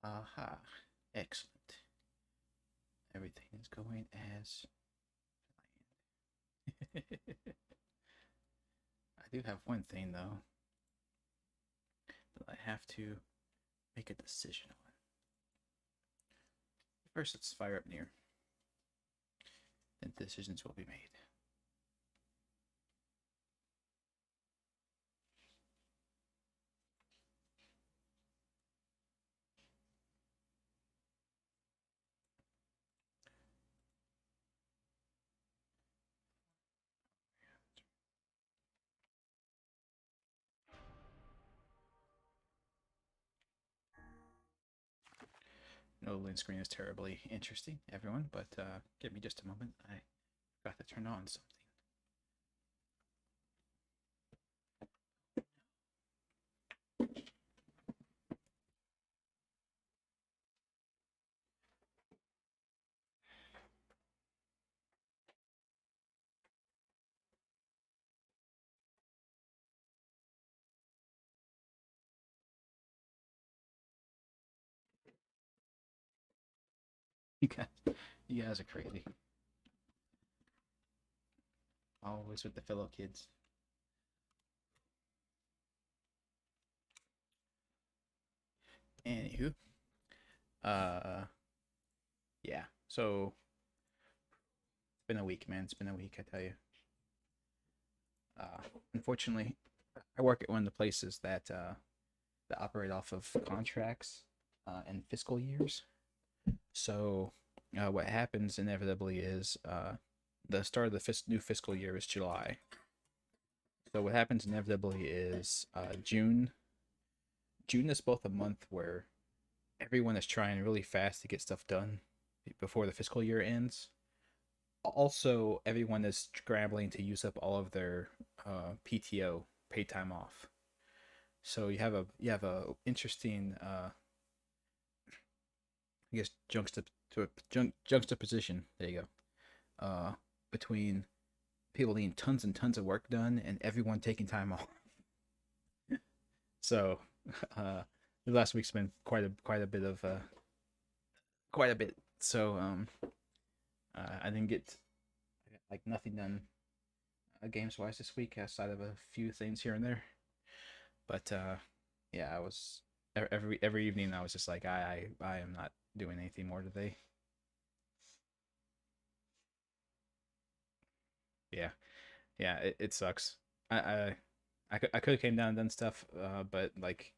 Aha. Excellent. Everything is going as planned. I do have one thing though that I have to make a decision on. First, let's fire up NieR. Then decisions will be made. No, loading screen is terribly interesting, everyone, but give me just a moment. I forgot to turn on something. You guys are crazy. Always with the fellow kids. Anywho, uh, yeah. So it's been a week, man. It's been a week, I tell you. Unfortunately, I work at one of the places that operate off of contracts and fiscal years. So what happens inevitably is the start of the new fiscal year is July. So what happens inevitably is June. June is both a month where everyone is trying really fast to get stuff done before the fiscal year ends. Also, everyone is scrambling to use up all of their PTO, paid time off. So you have a interesting I guess juxtaposition. There you go. Between people needing tons and tons of work done and everyone taking time off. So the last week's been quite a bit of quite a bit. So I didn't get like nothing done games wise this week outside of a few things here and there. But yeah, I was every evening I was just like I am not doing anything more today. Yeah, yeah, it sucks. I could have came down and done stuff, but like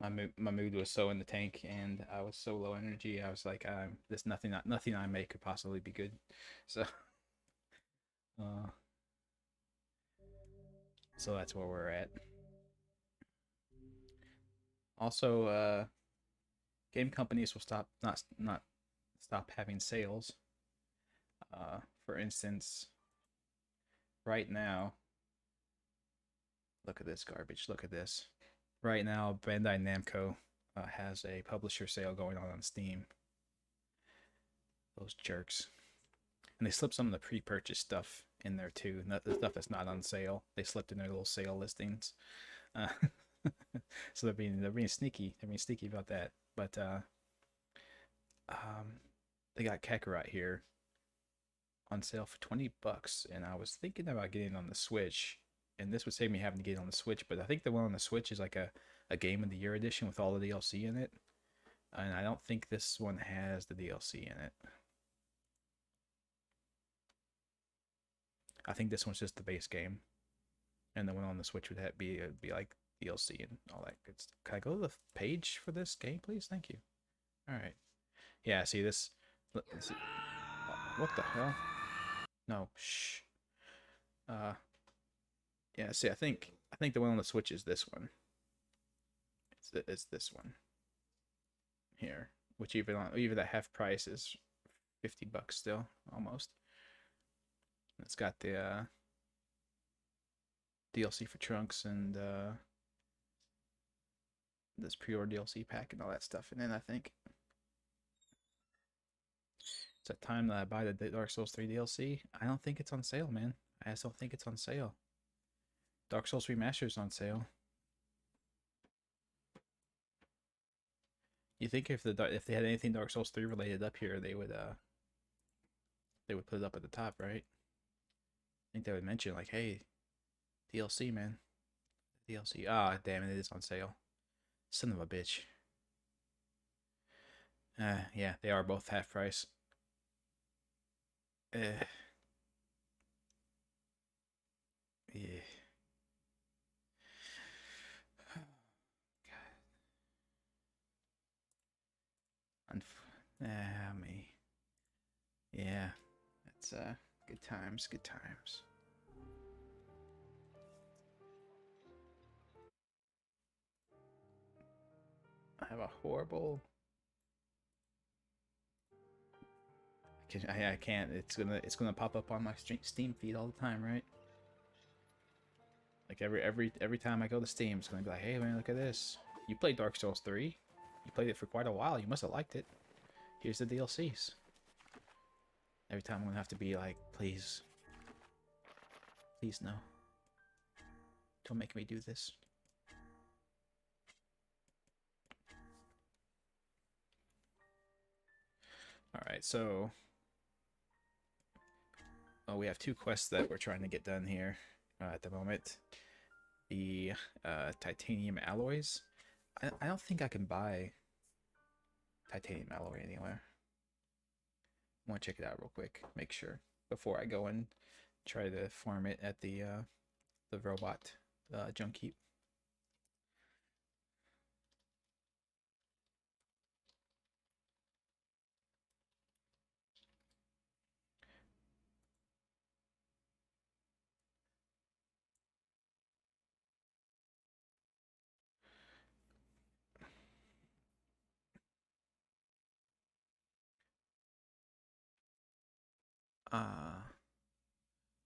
my mood was so in the tank and I was so low energy. I was like, there's nothing I make could possibly be good. So uh, so that's where we're at. Also, game companies will not stop having sales. For instance, right now, look at this garbage. Look at this. Right now, Bandai Namco has a publisher sale going on Steam. Those jerks. And they slipped some of the pre-purchase stuff in there too. The stuff that's not on sale, they slipped in their little sale listings. Uh, so they're being sneaky. They're being sneaky about that. But they got Kakarot here on sale for $20, and I was thinking about getting on the Switch, and this would save me having to get on the Switch. But I think the one on the Switch is like a Game of the Year edition with all the DLC in it, and I don't think this one has the DLC in it. I think this one's just the base game, and the one on the Switch would be like DLC and all that good stuff. Can I go to the page for this game, please? Thank you. All right. Yeah. See this. See. What the hell? No. Shh. Uh. Yeah. See, I think the one on the Switch is this one. It's this one here, which even at half price is $50 still almost. It's got the DLC for Trunks and this pre-order DLC pack and all that stuff. And then I think it's that time that I buy the Dark Souls 3 DLC. I don't think it's on sale, man. I just don't think it's on sale. Dark Souls Remastered is on sale. You think if if they had anything Dark Souls 3 related up here, they would put it up at the top, right? I think they would mention like, hey, DLC, man. DLC. Ah, damn it, it is on sale. Son of a bitch. Yeah, they are both half price. Yeah. Me. Yeah, that's good times, good times. I have a horrible. I can't. It's gonna pop up on my Steam feed all the time, right? Like every time I go to Steam, it's gonna be like, hey man, look at this. You played Dark Souls 3. You played it for quite a while. You must have liked it. Here's the DLCs. Every time I'm gonna have to be like, please, please no. Don't make me do this. Alright, so we have 2 quests that we're trying to get done here at the moment. The titanium alloys. I don't think I can buy titanium alloy anywhere. I want to check it out real quick, make sure before I go and try to farm it at the robot junk heap.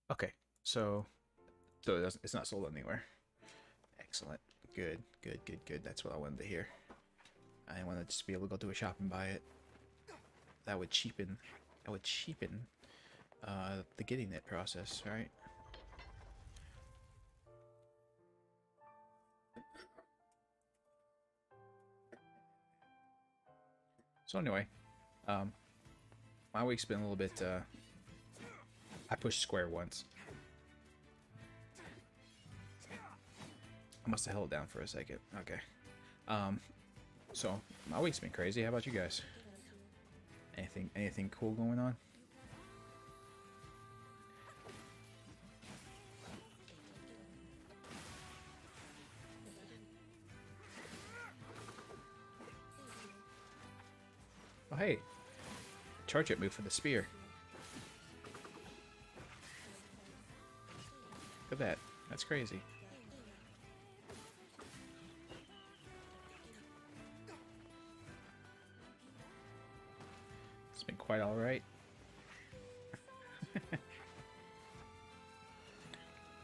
Okay, so it's not sold anywhere. Excellent. Good, good, good, good. That's what I wanted to hear. I want to just be able to go to a shop and buy it. That would cheapen. The getting it process, right? So anyway, my week's been a little bit. I pushed square once. I must have held it down for a second. Okay. So my week's been crazy. How about you guys? Anything cool going on? Oh hey, charge it move for the spear. Look at that. That's crazy. It's been quite all right.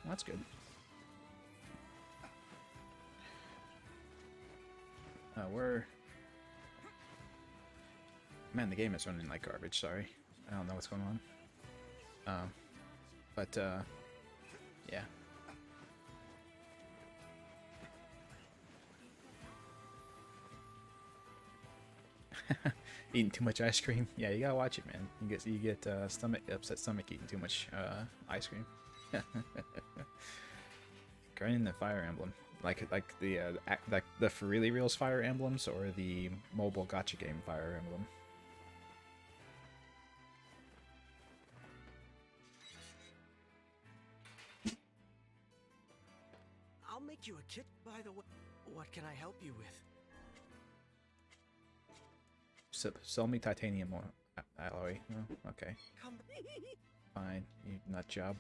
That's good. Man, the game is running like garbage. Sorry, I don't know what's going on. Yeah. Eating too much ice cream. Yeah, you gotta watch it, man. You get upset stomach eating too much ice cream. Grinding the Fire Emblem, like the really reals Fire Emblems or the mobile gacha game Fire Emblem. I'll make you a kit, by the way. What can I help you with? Sell me titanium alloy. Oh, okay. Come. Fine, you nut job.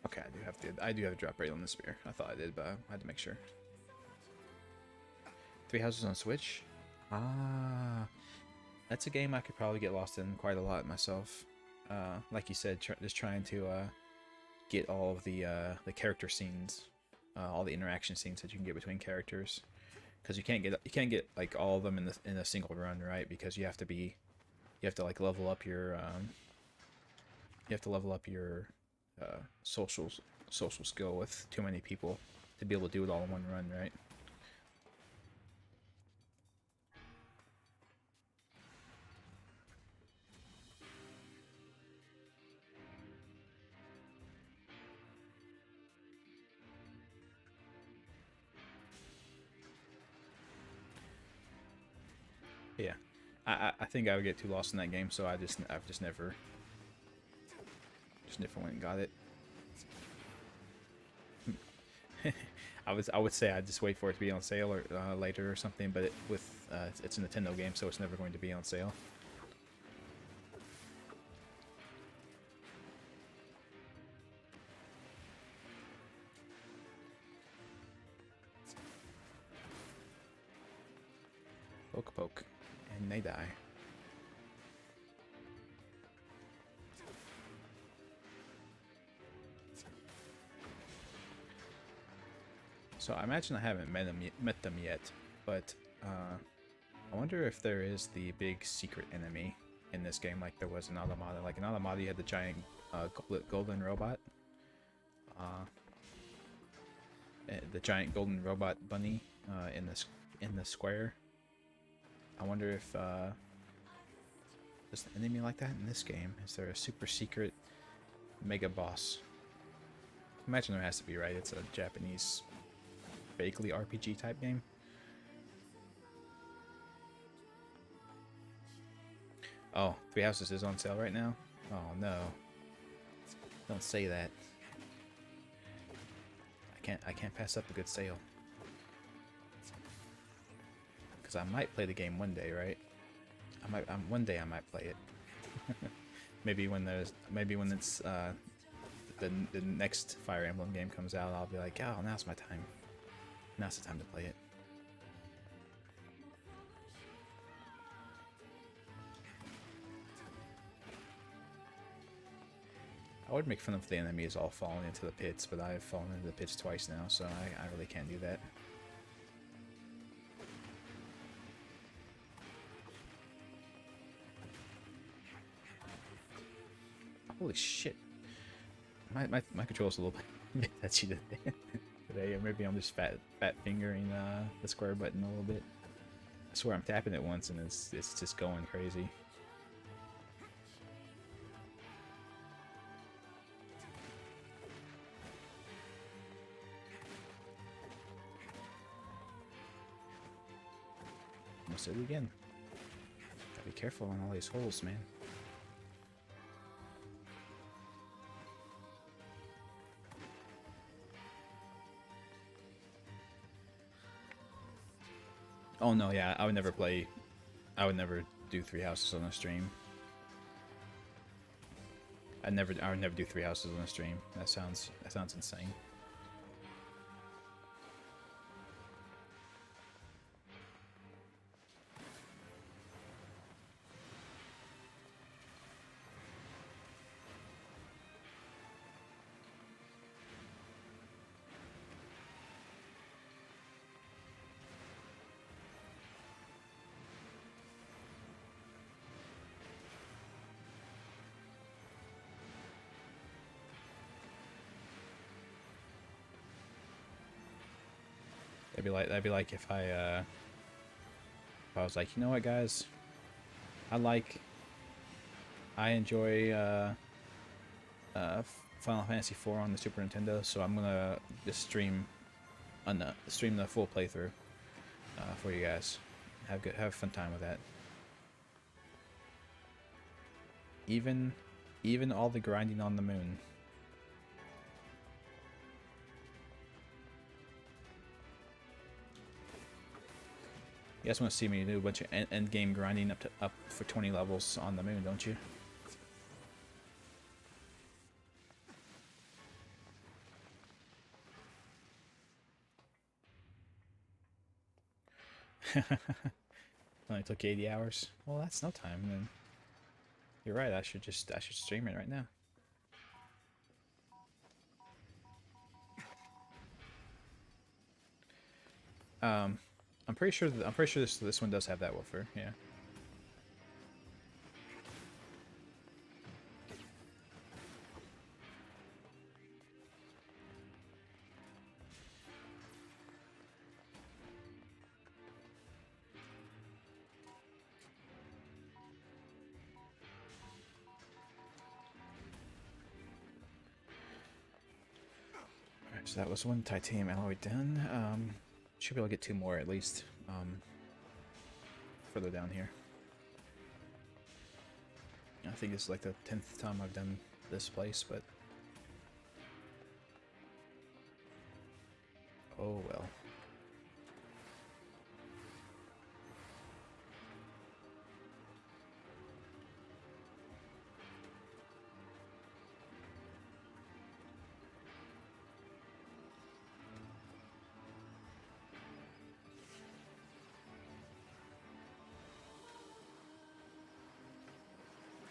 Okay, I do have a drop rate on the spear. I thought I did, but I had to make sure. 3 Houses on Switch? Ah, that's a game I could probably get lost in quite a lot myself. Like you said, just trying to get all of the character scenes, all the interaction scenes that you can get between characters, because you can't get like all of them in a single run, right? Because you have to like level up your social skill with too many people to be able to do it all in one run, right? Yeah, I think I would get too lost in that game, so I've just never went and got it. I would say I'd just wait for it to be on sale or later or something, but it's a Nintendo game, so it's never going to be on sale. Poke, and they die. So I imagine I haven't met them yet, but I wonder if there is the big secret enemy in this game, like there was in Automata. Like in Automata, you had the giant golden robot, the giant golden robot bunny in the square. I wonder if there's an enemy like that in this game. Is there a super secret mega boss? I imagine there has to be, right? It's a Japanese vaguely RPG type game. Oh, Three Houses is on sale right now? Oh no. Don't say that. I can't pass up a good sale. Because I might play the game one day, right? One day I might play it. maybe when it's the next Fire Emblem game comes out, I'll be like, oh, now's my time. Now's the time to play it. I would make fun of the enemies all falling into the pits, but I've fallen into the pits twice now, so I really can't do that. Holy shit. My control's a little bit touchy today. Or maybe I'm just fat fingering the square button a little bit. I swear I'm tapping it once and it's just going crazy. Almost did it again. Gotta be careful on all these holes, man. Oh no, yeah, I would never do Three Houses on a stream. I would never do Three Houses on a stream. That sounds insane. That'd be like if I was like, you know what, guys, I enjoy Final Fantasy IV on the Super Nintendo, so I'm gonna just stream the full playthrough for you guys. Have a fun time with that. Even all the grinding on the moon. You guys want to see me do a bunch of end game grinding up for 20 levels on the moon, don't you? Only took 80 hours. Well, that's no time then. You're right. I should stream it right now. I'm pretty sure this one does have that woofer. Yeah. Alright, so that was one titanium alloy done. Should be able to get 2 more at least. Further down here. I think this is like the 10th time I've done this place, but oh well.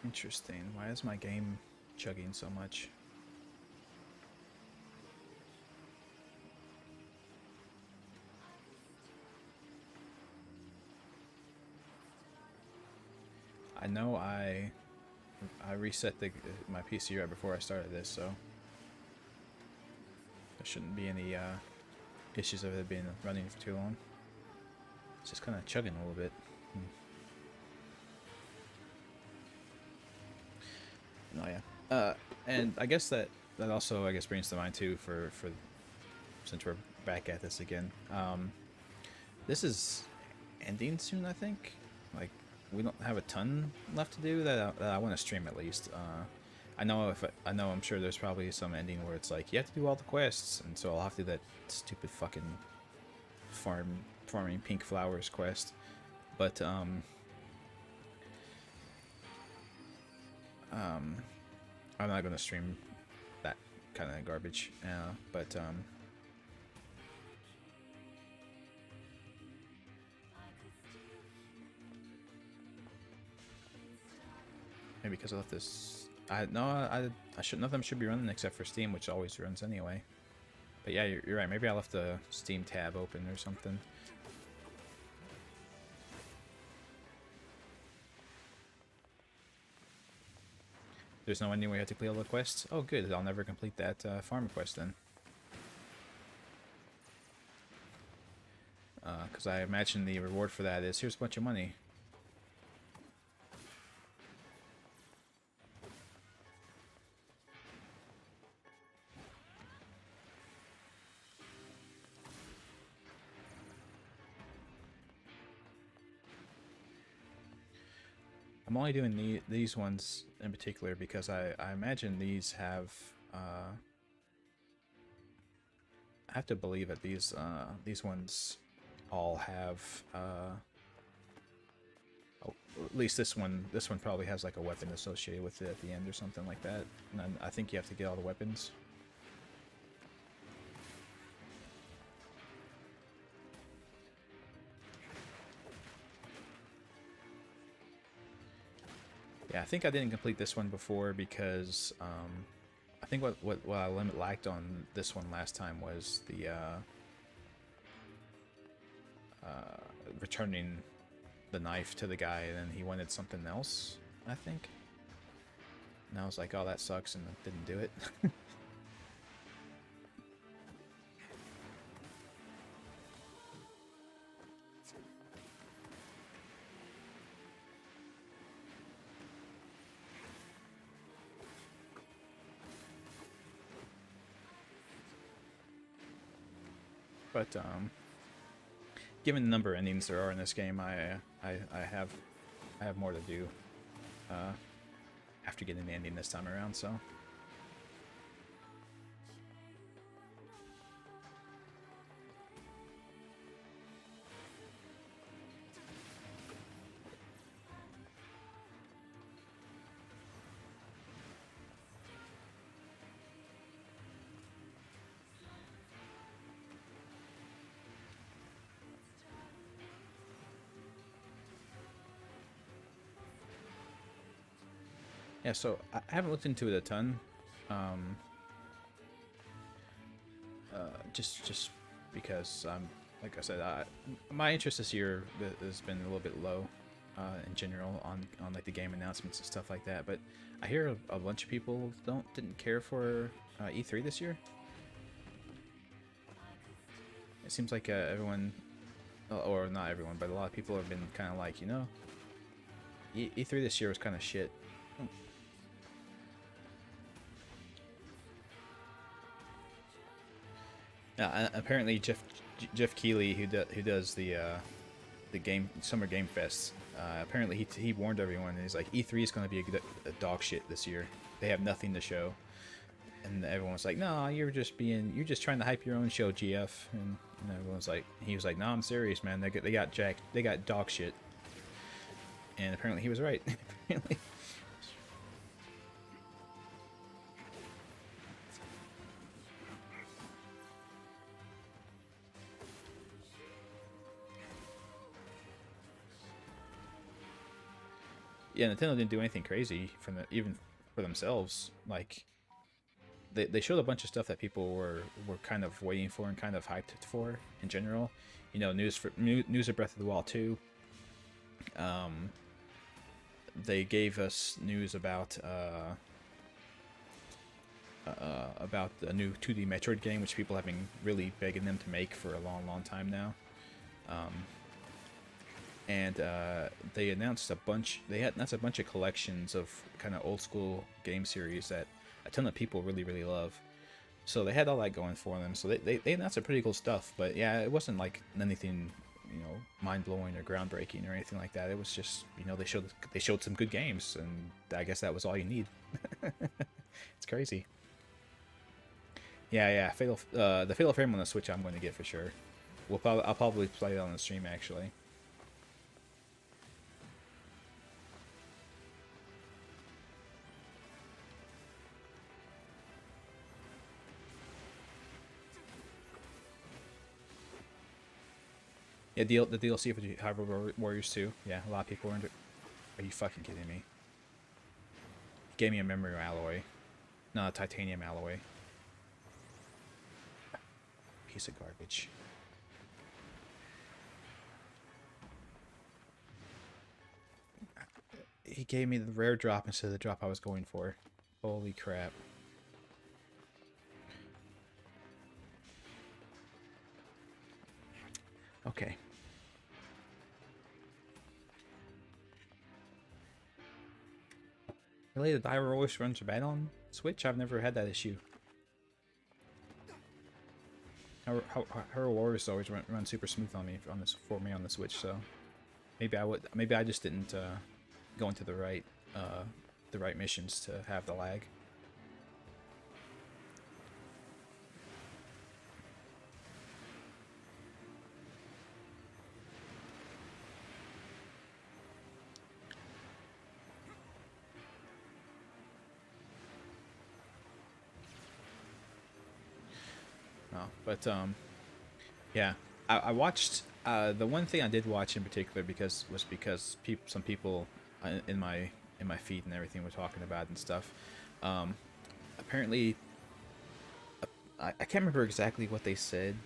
Interesting. Why is my game chugging so much? I know I reset my PC right before I started this, so there shouldn't be any issues of it being running for too long. It's just kind of chugging a little bit. Oh yeah. And I guess that also brings to mind too for since we're back at this again. This is ending soon, I think. Like we don't have a ton left to do that I want to stream at least. I'm sure there's probably some ending where it's like you have to do all the quests, and so I'll have to do that stupid fucking farming pink flowers quest. But I'm not gonna stream that kind of garbage. But maybe because I left this. I should. None of them should be running except for Steam, which always runs anyway. But yeah, you're right. Maybe I left the Steam tab open or something. There's no ending where you have to complete all the quests? Oh good, I'll never complete that farm quest then. Because I imagine the reward for that is, here's a bunch of money. I'm only doing these ones in particular because I imagine these have. I have to believe that these ones all have. Oh, at least this one probably has like a weapon associated with it at the end or something like that. And I think you have to get all the weapons. Yeah, I think I didn't complete this one before because I think what I lacked on this one last time was the returning the knife to the guy, and then he wanted something else, I think. And I was like, oh, that sucks, and I didn't do it. But given the number of endings there are in this game, I have more to do after getting the ending this time around. So. Yeah, so I haven't looked into it a ton, just because like I said, my interest this year has been a little bit low in general on like the game announcements and stuff like that. But I hear a bunch of people didn't care for E3 this year. It seems like everyone, or not everyone, but a lot of people have been kind of like, you know, E3 this year was kind of shit. Apparently Jeff Keighley, who does the Summer Game Fest, apparently he warned everyone. And he's like, E3 is going to be a dog shit this year. They have nothing to show, and everyone's like, no, you're just trying to hype your own show, GF. And everyone's like, he was like, no, I'm serious, man. They got dog shit. And apparently he was right. Apparently. Yeah, Nintendo didn't do anything crazy even for themselves. Like they showed a bunch of stuff that people were kind of waiting for and kind of hyped for in general. You know, news of Breath of the Wild 2. They gave us news about the new 2D Metroid game, which people have been really begging them to make for a long time now. And they announced a bunch. That's a bunch of collections of kind of old school game series that a ton of people really love. So they had all that going for them. So they announced some pretty cool stuff. But yeah, it wasn't like anything, you know, mind blowing or groundbreaking or anything like that. It was just, you know, they showed some good games, and I guess that was all you need. It's crazy. Yeah. The Fatal Frame on the Switch I'm going to get for sure. I'll probably play it on the stream actually. Yeah, the DLC for Hyrule Warriors 2. Yeah, a lot of people are into. Are you fucking kidding me? He gave me a memory alloy, not a titanium alloy. Piece of garbage. He gave me the rare drop instead of the drop I was going for. Holy crap. Okay. Really, the diver always runs bad on Switch? I've never had that issue. Her Warriors always run super smooth on me for me on the Switch, so maybe I just didn't go into the right missions to have the lag. But yeah, I watched the one thing I did watch in particular because some people in my feed and everything were talking about it and stuff. Apparently, I can't remember exactly what they said.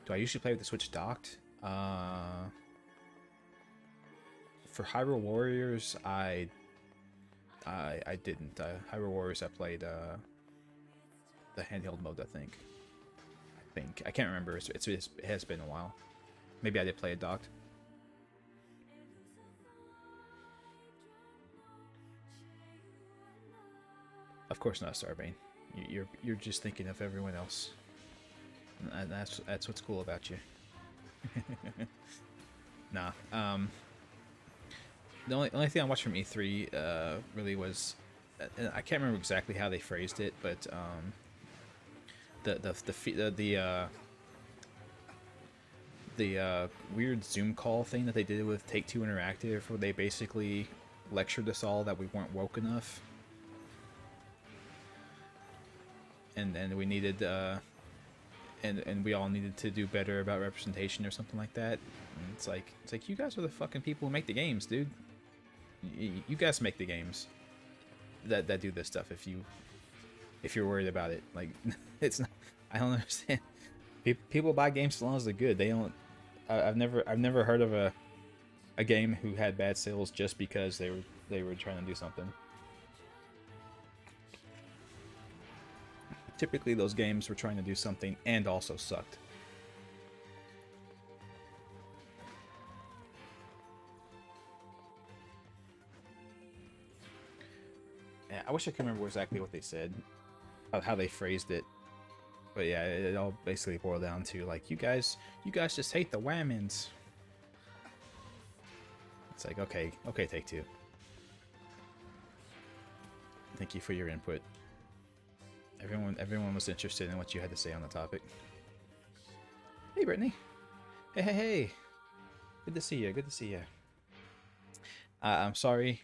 Do I usually play with the Switch docked? For Hyrule Warriors, I didn't. Hyrule Warriors, I played the handheld mode, I think. I can't remember. It has been a while. Maybe I did play it docked. Of course not, Starbane. You're just thinking of everyone else. And that's what's cool about you. Nah. The only thing I watched from E3 really was, I can't remember exactly how they phrased it, but the weird Zoom call thing that they did with Take-Two Interactive, where they basically lectured us all that we weren't woke enough, and we needed and we all needed to do better about representation or something like that. And it's like you guys are the fucking people who make the games, dude. You guys make the games that do this stuff. If you're worried about it, like, it's not. I don't understand. People buy games as long as they're good. They don't. I've never heard of a game who had bad sales just because they were trying to do something. Typically, those games were trying to do something and also sucked. Yeah, I wish I could remember exactly what they said, how they phrased it. But yeah, it all basically boiled down to like, you guys just hate the whammons. It's like, okay, Take Two. Thank you for your input. Everyone was interested in what you had to say on the topic. Hey, Brittany. Hey. Good to see you. Good to see you. I'm sorry.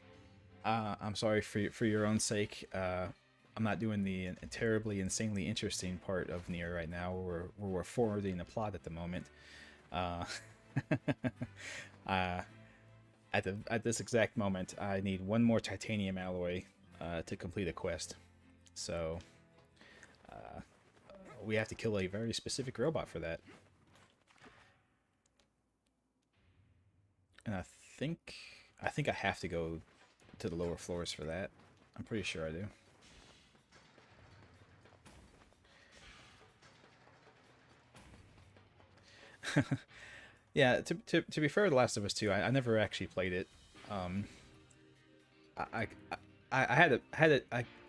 I'm sorry for your own sake. I'm not doing the terribly, insanely interesting part of NieR right now. We're forwarding the plot at the moment. At this exact moment, I need one more titanium alloy to complete a quest. So we have to kill a very specific robot for that. And I think I have to go to the lower floors for that. I'm pretty sure I do. Yeah, to be fair to The Last of Us 2, I never actually played it. I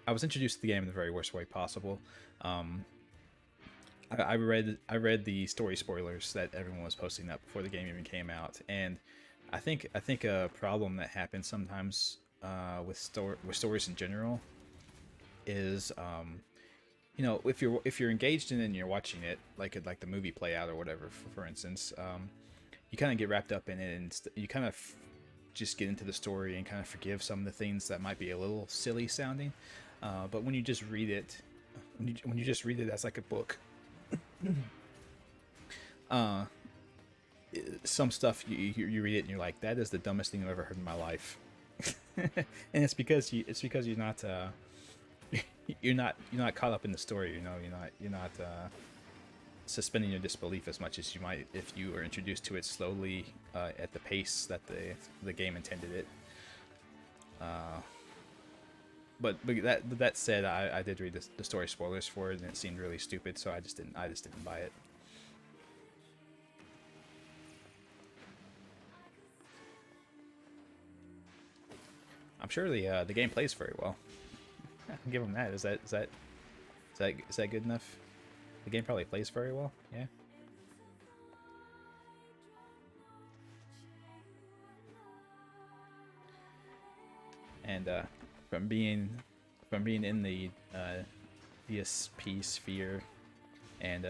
was introduced to the game in the very worst way possible. I read the story spoilers that everyone was posting up before the game even came out, and I think a problem that happens sometimes with stories in general is you know, if you're engaged in it and you're watching it like the movie play out or whatever, for instance, you kind of get wrapped up in it and you kind of just get into the story and kind of forgive some of the things that might be a little silly sounding. But when you just read it, when you just read it as like a book, some stuff you read it and you're like, that is the dumbest thing I've ever heard in my life. And it's because you're not you're not caught up in the story. You know, you're not suspending your disbelief as much as you might if you were introduced to it slowly at the pace that the game intended it. But that said, I did read the story spoilers for it, and it seemed really stupid, so I just didn't buy it. I'm sure the game plays very well. I'll give them that. Is that good enough? The game probably plays very well. Yeah. And from being in the DSP sphere and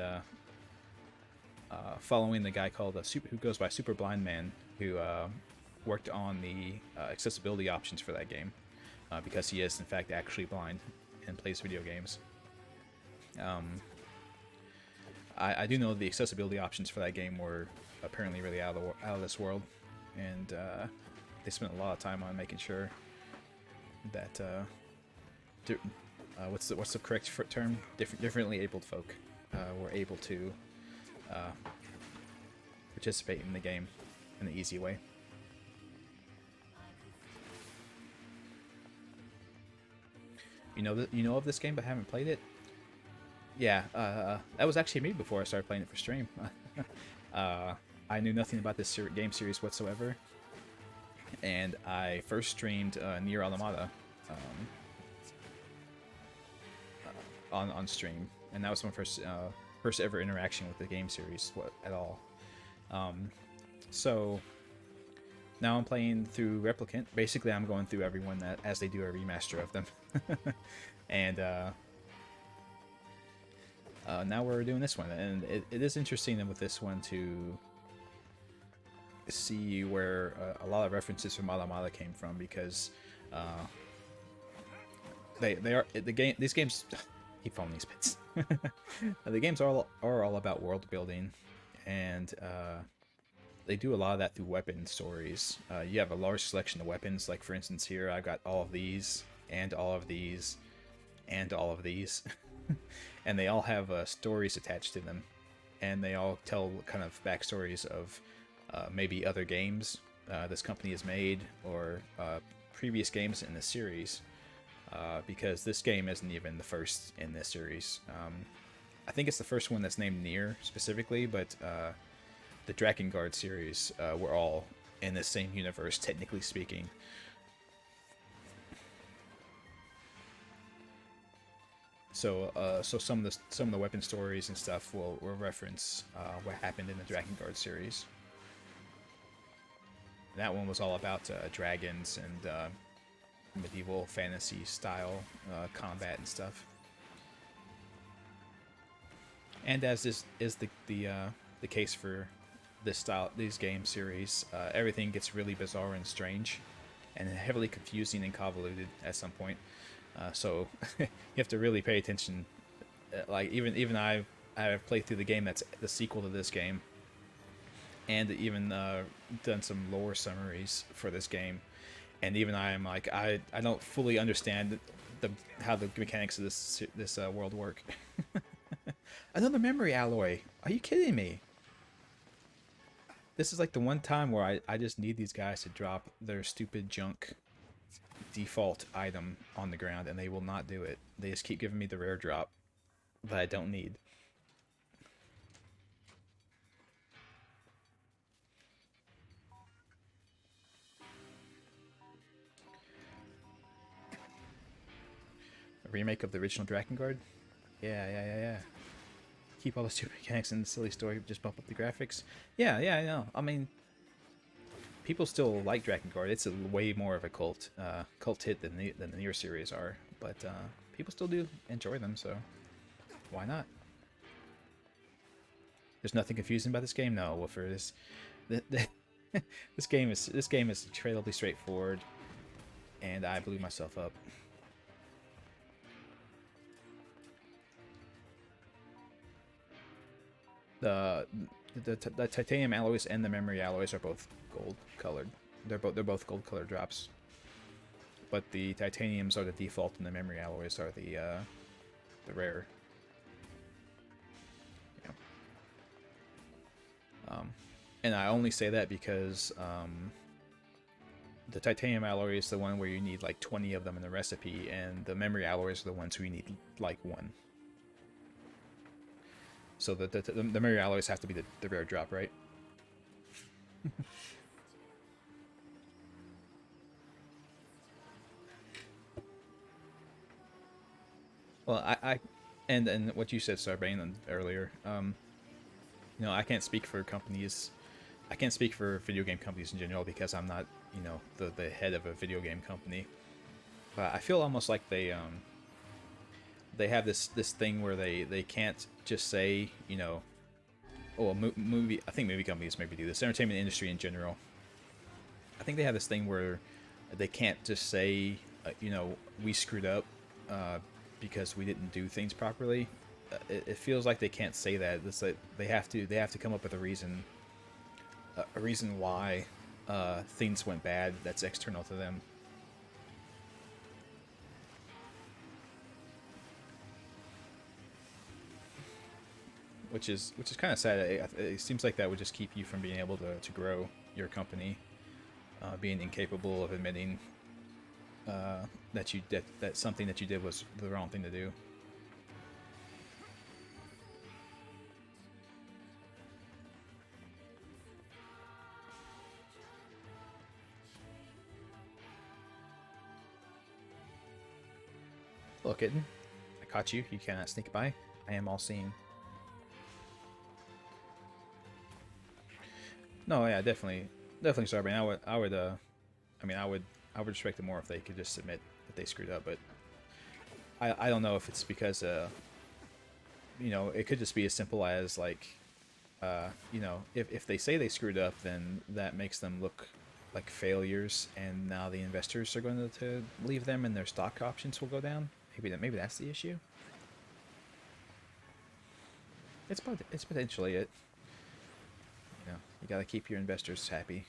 following the guy called who goes by Super Blind Man, who worked on the accessibility options for that game, because he is in fact actually blind and plays video games. I do know the accessibility options for that game were apparently really out of this world, and they spent a lot of time on making sure that what's the correct term? Differently abled folk were able to participate in the game in the easy way. You know of this game but haven't played it? Yeah, that was actually me before I started playing it for stream. I knew nothing about this game series whatsoever, and I first streamed NieR Automata on stream, and that was my first ever interaction with the game series at all. So now I'm playing through Replicant. Basically, I'm going through everyone as they do a remaster of them, and now we're doing this one, and it is interesting with this one to see where a lot of references from Automata came from, because these games keep falling these pits. The games are all about world building, and they do a lot of that through weapon stories. You have a large selection of weapons, like for instance here I've got all of these and all of these and all of these. And they all have stories attached to them, and they all tell kind of backstories of maybe other games this company has made, or previous games in the series, because this game isn't even the first in this series. I think it's the first one that's named NieR specifically, but the Drakengard series were all in the same universe, technically speaking. So, so some of the weapon stories and stuff will reference what happened in the Drakengard series. That one was all about dragons and medieval fantasy style combat and stuff. And as is the case for these game series, everything gets really bizarre and strange, and heavily confusing and convoluted at some point. So you have to really pay attention. Like even I've played through the game that's the sequel to this game, and even done some lore summaries for this game, and even I am like I don't fully understand how the mechanics of this world work. Another memory alloy. Are you kidding me? This is like the one time where I just need these guys to drop their stupid junk default item on the ground, and they will not do it. They just keep giving me the rare drop that I don't need. A remake of the original Drakengard? Yeah. Keep all the stupid mechanics in the silly story, just bump up the graphics. Yeah, I know. I mean, people still like Drakengard. It's a way more of a cult hit than the NieR series are, but people still do enjoy them, so why not? There's nothing confusing about this game. No, Woofer. This game is incredibly straightforward, and I blew myself up. The titanium alloys and the memory alloys are both gold colored. They're both gold colored drops. But the titaniums are the default, and the memory alloys are the rare. Yeah. And I only say that because the titanium alloy is the one where you need like 20 of them in the recipe, and the memory alloys are the ones where you need like 1. So the memory alloys have to be the rare drop, right? Well, and what you said, Sarbane, earlier, you know, I can't speak for companies. I can't speak for video game companies in general because I'm not, you know, the head of a video game company. But I feel almost like they have this thing where they can't just say, you know, well, I think movie companies maybe do this. Entertainment industry in general, I think they have this thing where they can't just say, you know, we screwed up because we didn't do things properly. It feels like they can't say that. It's like they have to come up with a reason why things went bad that's external to them. Which is kind of sad. It seems like that would just keep you from being able to grow your company, being incapable of admitting that something that you did was the wrong thing to do. Hello, kitten. I caught you. You cannot sneak by. I am all seeing. No, yeah, definitely, sorry, man. I would respect it more if they could just admit that they screwed up. But I don't know if it's because you know, it could just be as simple as like, you know, if they say they screwed up, then that makes them look like failures, and now the investors are going to leave them, and their stock options will go down. Maybe that's the issue. It's potentially it. You know, you gotta keep your investors happy.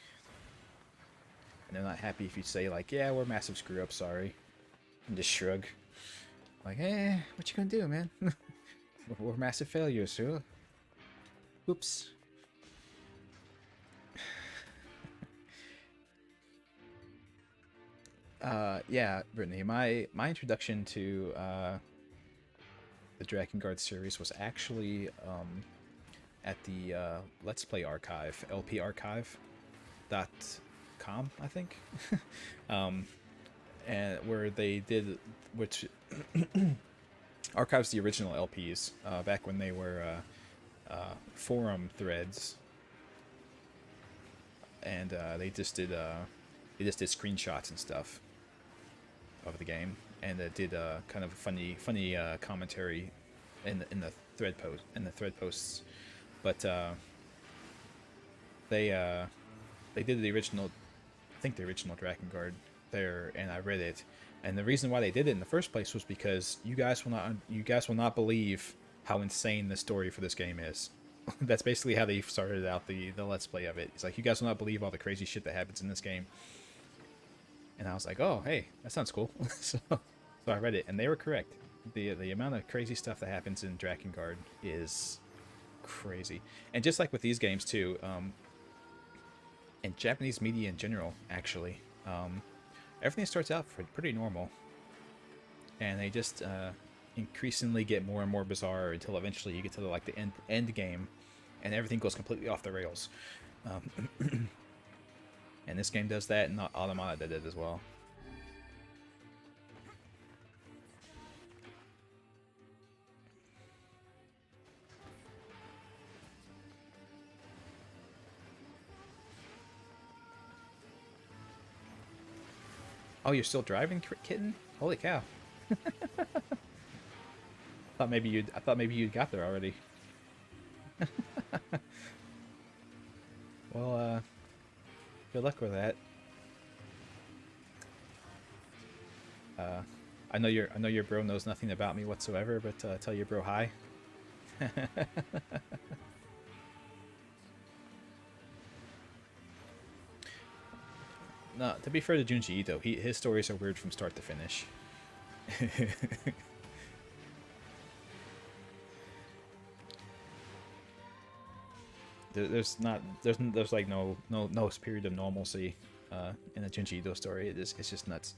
And they're not happy if you say like, yeah, we're massive screw up, sorry. And just shrug. Like, what you gonna do, man? We're massive failures, sure. Oops. Yeah, Brittany, my introduction to the Drakengard series was actually at the Let's Play Archive, lparchive.com, I think, and where they did, which archives the original LPs back when they were forum threads, and they just did screenshots and stuff of the game, and did kind of funny commentary in the thread posts. But they did the original, I think the original Drakengard there, and I read it. And the reason why they did it in the first place was because you guys will not believe how insane the story for this game is. That's basically how they started out the Let's Play of it. It's like, you guys will not believe all the crazy shit that happens in this game. And I was like, oh, hey, that sounds cool. so I read it, and they were correct. The amount of crazy stuff that happens in Drakengard is crazy. And just like with these games too, and Japanese media in general, actually, everything starts out pretty normal, and they just increasingly get more and more bizarre until eventually you get to the end game, and everything goes completely off the rails. And this game does that, and Automata did it as well. Oh, you're still driving, Kitten? Holy cow! I thought maybe you'd got there already. Well, good luck with that. I know your bro knows nothing about me whatsoever, but tell your bro hi. No, to be fair to Junji Ito, his stories are weird from start to finish. There's like no period of normalcy in a Junji Ito story. It's just nuts.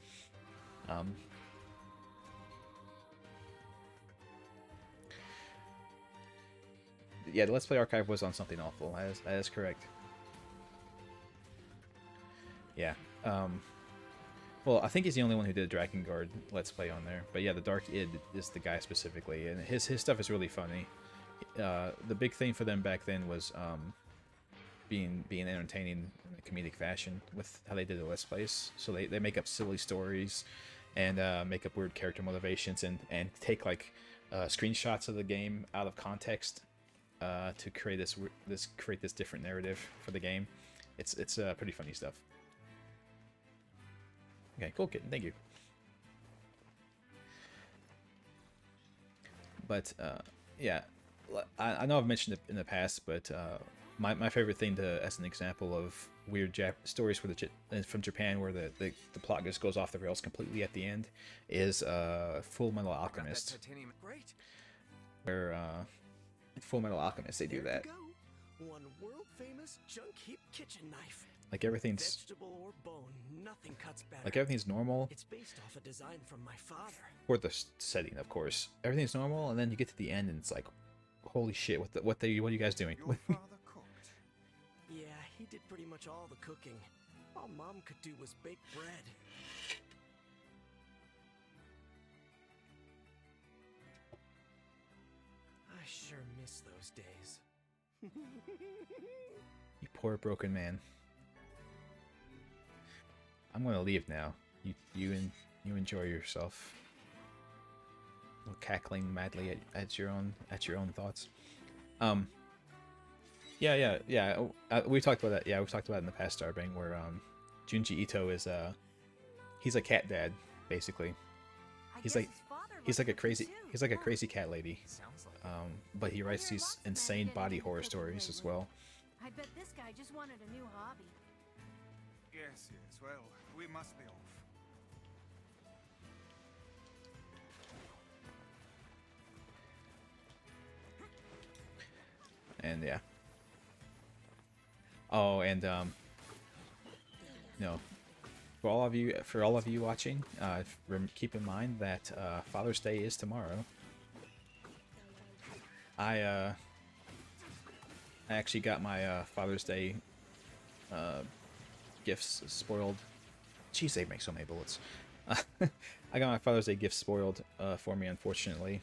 Yeah, the Let's Play Archive was on something awful. That is correct. Yeah. Well, I think he's the only one who did a Drakengard Let's Play on there. But yeah, the Dark Id is the guy specifically, and his stuff is really funny. The big thing for them back then was being entertaining in a comedic fashion with how they did the Let's Plays. So they make up silly stories and make up weird character motivations and take like screenshots of the game out of context to create this different narrative for the game. It's pretty funny stuff. Okay, cool, Kitten. Thank you. But yeah, I know I've mentioned it in the past, but my favorite thing as an example of weird stories from Japan where the plot just goes off the rails completely at the end is Full Metal Alchemist. Where Full Metal Alchemist, they do that. One world famous junk heap kitchen knife. Like everything's vegetable or bone, nothing cuts better. Like everything's normal. It's based off a design from my father. For the setting, of course. Everything's normal, and then you get to the end, and it's like, holy shit! What are you guys doing? Your father cooked. Yeah, he did pretty much all the cooking. All Mom could do was bake bread. I sure miss those days. You poor broken man. I'm gonna leave now. You enjoy yourself. Cackling madly at your own thoughts. Yeah. We talked about that. Yeah, we've talked about it in the past, Starbang, where Junji Ito is he's a cat dad basically. He's like a crazy cat lady. But he writes these insane body horror stories as well. I bet this guy just wanted a new hobby. Yes. Well, we must be off. And yeah, Oh, and you know, for all of you watching, keep in mind that Father's Day is tomorrow. I actually got my Father's Day gifts spoiled. Jeez, they make so many bullets. I got my Father's Day gift spoiled for me, unfortunately.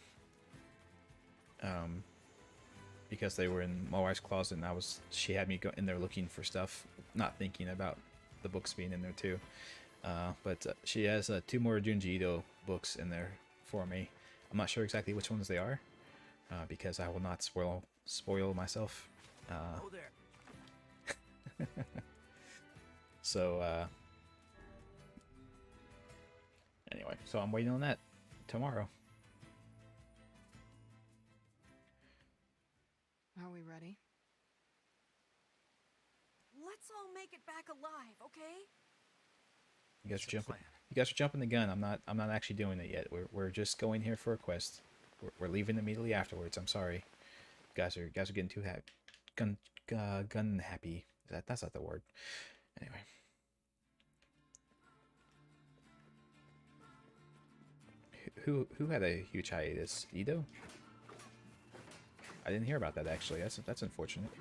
Because they were in my wife's closet, and she had me go in there looking for stuff, not thinking about the books being in there too. But she has 2 more Junji Ito books in there for me. I'm not sure exactly which ones they are, because I will not spoil myself. Oh, there. So anyway, so I'm waiting on that tomorrow. Are we ready? Let's all make it back alive, okay? You guys It's are the jumping. plan. You guys are jumping the gun. I'm not actually doing it yet. We're just going here for a quest. We're leaving immediately afterwards. I'm sorry. You guys are getting too happy. Gun happy. That's not the word. Anyway. Who had a huge hiatus? Ito? I didn't hear about that actually. That's unfortunate.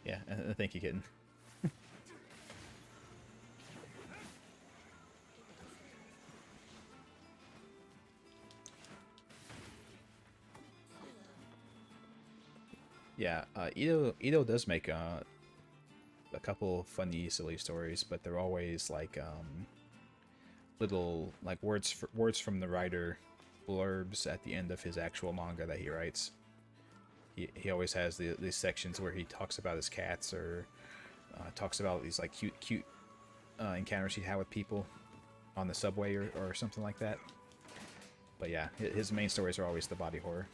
Yeah, thank you, kitten. Yeah, Ito does make a couple funny, silly stories, but they're always like little like words from the writer blurbs at the end of his actual manga that he writes. He always has these sections where he talks about his cats or talks about these like cute encounters he had with people on the subway or something like that. But yeah, his main stories are always the body horror.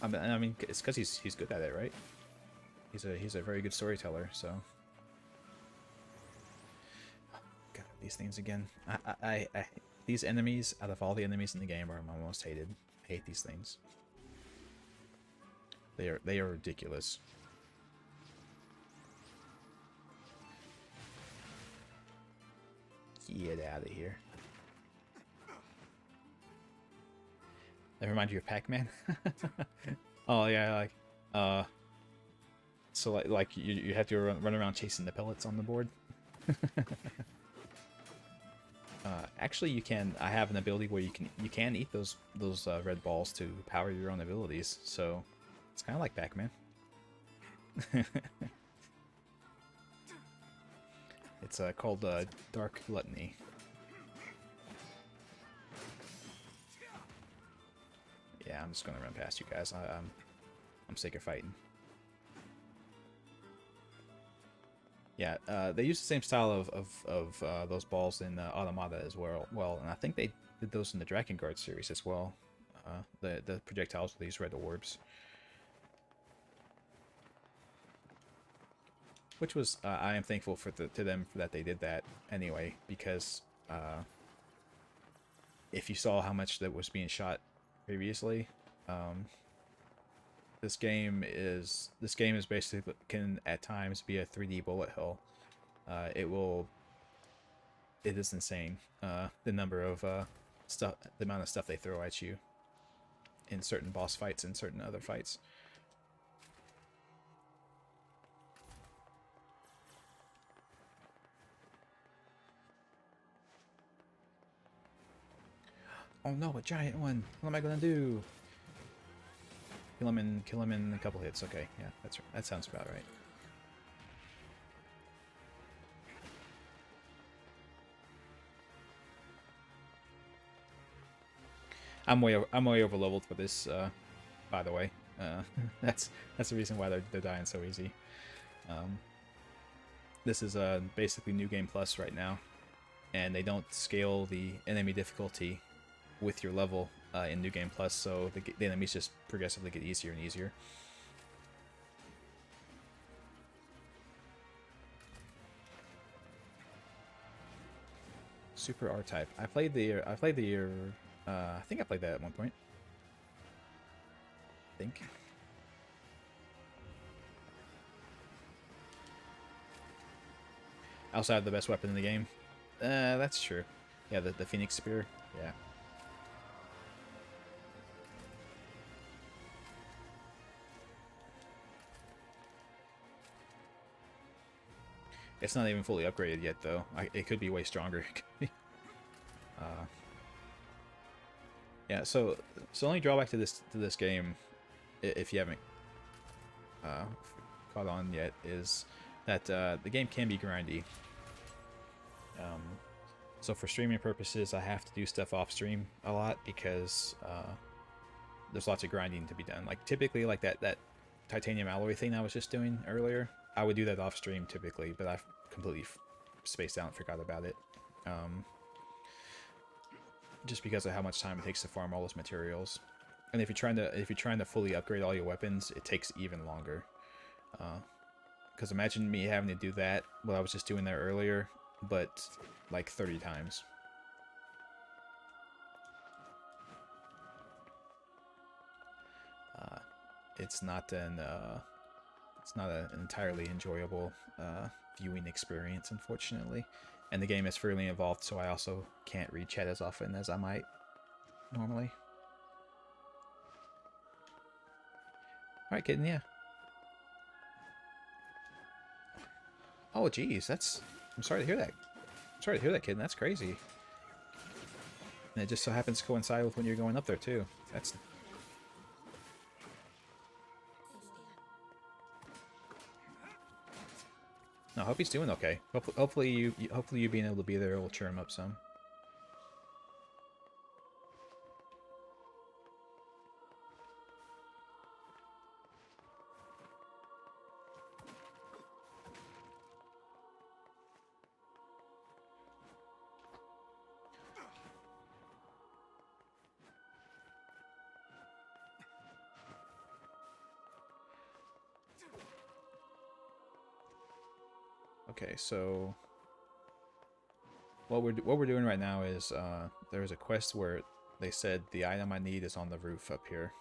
I mean, it's because he's good at it, right? He's a very good storyteller. So, God, these things again. I these enemies, out of all the enemies in the game, are my most hated. I hate these things. They are ridiculous. Get out of here. They remind you of Pac-Man? Oh yeah, like so like you have to run around chasing the pellets on the board. Actually, you can. I have an ability where you can eat those red balls to power your own abilities. So it's kind of like Pac-Man. It's called Dark Gluttony. Yeah, I'm just gonna run past you guys. I'm sick of fighting. Yeah, they use the same style of those balls in Automata as well. And I think they did those in the Dragon Guard series as well. The projectiles with these red orbs, which was I am thankful to them for that they did that anyway, because if you saw how much that was being shot previously, this game is basically can at times be a 3D bullet hell. It is insane, the number of the amount of stuff they throw at you in certain boss fights and certain other fights. Oh no, a giant one! What am I gonna do? Kill him in a couple hits. Okay, yeah, that sounds about right. I'm way over leveled for this, by the way. That's the reason why they're dying so easy. This is basically New Game Plus right now, and they don't scale the enemy difficulty with your level in New Game Plus, so the enemies just progressively get easier and easier. Super R-Type. I think I played that at one point. I think. I also have the best weapon in the game. That's true. Yeah, the Phoenix Spear. Yeah. It's not even fully upgraded yet, though. It could be way stronger. Yeah. So only drawback to this game, if you haven't caught on yet, is that the game can be grindy. So for streaming purposes, I have to do stuff off stream a lot because there's lots of grinding to be done. Like typically, like that titanium alloy thing I was just doing earlier, I would do that off stream typically, but I've completely spaced out and forgot about it. Just because of how much time it takes to farm all those materials, and if you're trying to fully upgrade all your weapons, it takes even longer. Because imagine me having to do that, what I was just doing there earlier, but like 30 times. It's not an entirely enjoyable viewing experience, unfortunately. And the game is fairly involved, so I also can't read chat as often as I might normally. Alright, kid, yeah. Oh, geez, I'm sorry to hear that. I'm sorry to hear that, kid. That's crazy. And it just so happens to coincide with when you're going up there, too. That's... No, I hope he's doing okay. Hopefully you being able to be there will cheer him up some. Okay, so what we're doing right now is there's a quest where they said the item I need is on the roof up here.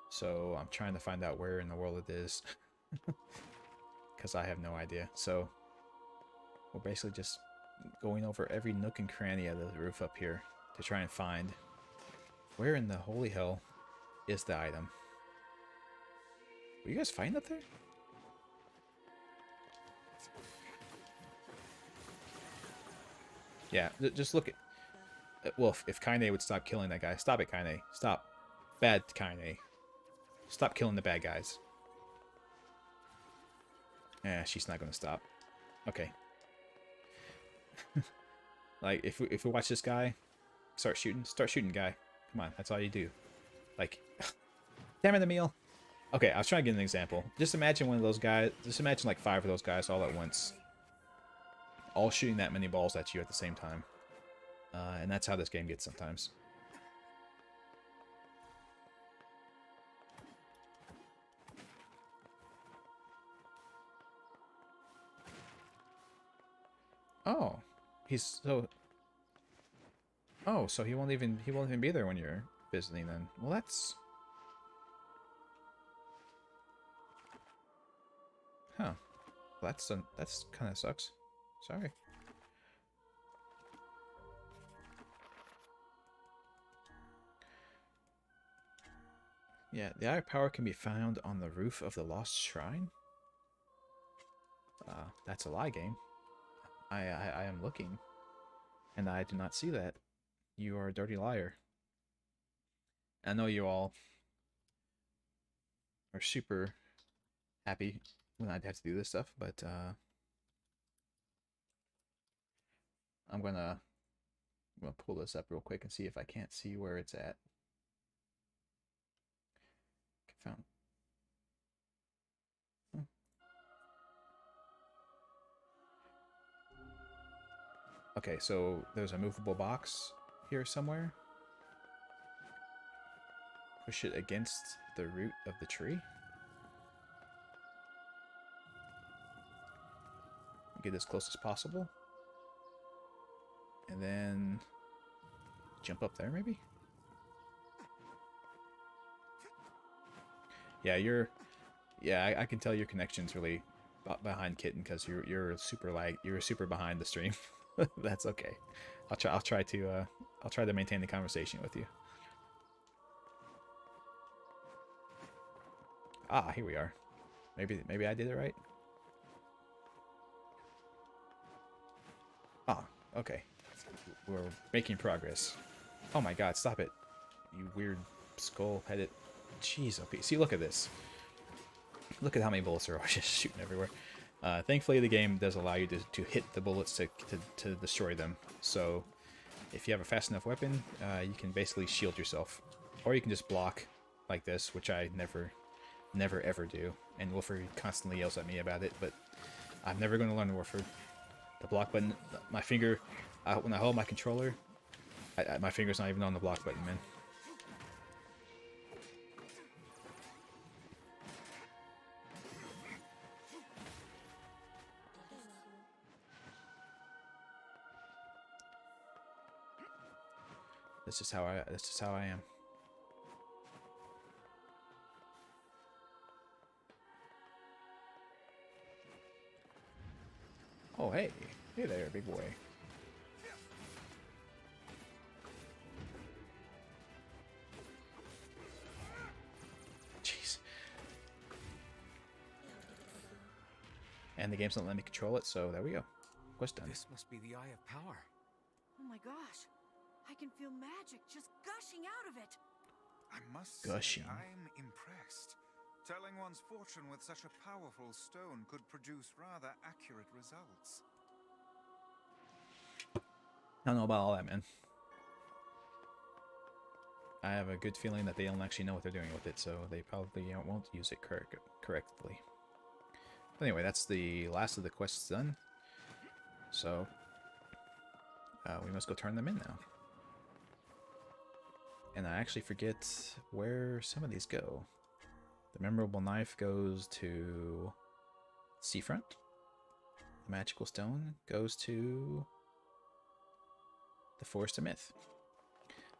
So I'm trying to find out where in the world it is, because I have no idea. So we're basically just going over every nook and cranny of the roof up here to try and find where in the holy hell is the item. Were you guys fighting up there? Yeah, just look at... Well, if Kaine would stop killing that guy. Stop it, Kaine. Stop. Bad Kaine. Stop killing the bad guys. Yeah, she's not going to stop. Okay. Like, if we watch this guy start shooting, guy. Come on, that's all you do. Like, damn it, Emil. Okay, I was trying to get an example. Just imagine one of those guys. Just imagine like 5 of those guys all at once. All shooting that many balls at you at the same time. And that's how this game gets sometimes. Oh, he's so... Oh, so he won't even be there when you're visiting then. Well, that's... Huh. Well, that's kind of sucks. Sorry. Yeah, the Eye of Power can be found on the roof of the Lost Shrine. That's a lie, game. I am looking, and I do not see that. You are a dirty liar. I know you all are super happy when I have to do this stuff, but I'm gonna pull this up real quick and see if I can't see where it's at. Found. Okay, so there's a movable box here somewhere. Push it against the root of the tree. Get as close as possible. And then jump up there, maybe? Yeah, I can tell your connection's really behind Kitten because you're super behind the stream. That's okay. I'll try to maintain the conversation with you. Ah, here we are. Maybe I did it right. Ah, okay. We're making progress. Oh my god, stop it. You weird skull-headed... Jeez, okay. See, look at this. Look at how many bullets are just shooting everywhere. Thankfully, the game does allow you to hit the bullets to destroy them. So, if you have a fast enough weapon, you can basically shield yourself. Or you can just block like this, which I never ever do. And Wolford constantly yells at me about it, but I'm never going to learn Wolford. The block button, my finger, when I hold my controller, my finger's not even on the block button, man. This is how I am. Oh, hey. Hey there, big boy. Jeez. And the game's not letting me control it, so there we go. Quest done. This must be the Eye of Power. Oh my gosh. I can feel magic just gushing out of it. I must Gushing. say, I'm impressed. Telling one's fortune with such a powerful stone could produce rather accurate results. I don't know about all that, man. I have a good feeling that they don't actually know what they're doing with it, so they probably won't use it correctly. But anyway, that's the last of the quests done. So, we must go turn them in now. And I actually forget where some of these go. The memorable knife goes to Seafront. The magical stone goes to the Forest of Myth.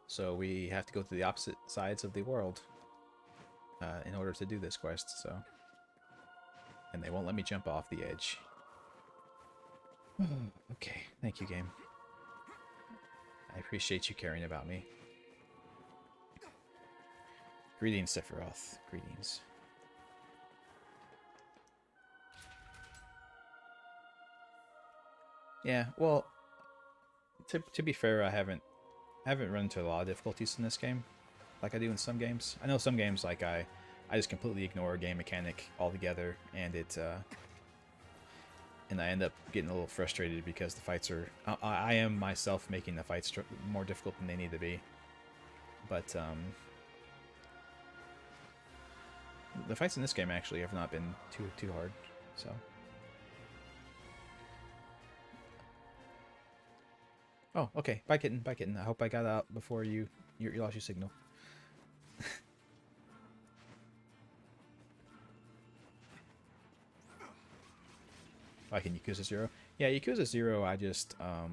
So we have to go to the opposite sides of the world in order to do this quest. So, and they won't let me jump off the edge. Okay, thank you, game. I appreciate you caring about me. Greetings, Sephiroth. Greetings. Yeah, well, to be fair, I haven't run into a lot of difficulties in this game, like I do in some games. I know some games, like I just completely ignore a game mechanic altogether, and and I end up getting a little frustrated because the fights are... I am myself making the fights more difficult than they need to be. But, the fights in this game actually have not been too hard, so... Oh, okay. Bye, kitten. Bye, kitten. I hope I got out before you lost your signal. Like in Yakuza 0? Yeah, Yakuza 0, I just, I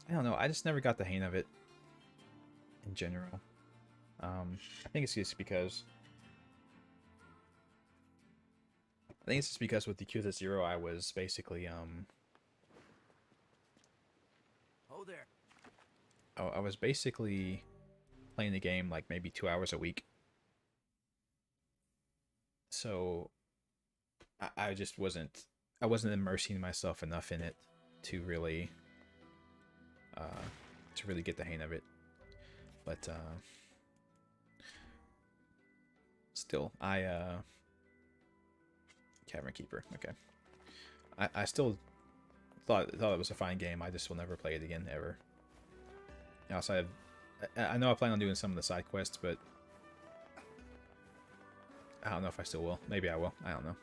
don't know. I just never got the hang of it in general. I think it's just because... I think it's just because with Yakuza 0, I was basically, Oh there. I was basically playing the game like maybe 2 hours a week. So I just wasn't immersing myself enough in it to really get the hang of it. But still, Cavern Keeper. Okay. I still thought it was a fine game. I just will never play it again ever. Outside of, I know I plan on doing some of the side quests, but I don't know if I still will. Maybe I will. I don't know.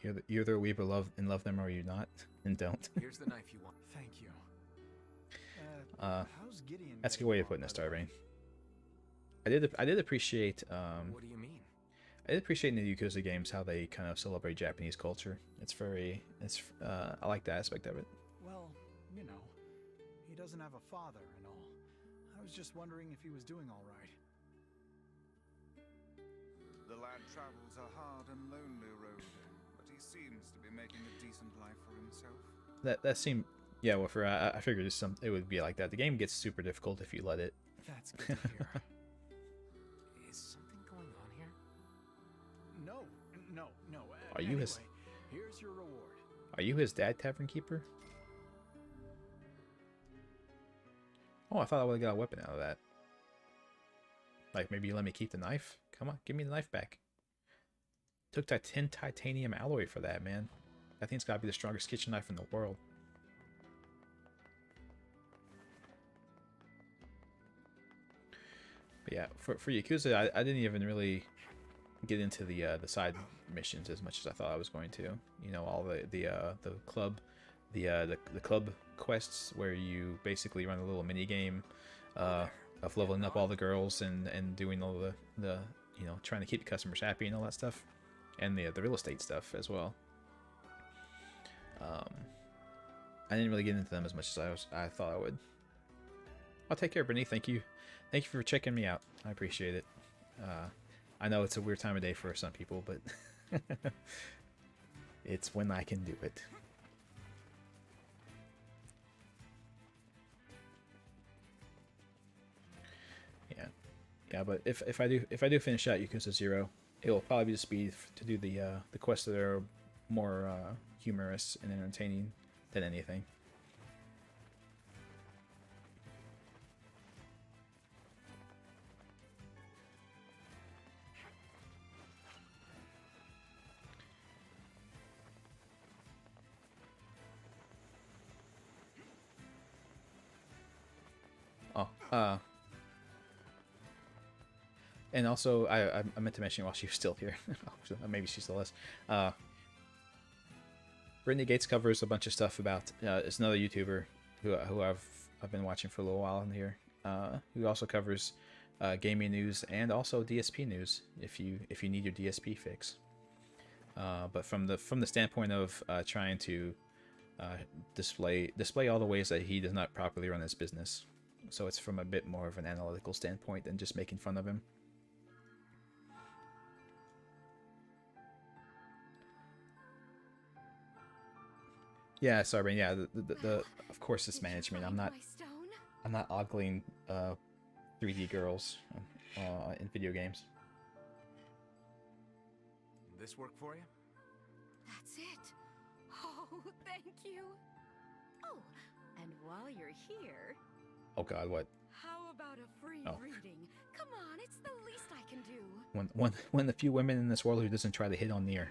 You're either weep or love them, or you not, and don't. Here's the knife you want. Thank you. That's a good way of putting it, Starbane. I did appreciate What do you mean? I did appreciate in the Yakuza games how they kind of celebrate Japanese culture. I like that aspect of it. Well, you know, he doesn't have a father and all. I was just wondering if he was doing all right. The lad travels a hard and lonely road, but he seems to be making a decent life for himself. That seemed, yeah. Well, I figured it would be like that. The game gets super difficult if you let it. That's good to hear. Is something going on here? No. Are you anyway, his- here's your reward. Are you his dad, tavern keeper? Oh, I thought I would have got a weapon out of that. Like maybe you let me keep the knife. Come on, give me the knife back. Took that 10 titanium alloy for that, man. I think it's got to be the strongest kitchen knife in the world. But yeah, for Yakuza, I didn't even really get into the side missions as much as I thought I was going to. You know, all the club, the club quests where you basically run a little mini game of leveling up all the girls and doing all the you know, trying to keep the customers happy and all that stuff, and the real estate stuff as well. I didn't really get into them as much as I thought I would. I'll take care, Brittany. Thank you for checking me out. I appreciate it. I know it's a weird time of day for some people, but it's when I can do it. Yeah, but if I do finish out Yakuza 0, it will probably just be to do the quests that are more humorous and entertaining than anything. Oh, and also, I meant to mention while she was still here, maybe she still is. Brittany Gates covers a bunch of stuff about. It's another YouTuber who I've been watching for a little while in here. Who also covers gaming news and also DSP news if you need your DSP fix. But from the standpoint of trying to display all the ways that he does not properly run his business. So it's from a bit more of an analytical standpoint than just making fun of him. Yeah, sorry, Brain. Yeah, the of course it's management. I'm not ogling 3D girls in video games. This work for you? That's it. Oh, thank you. Oh, and while you're here, Oh God, what? how about a free reading? Come on, it's the least I can do. One of the few women in this world who doesn't try to hit on NieR.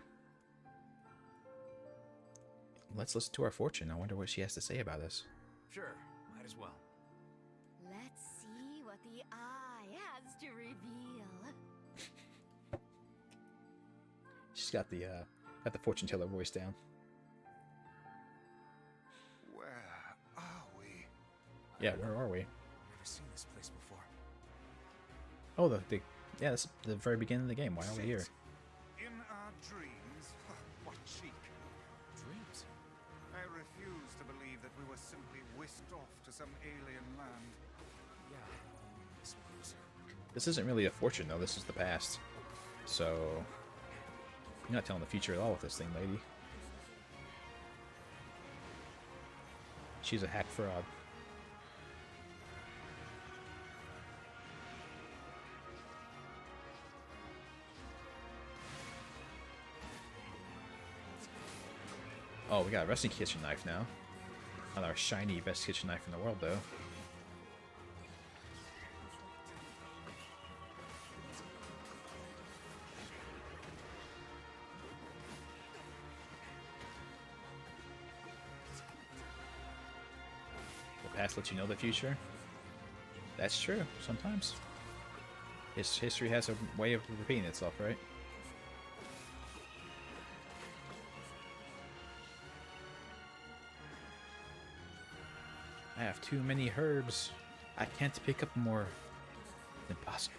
Let's listen to our fortune. I wonder what she has to say about us. Sure, might as well. Let's see what the eye has to reveal. She's got the fortune teller voice down. Where are we? Yeah, where are we? Never seen this place before. Oh, yeah, that's the very beginning of the game. Why are we here? In our dreams? What cheek. Dreams? I refuse to believe that we were simply whisked off to some alien land. Yeah, I suppose. This isn't really a fortune though. This is the past. So you're not telling the future at all with this thing, lady. She's a hack fraud. Oh, we got a wrestling kitchen knife now. Not our shiny best kitchen knife in the world, though. The past lets you know the future. That's true, sometimes. History has a way of repeating itself, right? I have too many herbs. I can't pick up more. Impossible.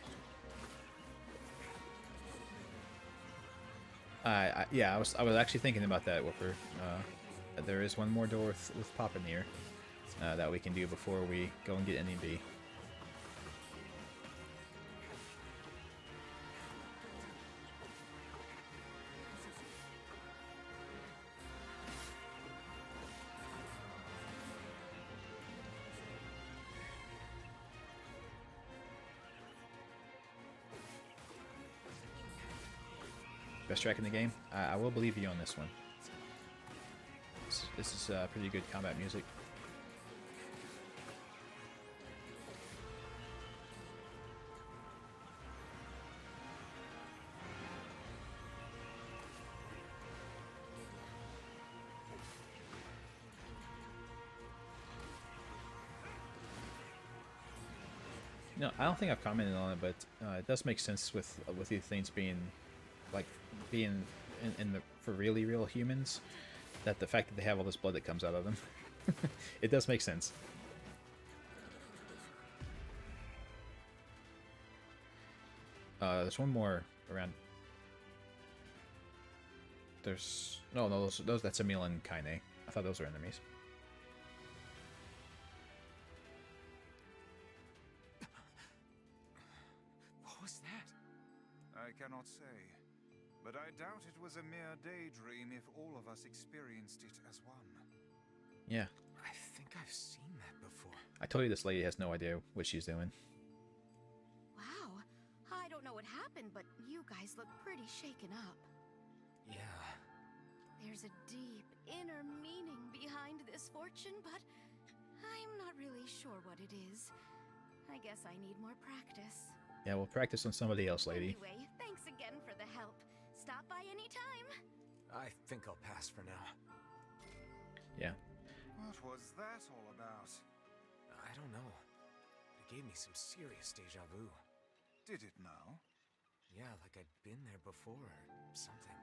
Yeah, I was actually thinking about that, Whooper. There is one more door with Papa NieR that we can do before we go and get NEB. Best track in the game? I will believe you on this one. This is pretty good combat music. No, I don't think I've commented on it, but it does make sense with these things being like being in the for really real humans, that the fact that they have all this blood that comes out of them, it does make sense. There's one more around. There's no those that's Emil and Kaine. I thought those were enemies. What was that? I cannot say, but I doubt it was a mere daydream if all of us experienced it as one. Yeah, I think I've seen that before. I told you this lady has no idea what she's doing. Wow. I don't know what happened, but you guys look pretty shaken up. Yeah. There's a deep inner meaning behind this fortune, but I'm not really sure what it is. I guess I need more practice. Yeah, we'll practice on somebody else, lady. Anyway, thanks again for the help. Stop by anytime. I think I'll pass for now. Yeah. What was that all about? I don't know. It gave me some serious deja vu. Did it now? Yeah, like I'd been there before or something.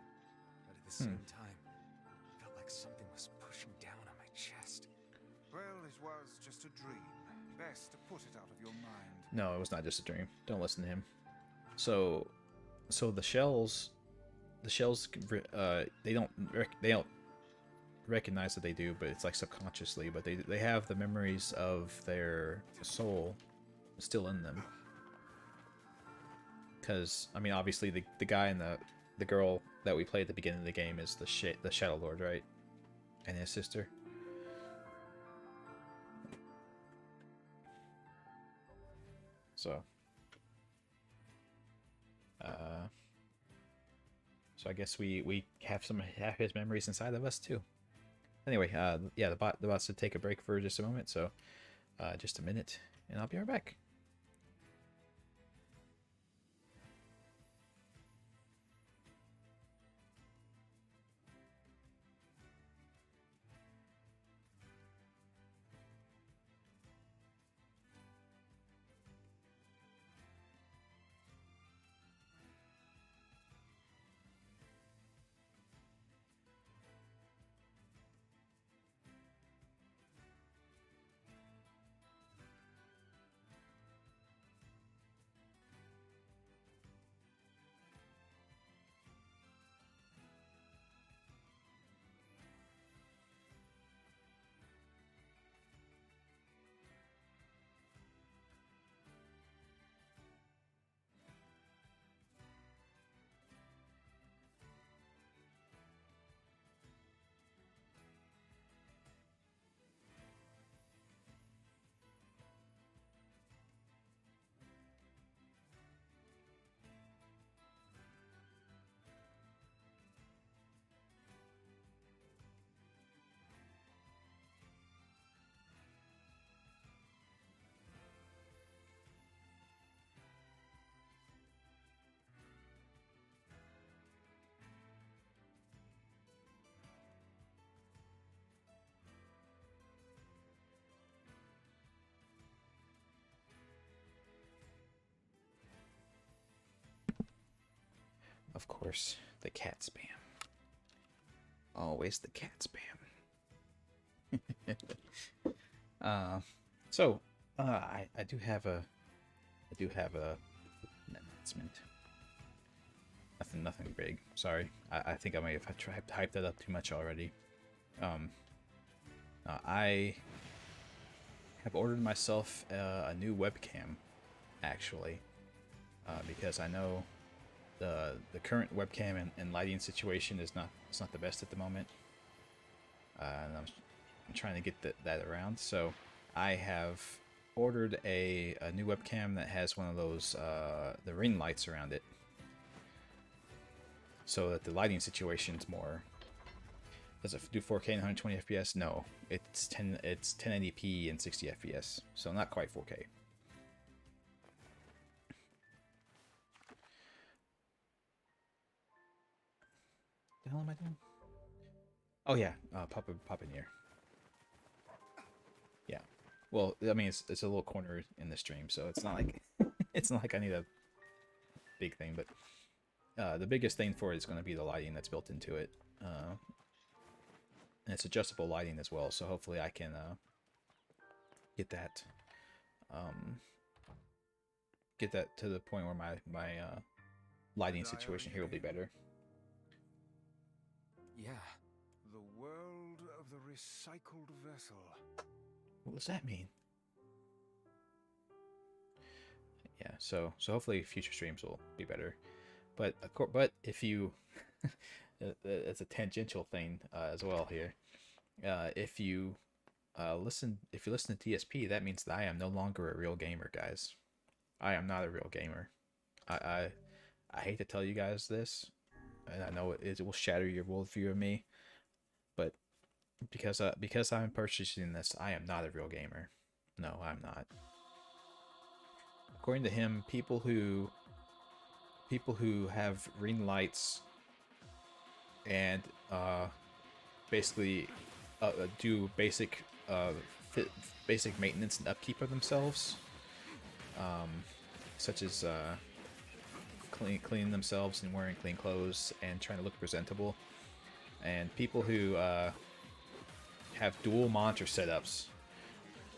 But at the same time, it felt like something was pushing down on my chest. Well, it was just a dream. Best to put it out of your mind. No, it was not just a dream. Don't listen to him. So the shells, they don't recognize that they do, but it's like subconsciously. But they have the memories of their soul still in them. Because I mean, obviously the guy and the girl that we played at the beginning of the game is the Shadowlord, right? And his sister. So I guess we have his memories inside of us too. Anyway, yeah, the bot's to take a break for just a moment, so just a minute, and I'll be right back. Of course, the cat spam. Always the cat spam. I do have an announcement. Nothing big. Sorry. I think I may have hyped that up too much already. I have ordered myself a new webcam, actually, because I know the current webcam and lighting situation is not the best at the moment, and I'm trying to get that around. So I have ordered a new webcam that has one of those the ring lights around it, so that the lighting situation's more. Does it do 4K and 120 FPS? No, it's 1080p and 60 FPS, so not quite 4K. The hell am I doing? Oh yeah, pop in here. Yeah, well, I mean it's a little corner in the stream, so it's not like it's not like I need a big thing, but the biggest thing for it is going to be the lighting that's built into it. And it's adjustable lighting as well, so hopefully I can get that to the point where my lighting situation here will be better. Yeah. The world of the recycled vessel. What does that mean? Yeah, so hopefully future streams will be better, but if you it's a tangential thing as well here. If you listen to TSP, that means that I am no longer a real gamer, guys. I am not a real gamer. I hate to tell you guys this, and I know it will shatter your worldview of me, but because I'm purchasing this, I am not a real gamer. No, I'm not. According to him, people who have ring lights and basically do basic maintenance and upkeep of themselves, such as cleaning themselves and wearing clean clothes and trying to look presentable, and people who have dual monitor setups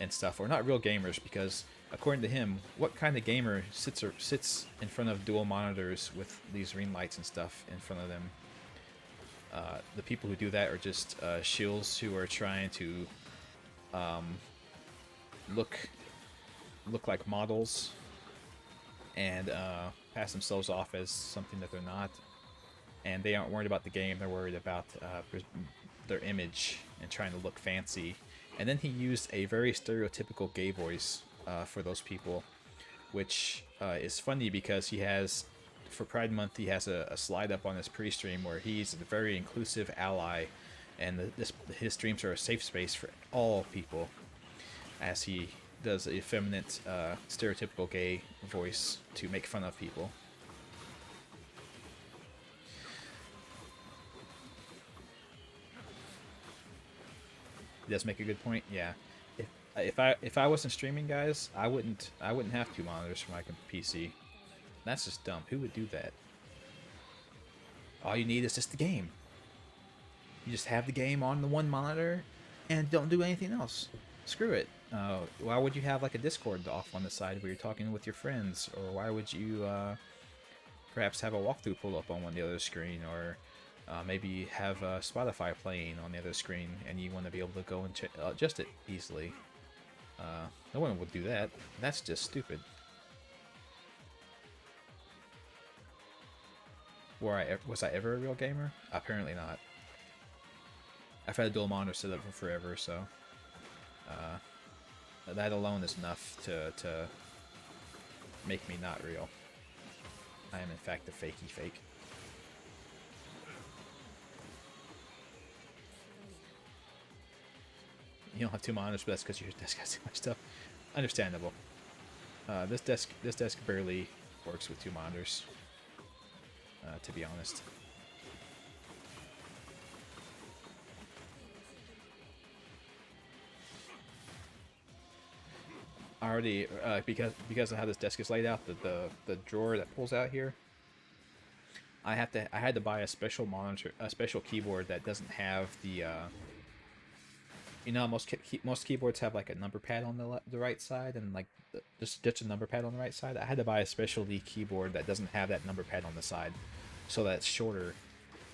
and stuff are not real gamers, because according to him, what kind of gamer sits in front of dual monitors with these ring lights and stuff in front of them? The people who do that are just shills who are trying to look like models and pass themselves off as something that they're not. And they aren't worried about the game, they're worried about their image and trying to look fancy. And then he used a very stereotypical gay voice for those people, which is funny because he has, for Pride Month, he has a slide up on his pre-stream where he's a very inclusive ally, and his streams are a safe space for all people, as he does a effeminate, stereotypical gay voice to make fun of people. He does make a good point. Yeah, if I wasn't streaming, guys, I wouldn't have two monitors for my PC. That's just dumb. Who would do that? All you need is just the game. You just have the game on the one monitor and don't do anything else. Screw it. Why would you have like a Discord off on the side where you're talking with your friends? Or why would you perhaps have a walkthrough pull up on the other screen? Or maybe have Spotify playing on the other screen and you want to be able to go and adjust it easily. No one would do that. That's just stupid. Was I ever a real gamer? Apparently not. I've had a dual monitor set up for forever, so that alone is enough to make me not real. I am in fact a fakey fake. You don't have two monitors, but that's because your desk has too much stuff. Understandable. This desk barely works with two monitors, to be honest. I already because of how this desk is laid out, the drawer that pulls out here, I had to buy a special keyboard that doesn't have the you know, most keyboards have like a number pad on the right side, and like just a number pad on the right side. I had to buy a specialty keyboard that doesn't have that number pad on the side, so that it's shorter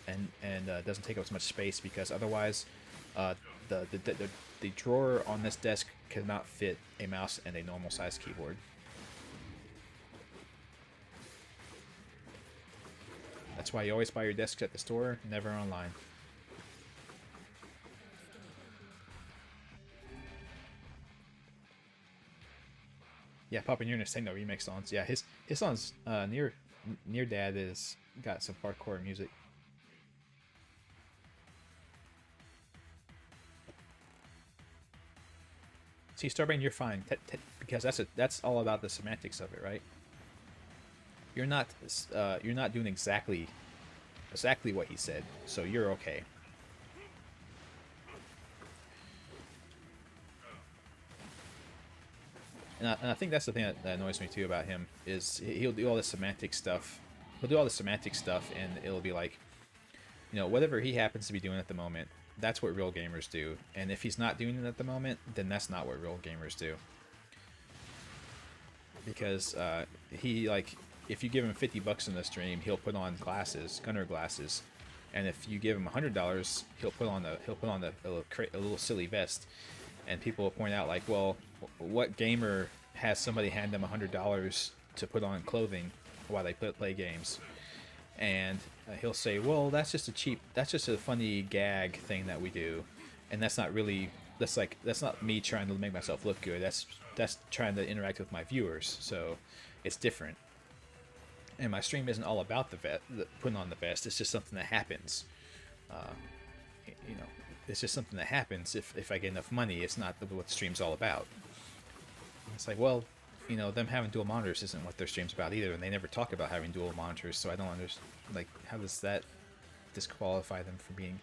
and doesn't take up as much space, because otherwise the drawer on this desk cannot fit a mouse and a normal size keyboard. That's why you always buy your desks at the store, never online. Yeah, Papa Near Nintendo remix songs. Yeah, his songs, Near Dad is got some hardcore music. See, Starbane, you're fine, because that's all about the semantics of it, right? You're not doing exactly what he said, so you're okay. And I think that's the thing that annoys me too about him, is he'll do all this semantic stuff. He'll do all the semantic stuff, and it'll be like, you know, whatever he happens to be doing at the moment, that's what real gamers do. And if he's not doing it at the moment, then that's not what real gamers do. Because he, like, if you give him $50 in the stream, he'll put on glasses, gunner glasses, and if you give him $100, he'll put on a little silly vest. And people will point out, like, well, what gamer has somebody hand them $100 to put on clothing while they play games? And he'll say, well, that's just a funny gag thing that we do, and that's not me trying to make myself look good. That's trying to interact with my viewers, so it's different. And my stream isn't all about putting on the vest. It's just something that happens. You know, it's just something that happens if I get enough money. It's not what the stream's all about. It's like, well, you know, them having dual monitors isn't what their stream's about either, and they never talk about having dual monitors, so I don't understand, like, how does that disqualify them from being...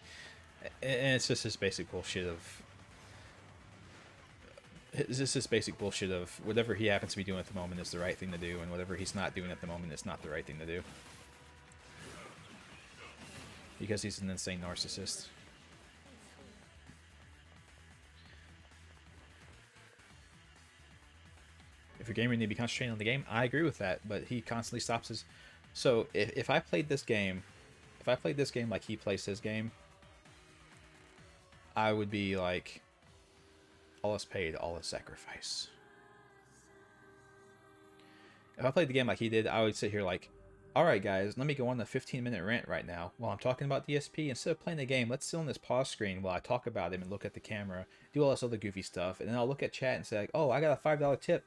And it's just this basic bullshit of... It's just this basic bullshit of whatever he happens to be doing at the moment is the right thing to do, and whatever he's not doing at the moment is not the right thing to do. Because he's an insane narcissist. If your gamer need to be concentrating on the game, I agree with that, but he constantly stops his... So, if I played this game... If I played this game like he plays his game, I would be like... all is paid, all is sacrifice. If I played the game like he did, I would sit here like, alright guys, let me go on a 15-minute rant right now while I'm talking about DSP. Instead of playing the game, let's sit on this pause screen while I talk about him and look at the camera, do all this other goofy stuff, and then I'll look at chat and say, like, oh, I got a $5 tip.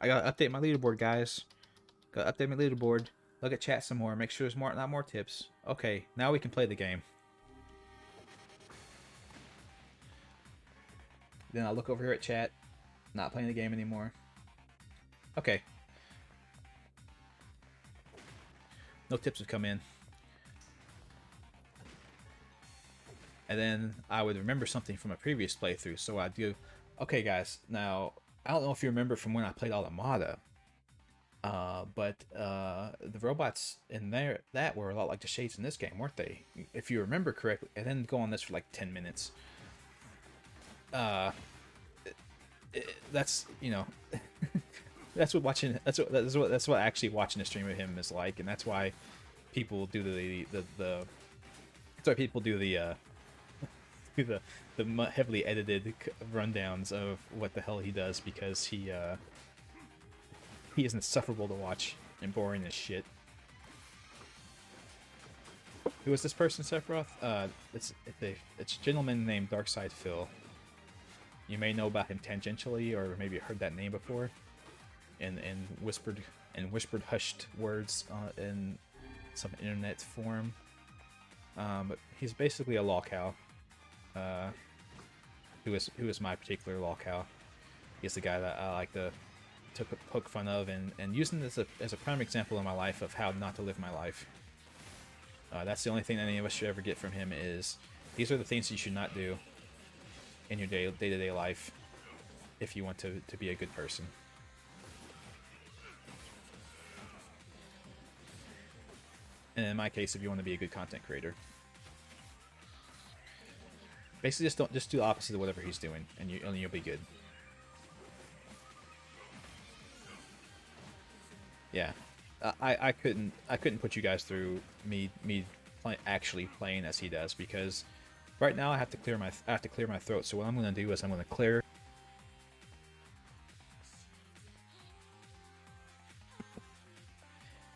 I gotta update my leaderboard, guys. Gotta update my leaderboard. Look at chat some more. Make sure there's not more tips. Okay, now we can play the game. Then I'll look over here at chat. Not playing the game anymore. Okay. No tips have come in. And then I would remember something from a previous playthrough. So I'd do, okay guys, now I don't know if you remember from when I played Automata, but the robots in that were a lot like the shades in this game, weren't they? If you remember correctly, and then go on this for like 10 minutes. That's, you know, that's what actually watching a stream of him is like, and that's why people do that's why people do the heavily edited rundowns of what the hell he does, because he is insufferable to watch and boring as shit. Who is this person, Sephiroth? It's a gentleman named Darkside Phil. You may know about him tangentially, or maybe heard that name before, in whispered hushed words in some internet forum. But he's basically a lolcow. Who is my particular lolcow. He's the guy that I like to poke fun of, and using this as a prime example in my life of how not to live my life. That's the only thing that any of us should ever get from him, is these are the things you should not do in your day-to-day life if you want to be a good person. And in my case, if you want to be a good content creator. Basically, just do the opposite of whatever he's doing, and you'll be good. Yeah. I couldn't put you guys through me actually playing as he does, because right now I have to clear my throat. So what I'm gonna do is I'm gonna clear,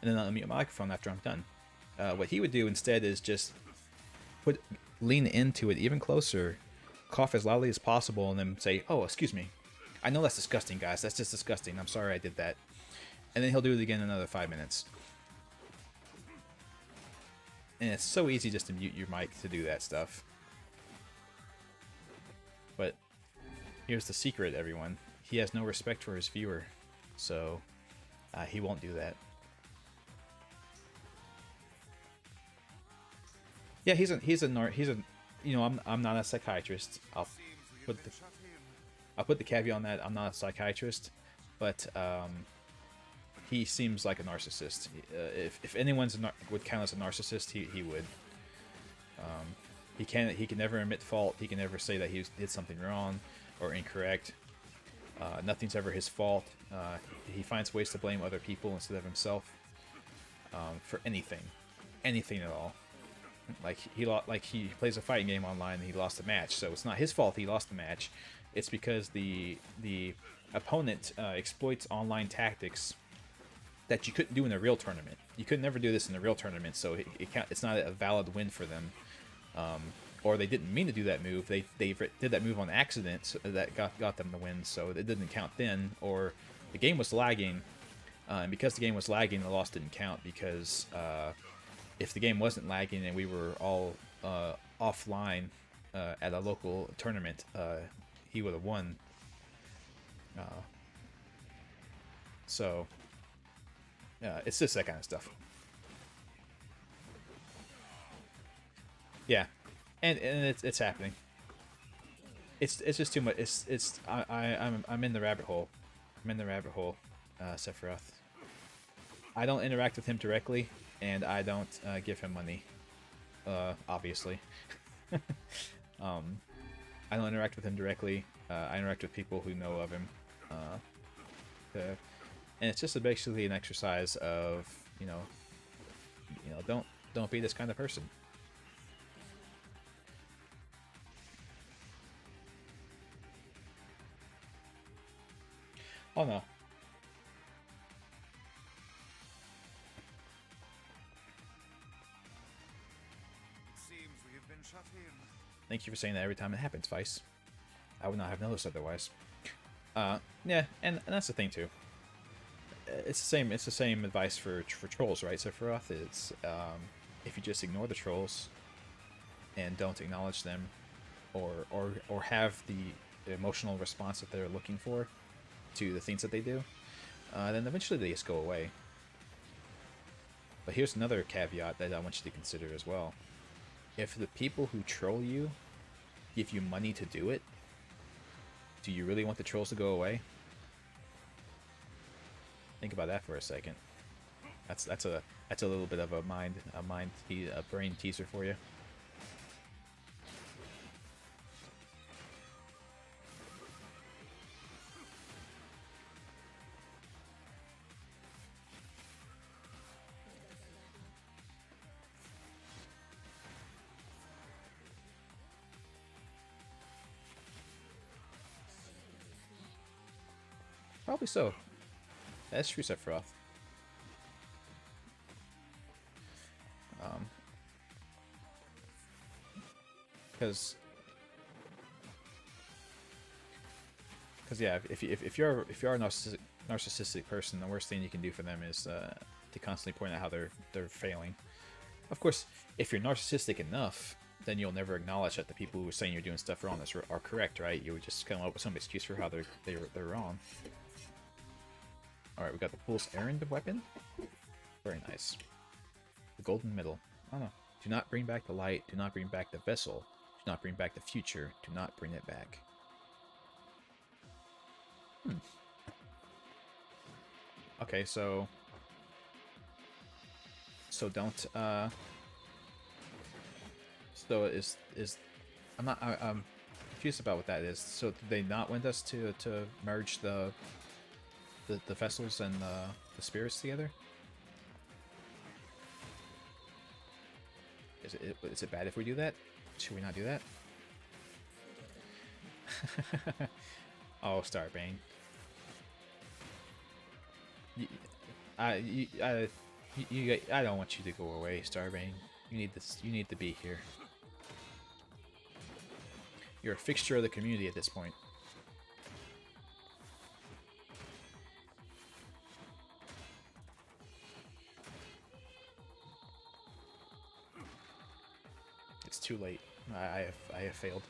and then I'll mute my microphone after I'm done. What he would do instead is just lean into it even closer, cough as loudly as possible, and then say, "Oh, excuse me. I know that's disgusting, guys. That's just disgusting. I'm sorry I did that." And then he'll do it again in another 5 minutes. And it's so easy just to mute your mic to do that stuff. But here's the secret, everyone. He has no respect for his viewer, so he won't do that. Yeah, he's a you know, I'm not a psychiatrist. I'll put the caveat on that. I'm not a psychiatrist, but he seems like a narcissist. If anyone's would count as a narcissist, he would. He can never admit fault. He can never say that he did something wrong or incorrect. Nothing's ever his fault. He finds ways to blame other people instead of himself for anything at all. Like he plays a fighting game online and he lost a match, so it's not his fault he lost the match. It's because the opponent exploits online tactics that you couldn't do in a real tournament. You could never do this in a real tournament, so it's not a valid win for them. Or they didn't mean to do that move. They did that move on accident, so that got them the win, so it didn't count then. Or the game was lagging, and because the game was lagging, the loss didn't count, because if the game wasn't lagging and we were all offline at a local tournament, he would have won. So it's just that kind of stuff. Yeah, and it's happening. It's just too much. I'm in the rabbit hole. I'm in the rabbit hole, Sephiroth. I don't interact with him directly, and I don't give him money. Obviously. I don't interact with him directly. I interact with people who know of him. And it's just basically an exercise of, you know, don't be this kind of person. Oh no. Seems we have been shut in. Thank you for saying that every time it happens, Vice. I would not have noticed otherwise. Yeah, and that's the thing too. It's the same advice for trolls, right? So for us, it's if you just ignore the trolls and don't acknowledge them, or have the emotional response that they're looking for to the things that they do, then eventually they just go away. But here's another caveat that I want you to consider as well. If the people who troll you give you money to do it, do you really want the trolls to go away? Think about that for a second. That's a little bit of a brain teaser for you. Probably so. That's true, Sephiroth. Because yeah, if you're a narcissistic person, the worst thing you can do for them is to constantly point out how they're failing. Of course, if you're narcissistic enough, then you'll never acknowledge that the people who are saying you're doing stuff wrong are correct, right? You would just come up with some excuse for how they're wrong. Alright, we got the Pulse Errand weapon. Very nice. The golden medal. Oh no. Do not bring back the light. Do not bring back the vessel. Do not bring back the future. Do not bring it back. Okay, so don't so is I'm confused about what that is. So did they not want us to merge the vessels and the spirits together? Is it bad if we do that? Should we not do that? Oh, Starbane. I don't want you to go away, Starbane. You need this. You need to be here. You're a fixture of the community at this point. It's too late. I have failed.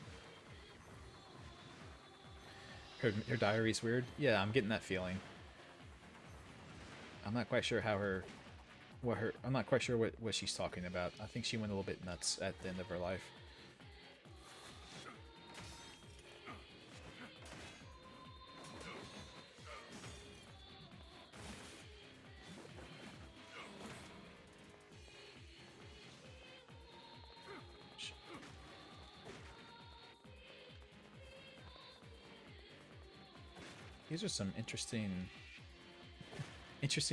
Her diary's weird. Yeah, I'm getting that feeling. I'm not quite sure how I'm not quite sure what she's talking about. I think she went a little bit nuts at the end of her life. These are some interesting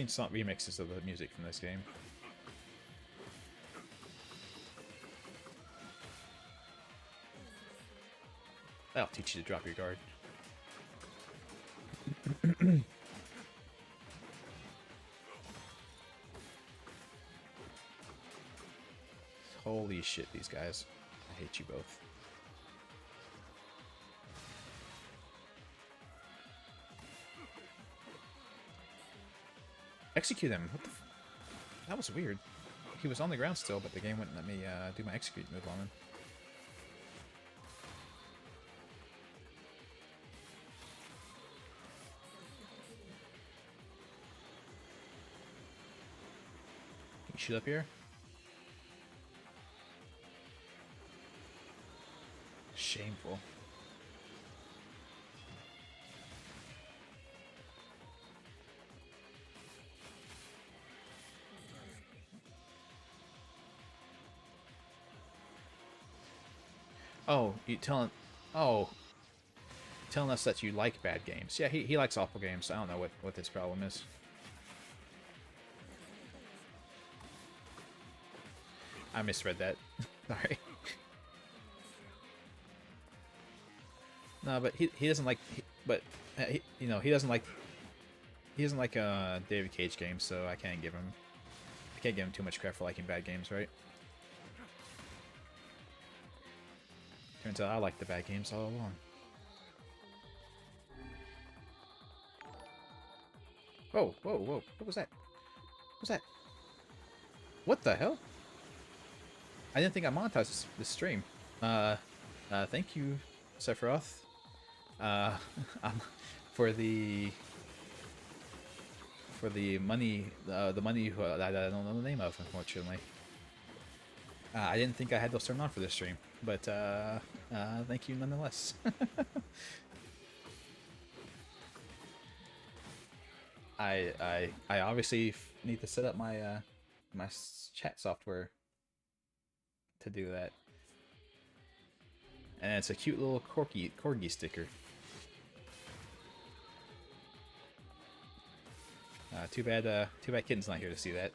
song remixes of the music from this game. That'll teach you to drop your guard. Holy shit, these guys. I hate you both. Execute him. What the that was weird. He was on the ground still, but the game wouldn't let me do my execute move on him. Can you shoot up here? Shameful. Oh, telling us that you like bad games. Yeah, he likes awful games. I don't know what this problem is. I misread that. Sorry. No, but he doesn't like. He doesn't like David Cage games, so I can't give him too much crap for liking bad games, right? Turns out I like the bad games all along. Whoa, whoa, whoa. What was that? What was that? What the hell? I didn't think I monetized this stream. Thank you, Sephiroth. For the money, that I don't know the name of, unfortunately. I didn't think I had those turned on for this stream, but thank you nonetheless. I obviously need to set up my my chat software to do that, and it's a cute little corgi sticker. Too bad Kitten's not here to see that.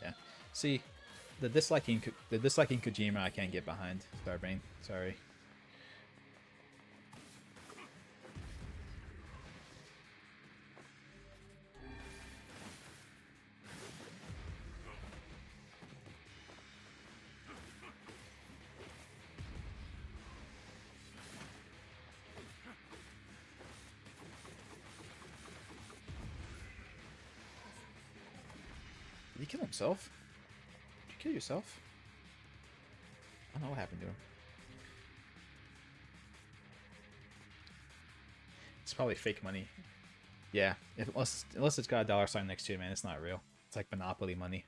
Yeah. See, the disliking Kojima I can't get behind. Starbane, sorry. Did he kill himself? Did you kill yourself? I don't know what happened to him. It's probably fake money. Yeah, unless it's got a dollar sign next to it, man, it's not real. It's like Monopoly money.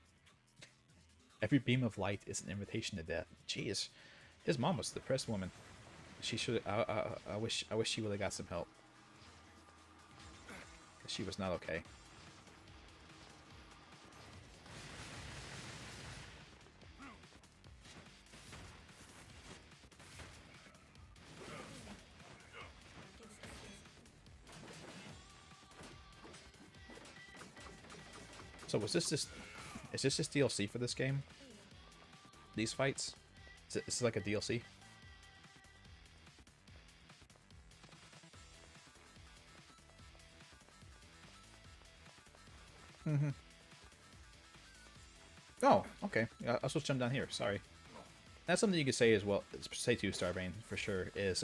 Every beam of light is an invitation to death. Jeez, his mom was a depressed woman. She should. I wish she would have got some help. She was not okay. So was this just... Is this just DLC for this game? These fights? Is this like a DLC? Mm-hmm. Oh, okay. I'll switch them down here. Sorry. That's something you could say as well. Say to Starbane for sure is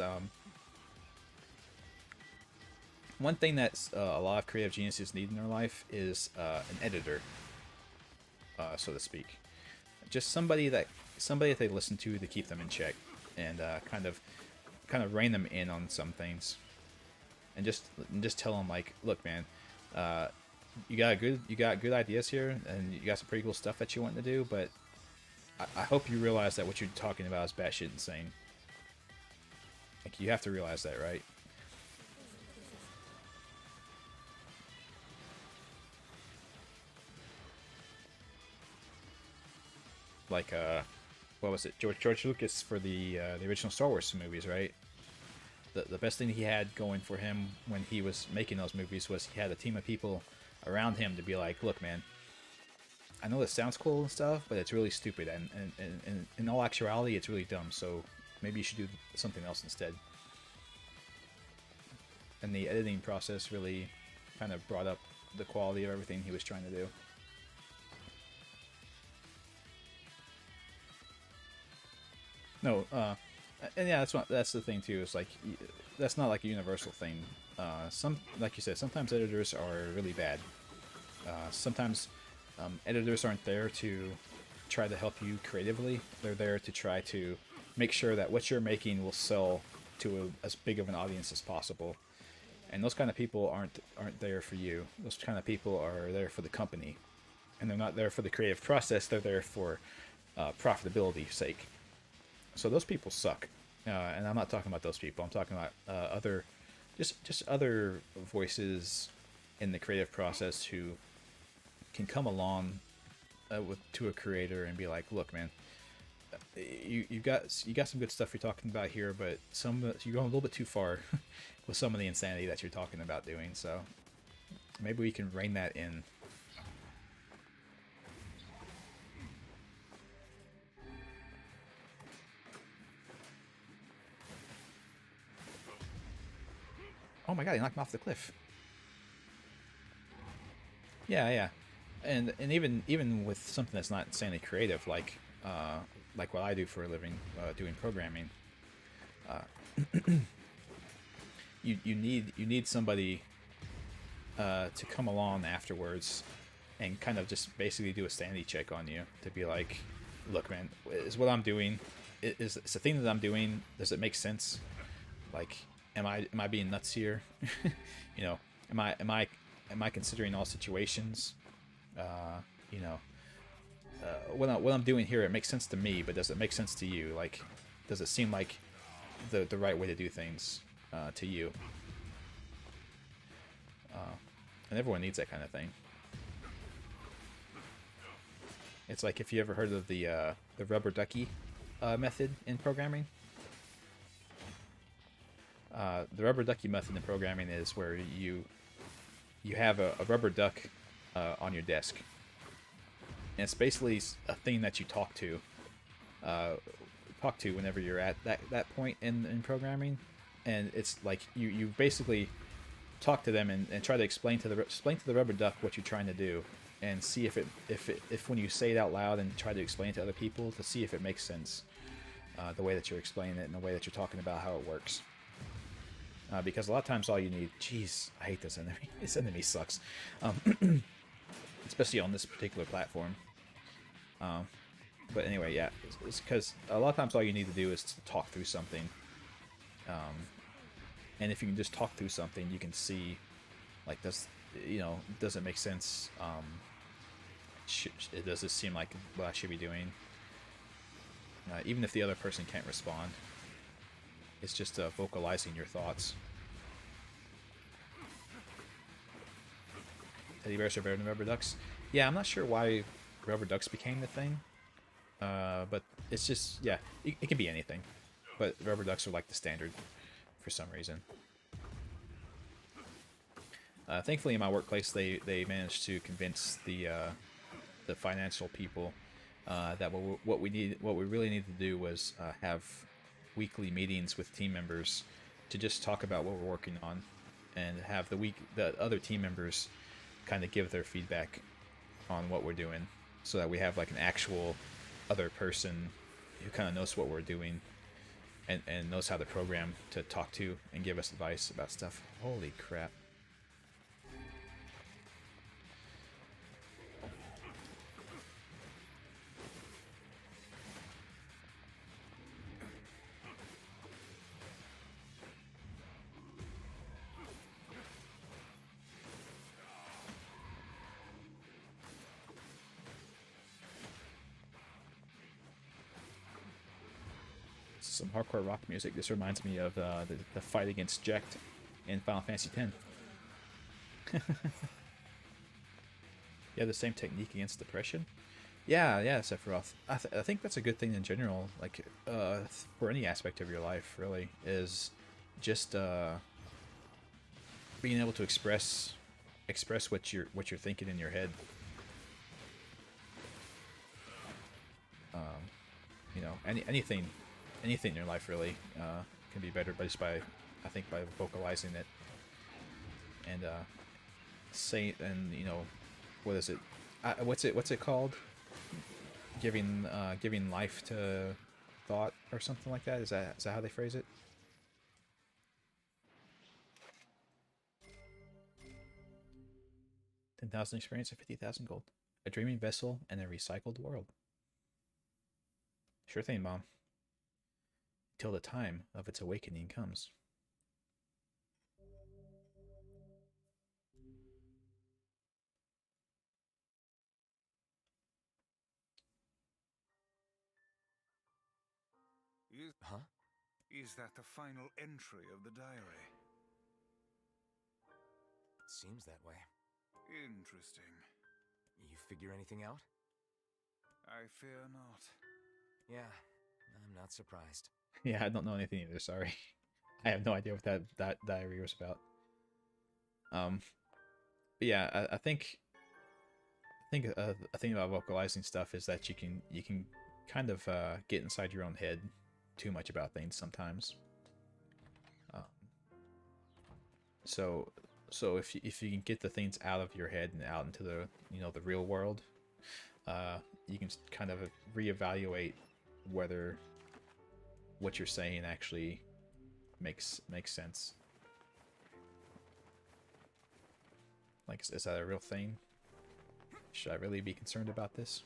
one thing that a lot of creative geniuses need in their life is an editor, so to speak. Just somebody that they listen to keep them in check and kind of rein them in on some things, and just tell them like, look, man, you got good ideas here, and you got some pretty cool stuff that you want to do, but I hope you realize that what you're talking about is batshit insane. Like, you have to realize that, right? Like, what was it? George Lucas for the original Star Wars movies, right? The best thing he had going for him when he was making those movies was he had a team of people around him to be like, look, man, I know this sounds cool and stuff, but it's really stupid, and in all actuality, it's really dumb, so maybe you should do something else instead. And the editing process really kind of brought up the quality of everything he was trying to do. No, and yeah, that's the thing too. Is like, that's not like a universal thing. Some, like you said, sometimes editors are really bad. Sometimes editors aren't there to try to help you creatively. They're there to try to make sure that what you're making will sell to as big of an audience as possible. And those kind of people aren't there for you. Those kind of people are there for the company, and they're not there for the creative process. They're there for profitability's sake. So those people suck, and I'm not talking about those people. I'm talking about other, just other voices in the creative process who can come along to a creator and be like, "Look, man, you got some good stuff you're talking about here, but you're going a little bit too far with some of the insanity that you're talking about doing. So maybe we can rein that in." Oh my god, he knocked me off the cliff. Yeah, yeah. And even with something that's not insanely creative, like what I do for a living, doing programming, you need somebody to come along afterwards and kind of just basically do a sanity check on you, to be like, look, man, is what I'm doing, is the thing that I'm doing, does it make sense? Like, am I being nuts here? You know, am I considering all situations? You know, what I'm doing here, it makes sense to me, but does it make sense to you? Like, does it seem like the right way to do things to you? And everyone needs that kind of thing. It's like, if you ever heard of the rubber ducky method in programming. The rubber ducky method in programming is where you have a rubber duck on your desk, and it's basically a thing that you talk to whenever you're at that point in programming, and it's like you basically talk to them and try to explain to the rubber duck what you're trying to do, and see if when you say it out loud and try to explain it to other people, to see if it makes sense, the way that you're explaining it and the way that you're talking about how it works. Because a lot of times all you need... Jeez, I hate this enemy. This enemy sucks. Especially on this particular platform. But anyway, yeah. It's because a lot of times all you need to do is to talk through something. And if you can just talk through something, you can see, like, does it make sense? Does this seem like what I should be doing? Even if the other person can't respond. It's just vocalizing your thoughts. Teddy bears are better than rubber ducks. Yeah, I'm not sure why rubber ducks became the thing. But it's just, yeah, it can be anything. But rubber ducks are like the standard for some reason. Thankfully, in my workplace, they managed to convince the financial people that what we really need to do was have weekly meetings with team members to just talk about what we're working on, and have the other team members kind of give their feedback on what we're doing, so that we have like an actual other person who kind of knows what we're doing and knows how to program to talk to and give us advice about stuff. Holy crap. Some hardcore rock music. This reminds me of the fight against Jekt in Final Fantasy X. Yeah, the same technique against depression. Yeah, Sephiroth. I think that's a good thing in general. Like, for any aspect of your life, really, is just being able to express what you're thinking in your head. You know, anything in your life really can be better just by, I think, by vocalizing it and you know, what is it? What's it called? Giving life to thought or something like that. Is that how they phrase it? 10,000 experience and 50,000 gold. A dreaming vessel and a recycled world. Sure thing, Mom. Till the time of its awakening comes. Huh? Is that the final entry of the diary? It seems that way. Interesting. You figure anything out? I fear not. Yeah, I'm not surprised. Yeah, I don't know anything either, sorry. I have no idea what that diary was about. But yeah, I think a thing about vocalizing stuff is that you can kind of get inside your own head too much about things sometimes. So if you can get the things out of your head and out into the the real world, you can kind of reevaluate whether what you're saying actually makes sense. Like, is that a real thing? Should I really be concerned about this?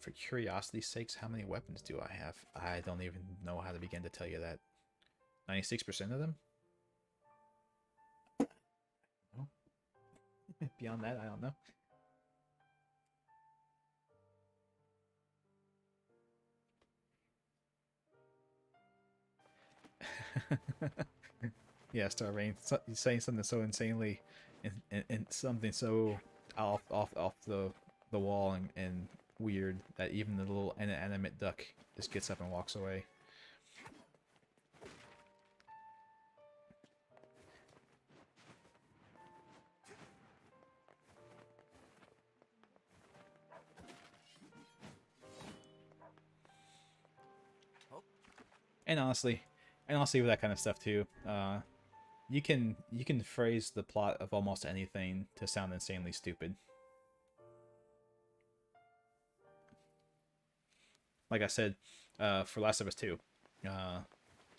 For curiosity's sakes, how many weapons do I have? I don't even know how to begin to tell you that. 96% of them? No. Beyond that, I don't know. Yeah, Star Rain, you're saying something so insanely and something so off the wall and weird that even the little inanimate duck just gets up and walks away. And honestly with that kind of stuff too, you can phrase the plot of almost anything to sound insanely stupid. Like I said, for Last of Us 2,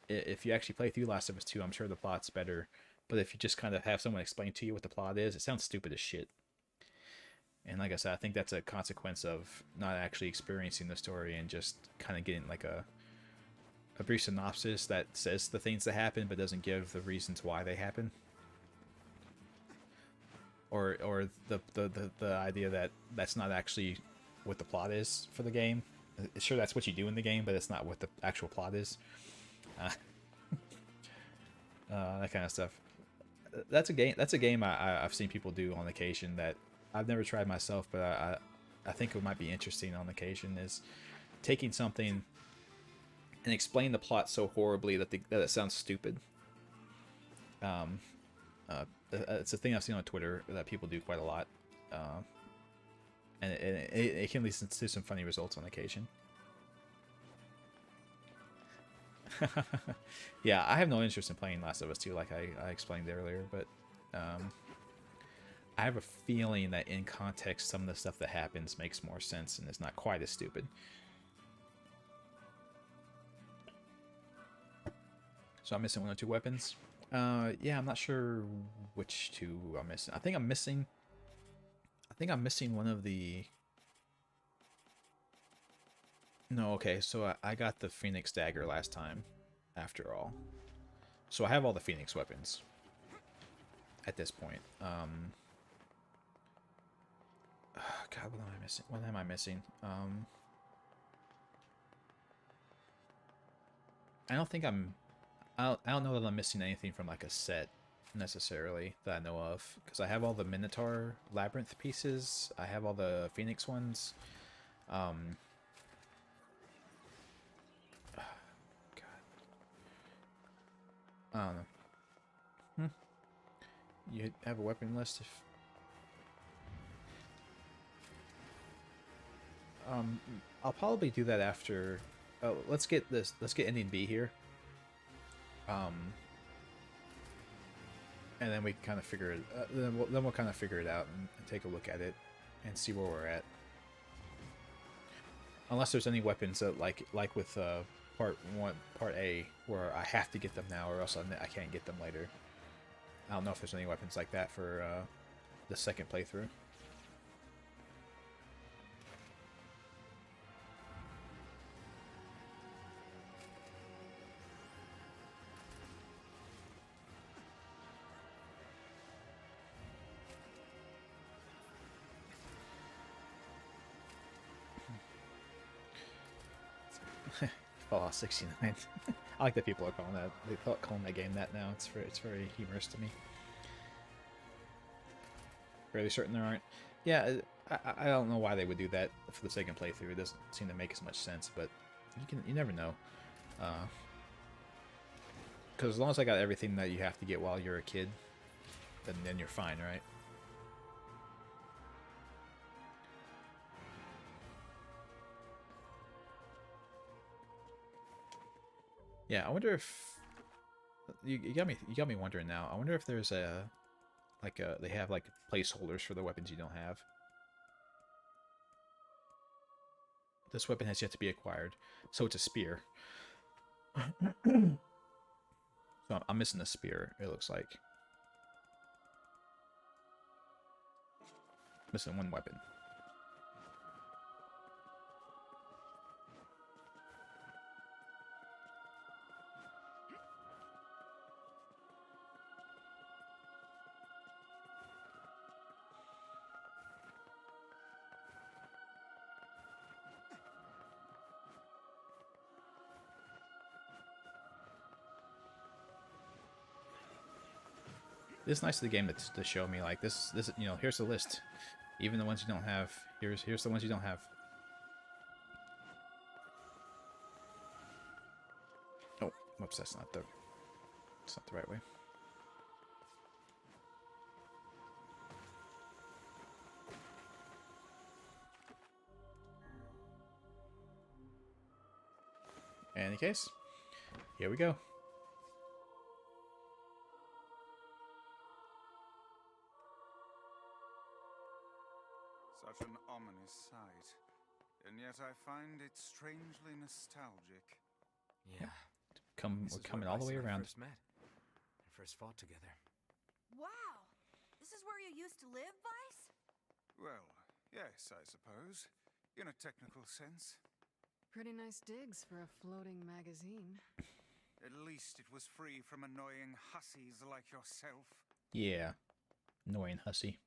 if you actually play through Last of Us 2, I'm sure the plot's better. But if you just kind of have someone explain to you what the plot is, it sounds stupid as shit. And like I said, I think that's a consequence of not actually experiencing the story and just kind of getting like a brief synopsis that says the things that happen but doesn't give the reasons why they happen. Or the idea that that's not actually what the plot is for the game. Sure, that's what you do in the game, but it's not what the actual plot is. That kind of stuff. That's a game I've seen people do on occasion that I've never tried myself, but I think it might be interesting on occasion, is taking something and explain the plot so horribly that it sounds stupid. It's a thing I've seen on Twitter that people do quite a lot, and it can lead to some funny results on occasion. Yeah, I have no interest in playing Last of Us 2, like I explained earlier, but I have a feeling that in context, some of the stuff that happens makes more sense and is not quite as stupid. So I'm missing 1 or 2 weapons. Yeah, I'm not sure which 2 I'm missing. I think I'm missing one of the... No, okay, so I got the Phoenix Dagger last time, after all. So I have all the Phoenix weapons at this point. God, what am I missing? What am I missing? I don't think I don't know that I'm missing anything from like a set necessarily that I know of, because I have all the Minotaur Labyrinth pieces. I have all the Phoenix ones. God. I don't know. You have a weapon list if... I'll probably do that after... Oh, let's get ending B here. And then we can kind of figure it. Then we'll kind of figure it out and take a look at it and see where we're at. Unless there's any weapons that like with part A, where I have to get them now, or else I can't get them later. I don't know if there's any weapons like that for the second playthrough. Fallout 69. I like that people are calling that game that now. It's very humorous to me. Fairly certain there aren't. Yeah, I don't know why they would do that for the second playthrough. It doesn't seem to make as much sense, but you never know. Because as long as I got everything that you have to get while you're a kid, then you're fine, right? Yeah, I wonder if you got me wondering now. I wonder if there's they have like placeholders for the weapons you don't have. This weapon has yet to be acquired, so it's a spear. So I'm missing a spear, it looks like. Missing 1 weapon. It's nice of the game to show me like this. Here's the list. Even the ones you don't have. Here's the ones you don't have. Oh, whoops, that's not the right way. In any case, here we go. Such an ominous sight, and yet I find it strangely nostalgic. Yeah. We're coming all the way around. First met. And first fought together. Wow! This is where you used to live, Vice? Well, yes, I suppose, in a technical sense. Pretty nice digs for a floating magazine. At least it was free from annoying hussies like yourself. Yeah, annoying hussy.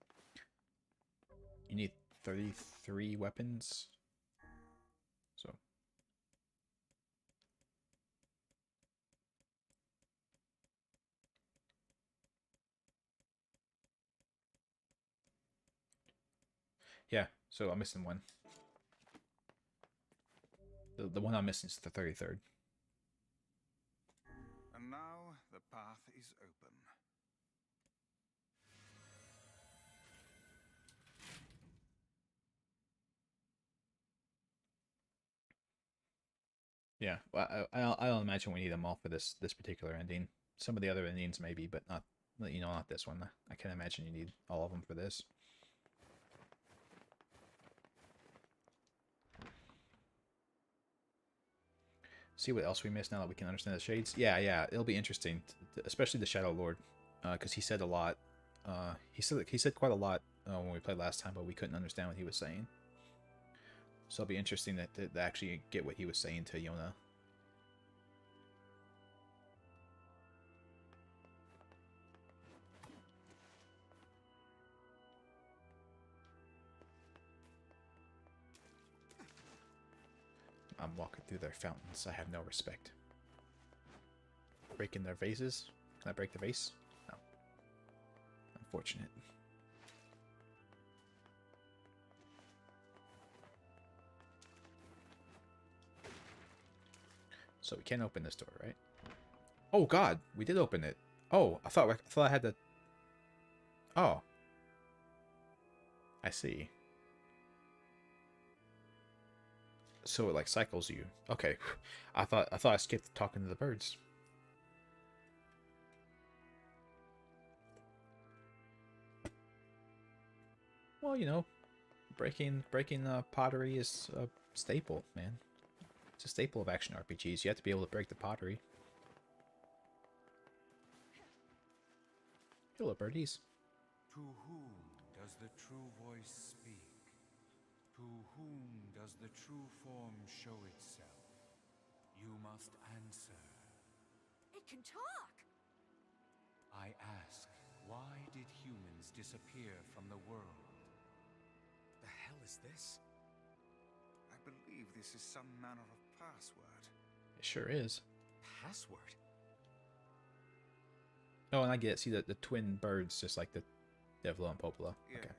You need 33 weapons. So. Yeah, so I'm missing 1. The one I'm missing is the 33rd. And now the path is open. Yeah, well, I don't imagine we need them all for this particular ending. Some of the other endings maybe, but not, not this one. I can't imagine you need all of them for this. See what else we missed now that we can understand the shades. Yeah, it'll be interesting, especially the Shadowlord, because he said a lot. He said quite a lot when we played last time, but we couldn't understand what he was saying. So it'll be interesting to actually get what he was saying to Yona. I'm walking through their fountains. I have no respect. Breaking their vases? Can I break the vase? No. Unfortunate. So we can't open this door, right? Oh God, we did open it. Oh, I thought I had to. Oh, I see. So it like cycles you. Okay, I thought I skipped talking to the birds. Well, breaking pottery is a staple, man. It's a staple of action RPGs. You have to be able to break the pottery. Hello, birdies. To whom does the true voice speak? To whom does the true form show itself? You must answer. It can talk! I ask, why did humans disappear from the world? The hell is this? I believe this is some manner of password. It sure is. Password? Oh, and I get it. See the twin birds, just like the Devla and Popola. Yes. Okay.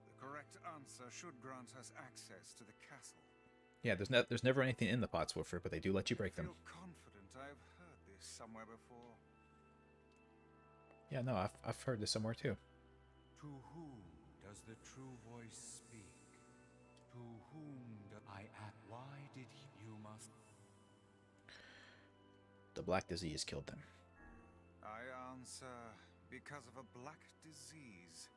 The correct answer should grant us access to the castle. Yeah, there's never anything in the Potswoofer, but they do let you break I them. feel confident I've heard this somewhere before. Yeah, no, I've heard this somewhere too. To whom does the true voice speak? To whom do I ask? Why did you must? The black disease killed them. I answer because of a black disease.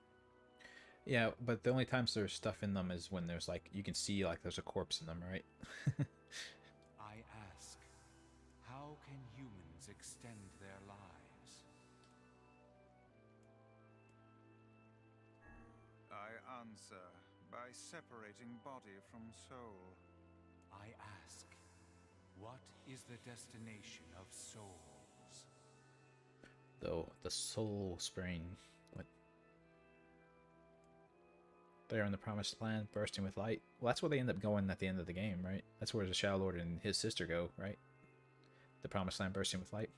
Yeah, but the only times there's stuff in them is when there's like, you can see like there's a corpse in them, right? I ask, how can humans extend their lives? I answer by separating body from soul. I ask, what is the destination of souls? Though the soul spring, what? They're in the promised land, bursting with light. Well, that's where they end up going at the end of the game, right? That's where the Shadowlord and his sister go, right? The promised land bursting with light.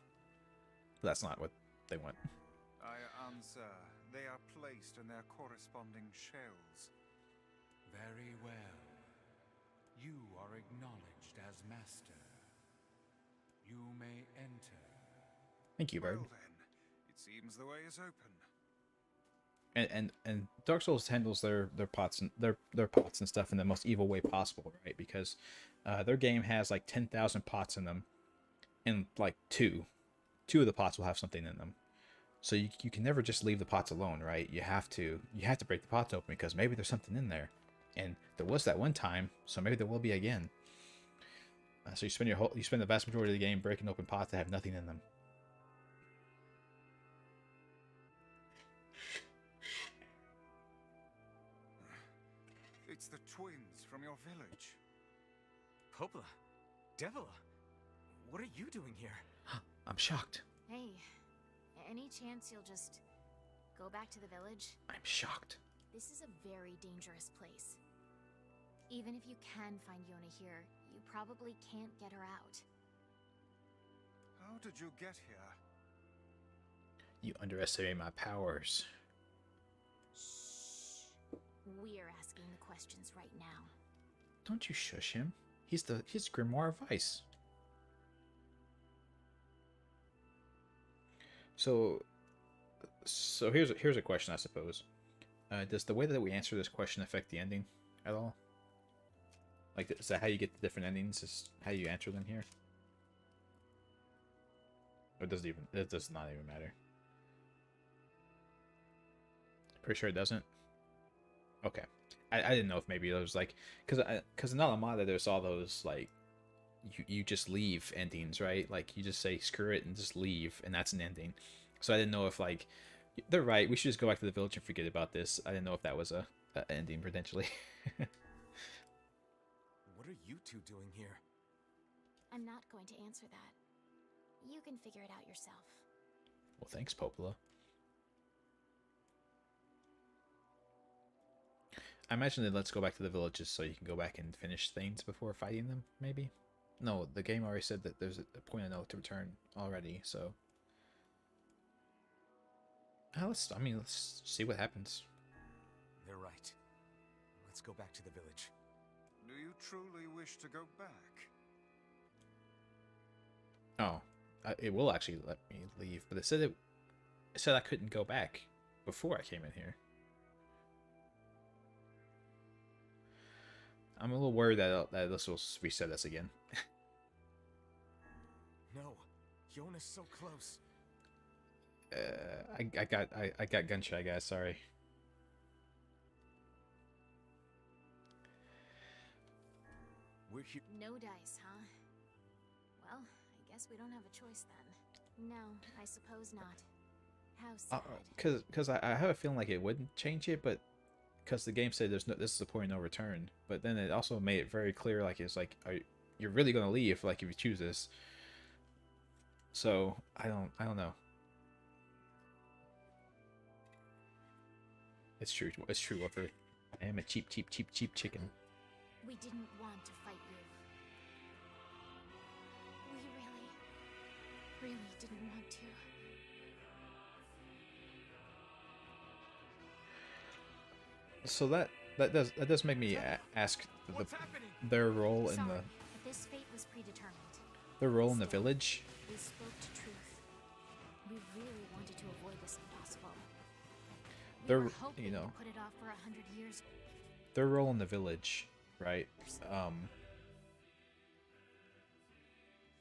But that's not what they want. I answer, they are placed in their corresponding shells. Very well. You are acknowledged as master. You may enter. Thank you, Bird. Well then, it seems the way is open. And Dark Souls handles their pots and their pots and stuff in the most evil way possible, right? Because their game has like 10,000 pots in them, and like two of the pots will have something in them. So you can never just leave the pots alone, right? You have to break the pots open because maybe there's something in there, and there was that one time, so maybe there will be again. So you spend the vast majority of the game breaking open pots that have nothing in them. It's the twins from your village. Popola, Devila, what are you doing here? I'm shocked. Hey, any chance you'll just go back to the village? I'm shocked. This is a very dangerous place. Even if you can find Yona here, you probably can't get her out. How did you get here? You underestimate my powers. Shh. We're asking the questions right now. Don't you shush him. He's Grimoire of Ice. So here's a question, I suppose. Does the way that we answer this question affect the ending at all? Like, is that how you get the different endings? Is how you answer them here? Or it does not even matter. Pretty sure it doesn't. Okay. I didn't know if maybe it was like, because in Alamada there's all those like you just leave endings, right? Like you just say screw it and just leave, and that's an ending. So I didn't know if like they're right. We should just go back to the village and forget about this. I didn't know if that was a ending potentially. What are you two doing here? I'm not going to answer that. You can figure it out yourself. Well, thanks, Popola. I imagine that let's go back to the villages so you can go back and finish things before fighting them, maybe? No, the game already said that there's a point of no to return already, so... let's see what happens. They're right. Let's go back to the village. Do you truly wish to go back? Oh, it will actually let me leave, but it said I couldn't go back before I came in here. I'm a little worried that this will reset us again. No, Yona's so close. I got gun shy, guys. Sorry. We're here. No dice, huh? Well, I guess we don't have a choice then. No, I suppose not. How sad. Because I have a feeling like it wouldn't change it, but because the game said this is a point of no return, but then it also made it very clear, like it's like you're really gonna leave, like if you choose this. So I don't know. It's true, Woofer. I am a cheap chicken. We didn't want to fight you. We really didn't want to. So that does make me ask their role in Sorry, the but this fate was predetermined. their role in the village. We spoke to truth. We really wanted to avoid this impossible. We were hoping to put it off for 100 years. Their role in the village, right?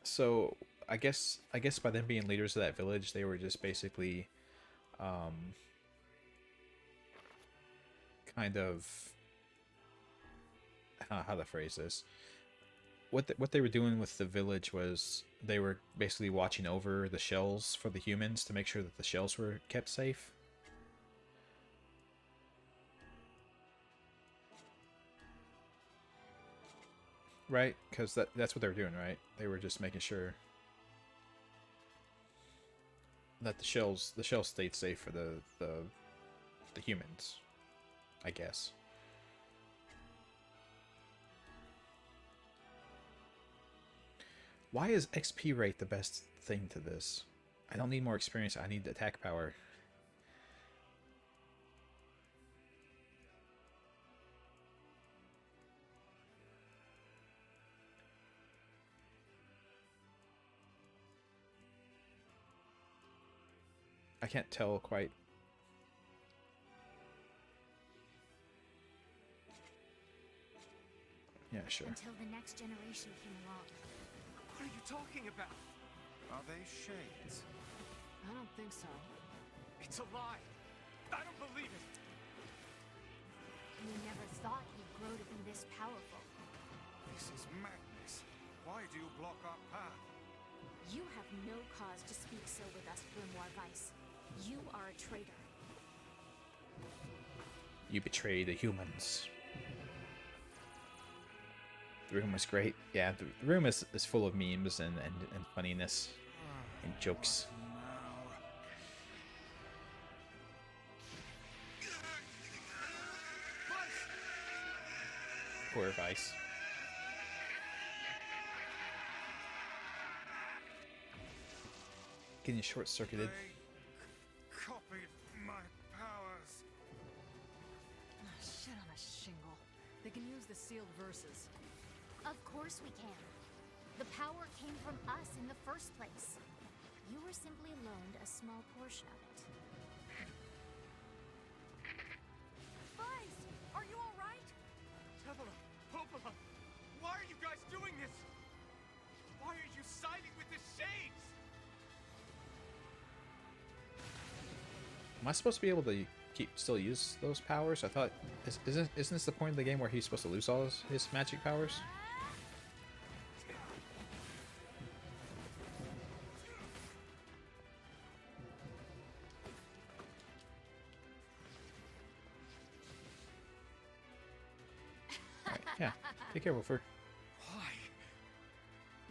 So I guess by them being leaders of that village, they were just basically kind of how to phrase this. What they were doing with the village was they were basically watching over the shells for the humans to make sure that the shells were kept safe. Right? Because that's what they were doing, right? They were just making sure that the shells stayed safe for the humans, I guess. Why is XP rate the best thing to this? I don't need more experience, I need attack power. I can't tell quite. Yeah, sure. Until the next generation came along. What are you talking about? Are they shades? I don't think so. It's a lie. I don't believe it. We never thought he'd grow to be this powerful. This is madness. Why do you block our path? You have no cause to speak so with us, Grimoire Weiss. You are a traitor. You betray the humans. The room was great. Yeah, the room is full of memes and funniness and jokes. Poor Vice. Getting short-circuited. They copied my powers. Shit on a shingle. They can use the sealed verses. Of course we can. The power came from us in the first place. You were simply loaned a small portion of it. Vice, are you all right? Tevela, Popola, siding with the Shades! Am I supposed to be able to still use those powers? I thought isn't this the point of the game where he's supposed to lose all his magic powers? Alright, yeah. Take care, Wolfer. Why?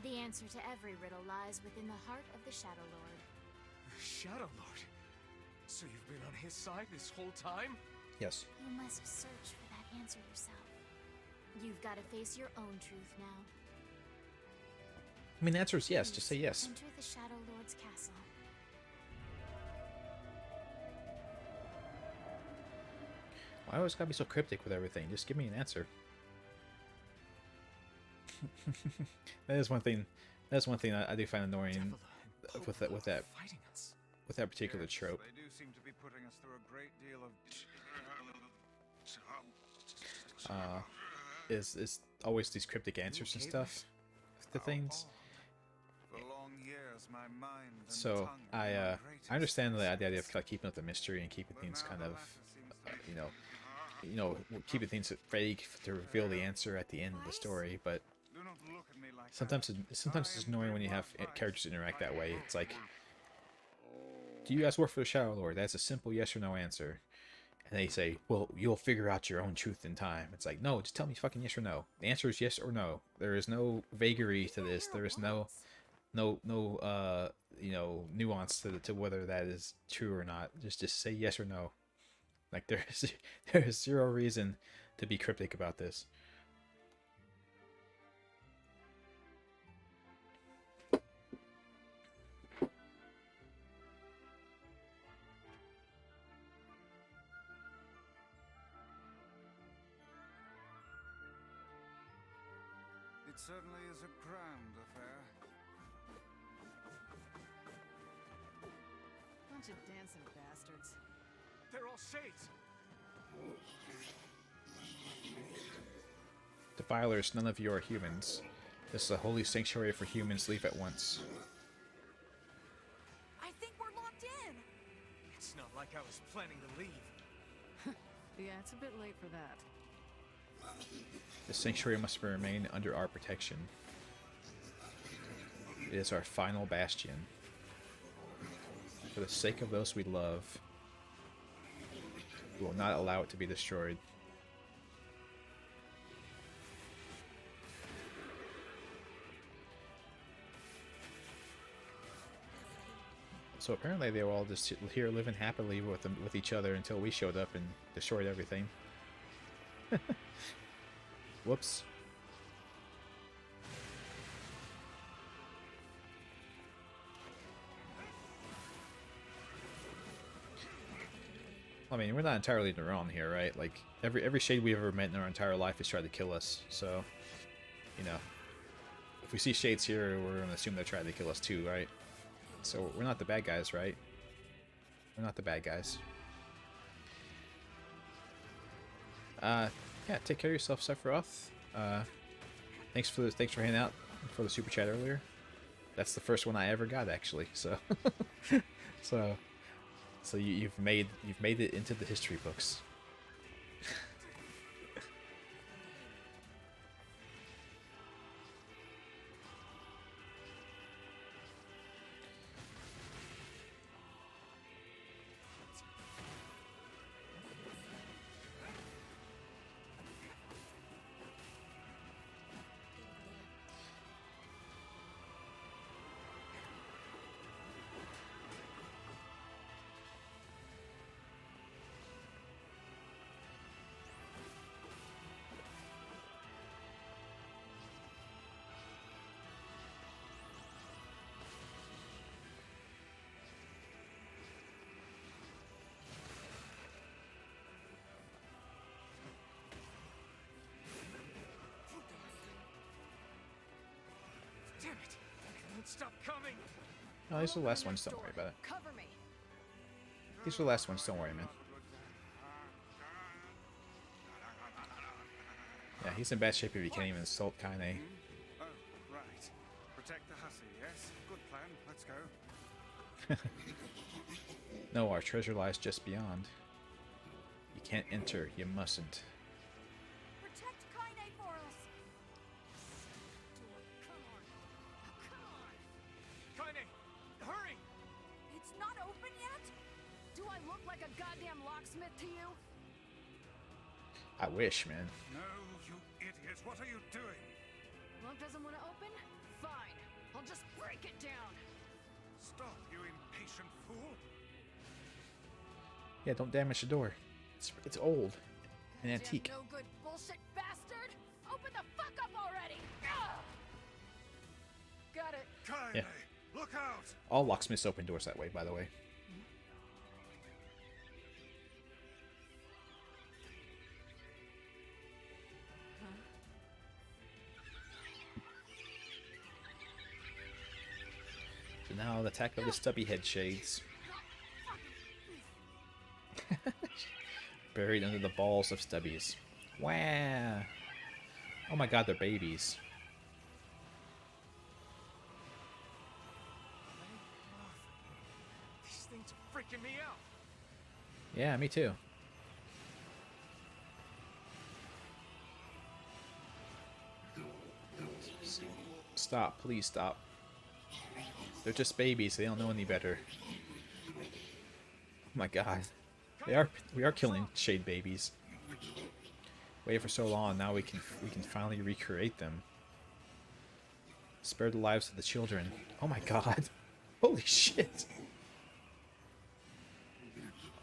The answer to every riddle lies within the heart of the Shadowlord. Shadowlord? So you've been on his side this whole time? Yes. You must search for that answer yourself. You've got to face your own truth now. I mean, the answer is yes. Just say yes. Enter the Shadowlord's castle. Why always gotta be so cryptic with everything? Just give me an answer. That is one thing. That's one thing I do find annoying with that particular Yes, trope. They do seem to be putting us through a great deal of. Is always these cryptic answers and stuff to things. For long years, my mind and So tongue were my I greatest understand the idea of assets. like, keeping up the mystery and keeping But things now kind the of latter seems to be- keeping things vague to reveal the answer at the end of the story. But Do not look at me like sometimes that. it's annoying when you have characters interact that way. It's like, do you guys work for the Shadowlord? That's a simple yes or no answer. And they say, well, you'll figure out your own truth in time. It's like, no, just tell me fucking yes or no. The answer is yes or no. There is no vagary to this. There is no nuance to whether that is true or not. Just say yes or no. Like there is zero reason to be cryptic about this. It certainly is a grand affair. Bunch of dancing bastards. They're all Shades! Defilers, none of you are humans. This is a holy sanctuary for humans. Leave at once. I think we're locked in. It's not like I was planning to leave. Yeah, it's a bit late for that. The sanctuary must remain under our protection. It is our final bastion. For the sake of those we love, we will not allow it to be destroyed. So apparently they were all just here living happily with each other until we showed up and destroyed everything. Whoops. I mean, we're not entirely in the wrong here, right? Like, every shade we've ever met in our entire life has tried to kill us, so, you know. If we see shades here, we're gonna assume they're trying to kill us too, right? So, we're not the bad guys, right? We're not the bad guys. Yeah, take care of yourself, Sephiroth. Thanks for hanging out for the super chat earlier. That's the first one I ever got, actually. So, so you've made it into the history books. Damn it! It won't stop coming! No, these are the last ones. Don't worry about it. Cover me. These are the last ones. Don't worry, man. Yeah, he's in bad shape if he can't even insult Kaine. Oh, right. Protect the hussy, eh? Let's go. No, our treasure lies just beyond. You can't enter, you mustn't. Protect Kaine for us. Come on. Come on. Kaine, hurry! It's not open yet? Do I look like a goddamn locksmith to you? I wish, man. No, you idiot. What are you doing? Lock doesn't want to open? Fine. I'll just break it down. Stop, you impatient fool. Yeah, don't damage the door. It's old and Damn antique. no good bullshit bastard! Open the fuck up already! Ugh! Got it. Kaine, Yeah. look out! All locksmiths open doors that way, by the way. So now the attack of the stubby head shades. Buried under the balls of stubbies. Wow. Oh my god, they're babies. These things are freaking me out. Yeah, me too. Stop, please stop. They're just babies, they don't know any better. Oh my god. We are killing shade babies. Waited for so long, now we can finally recreate them. Spare the lives of the children. Oh my god. Holy shit.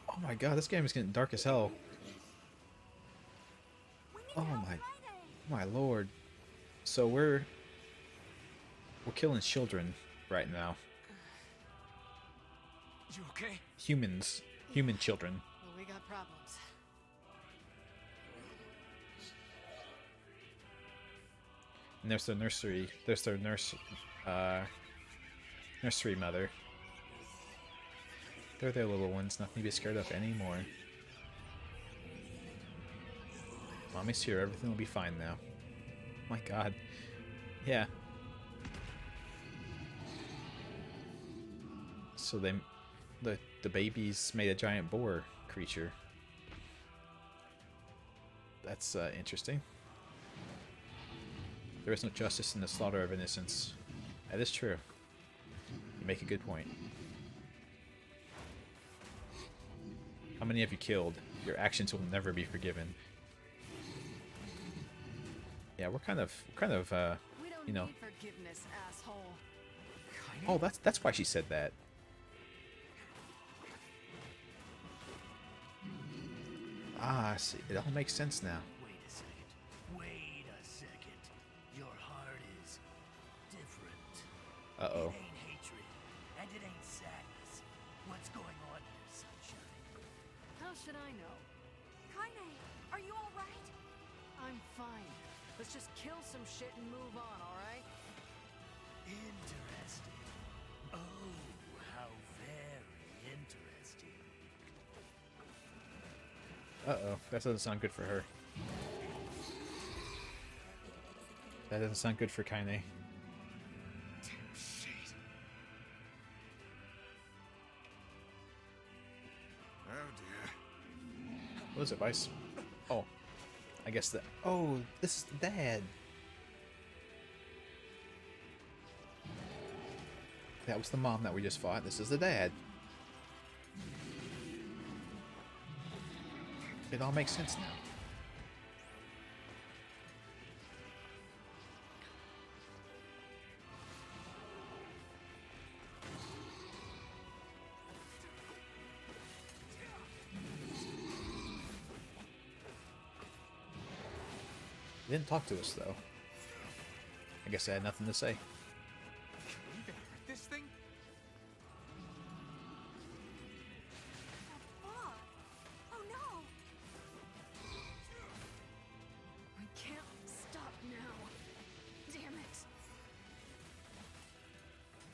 Oh my god, this game is getting dark as hell. Oh my lord. So we're killing children right now. You okay? Humans. Human children. Well, we got problems. And there's their nursery. There's their nursery mother. They're their little ones, nothing to be scared of anymore. Mommy's here, everything will be fine now. My god. Yeah. So the babies made a giant boar creature. That's interesting. There is no justice in the slaughter of innocents. That is true. You make a good point. How many have you killed? Your actions will never be forgiven. Yeah, we're kind of We don't you know. need forgiveness, asshole. Oh, that's why she said that. Ah, I see. It all makes sense now. Wait a second. Wait a second. Your heart is different. Uh-oh. It ain't hatred, and it ain't sadness. What's going on here, sunshine? How should I know? Kaine, are you alright? I'm fine. Let's just kill some shit and move on, alright? Interesting. Oh, how very interesting. Uh-oh. That doesn't sound good for her. That doesn't sound good for Kaine. Oh dear. What is it, Vice? Oh. I guess that... Oh, this is the dad. That was the mom that we just fought. This is the dad. It all makes sense now. They didn't talk to us, though. I guess I had nothing to say. Can we even hurt this thing? Fuck! Oh no! I can't stop now. Damn it.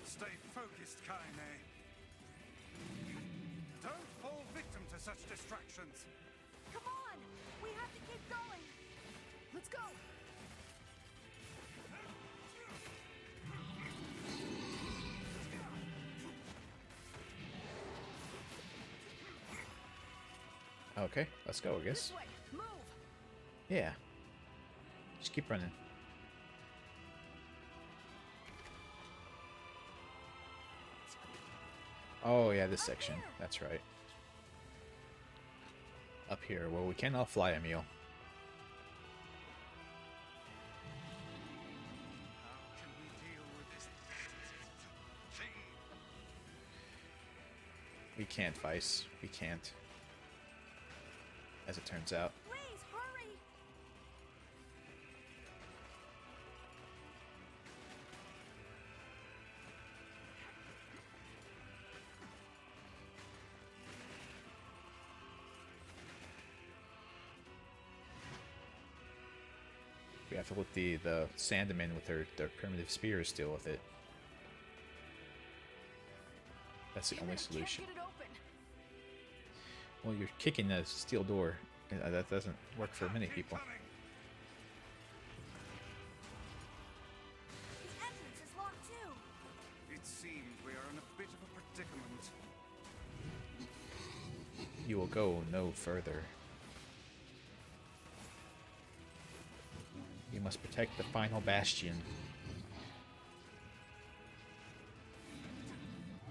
Stay focused, Kaine. Don't fall victim to such distractions. Come on! We have to keep going! Let's go. Okay, let's go, I guess. This way. Move. Yeah. Just keep running. Oh, yeah, this section. That's right. Up here, where we cannot fly, Emil. How can we deal with this thing? We can't, Vice. We can't. As it turns out. Please, hurry! We have to let the Sandmen with their primitive spears deal with it. That's the only solution. Can't get it open. Well, you're kicking a steel door. That doesn't work for many people. Coming. The entrance is locked too. It seems we are in a bit of a predicament. You will go no further. You must protect the final bastion.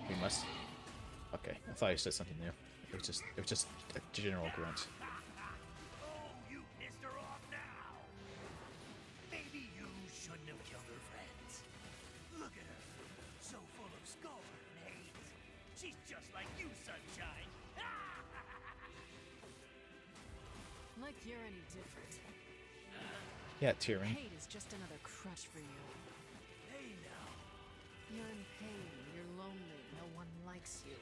We must. Okay, I thought you said something new. It was just a general grunt. Oh, you pissed her off now. Maybe you shouldn't have killed her friends. Look at her, so full of scorn and hate. She's just like you, Sunshine. Like you're any different. Yeah, Tyrion. Hate is just another crutch for you. Hey now. You're in pain, you're lonely, no one likes you.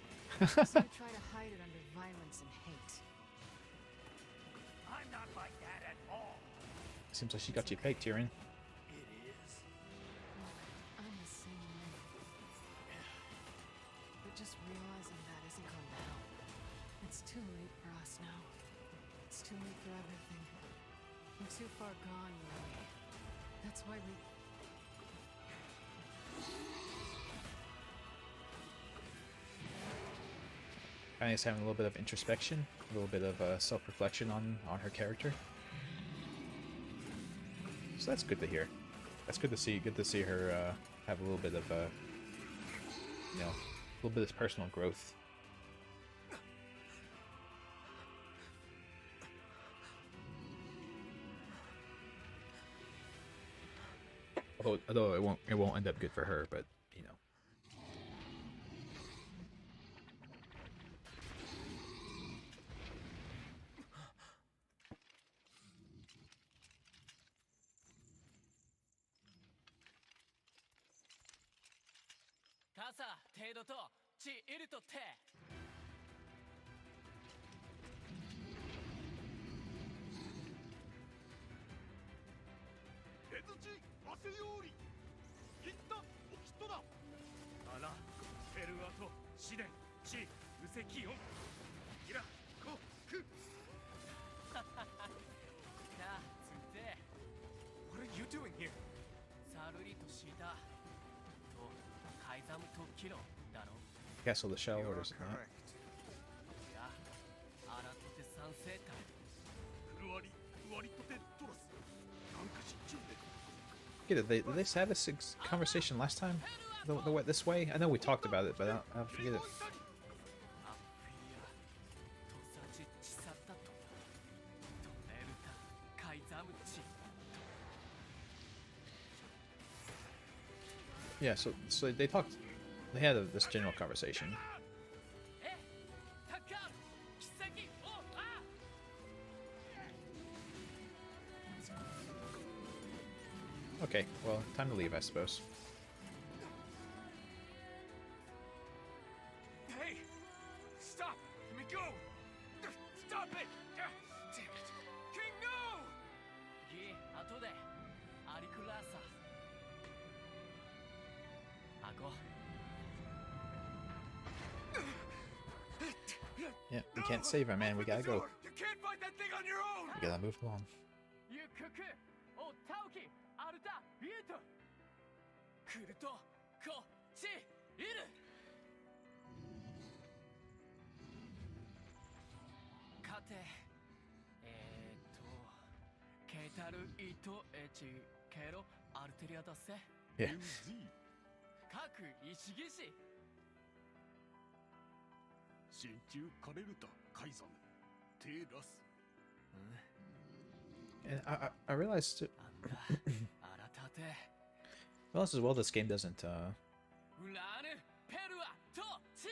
So you try to hide it under violence and hate. I'm not like that at all. Seems like she got you pegged, Tyrion. It is. I'm the same way. But just realizing that isn't going to help. It's too late for us now. It's too late for everything. We're too far gone, you and me. That's why we... Anya's having a little bit of introspection, a little bit of self-reflection on her character. So that's good to hear. That's good to see. Good to see her have a little bit of, you know, a little bit of personal growth. Although it won't end up good for her, but you know. What are you doing here? Castle of the Shadowlord, You are is it not? correct. Yeah, did they have this conversation last time? This way? I know we talked about it, but I forget it. Yeah, so they talked. They had this general conversation. Okay, well, time to leave, I suppose. Hey! Stop! Let me go! Stop it! Damn it! King, no! Yeah, we can't save her, man. We gotta go. You can't fight that thing on your own! We gotta move along. てケタルイトエチケロアルテリアだせ Yeah. 各石技師進駐カレルタカイザンテラス And I realized なんだあらたて realized as well this game doesn't ウラーヌペルアトチ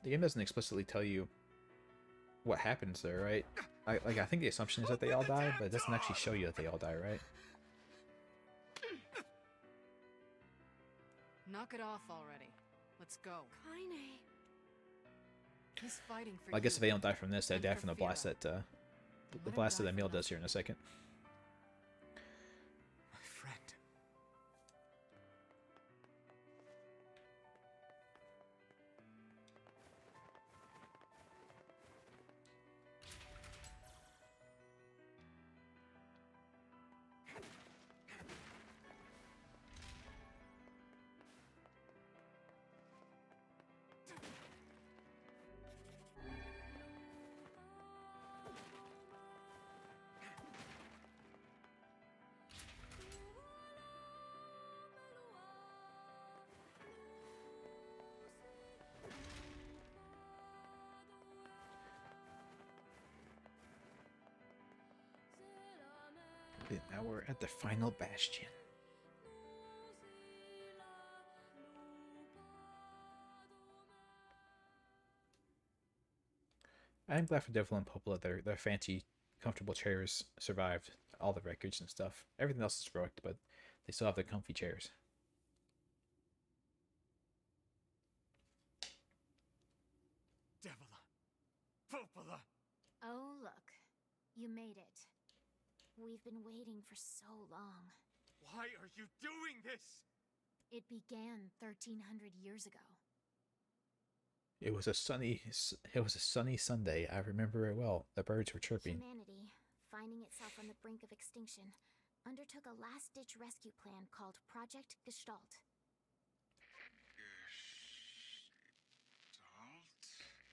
the game doesn't explicitly tell you what happens there, right? I think the assumption is that they all die, but it doesn't actually show you that they all die, right? Knock it off already. Let's go. Kaine. He's fighting for Well, I guess you. if they don't die from this, they And die for from the blast Fira. that Let the him blast die that for Emil nothing. does here in a second. My friend. Okay, now we're at the final bastion. I'm glad for Devil and Popola. Their fancy, comfortable chairs survived all the wreckage and stuff. Everything else is wrecked, but they still have their comfy chairs. Devila. Popola. Oh, look. You made it. We've been waiting for so long. Why are you doing this? It began 1,300 years ago. It was a sunny Sunday. I remember it well. The birds were chirping. Humanity, finding itself on the brink of extinction, undertook a last-ditch rescue plan called Project Gestalt.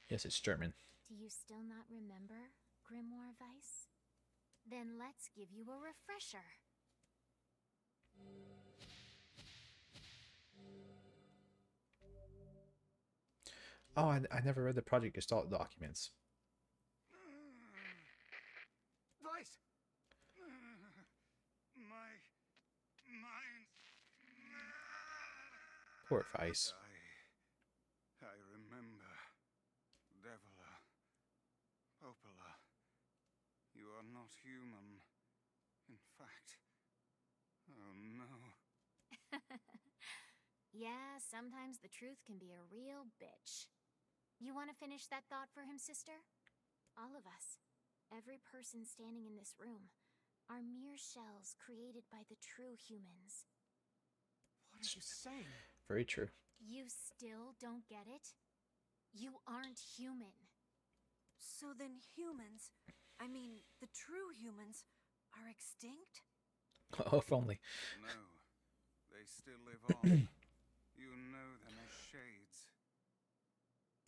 Yes, it's German. Do you still not remember, Grimoire Weiss? Then let's give you a refresher. Oh, I never read the Project Gestalt documents. Weiss! My mind. Poor Weiss. I remember. Devila. Popola. You are not human. In fact. Oh no. Yeah, sometimes the truth can be a real bitch. You want to finish that thought for him, sister? All of us, every person standing in this room, are mere shells created by the true humans. What are you saying? Very true. You still don't get it? You aren't human. So then humans, I mean the true humans, are extinct? Oh, if only. No. They still live on. You know them as shades.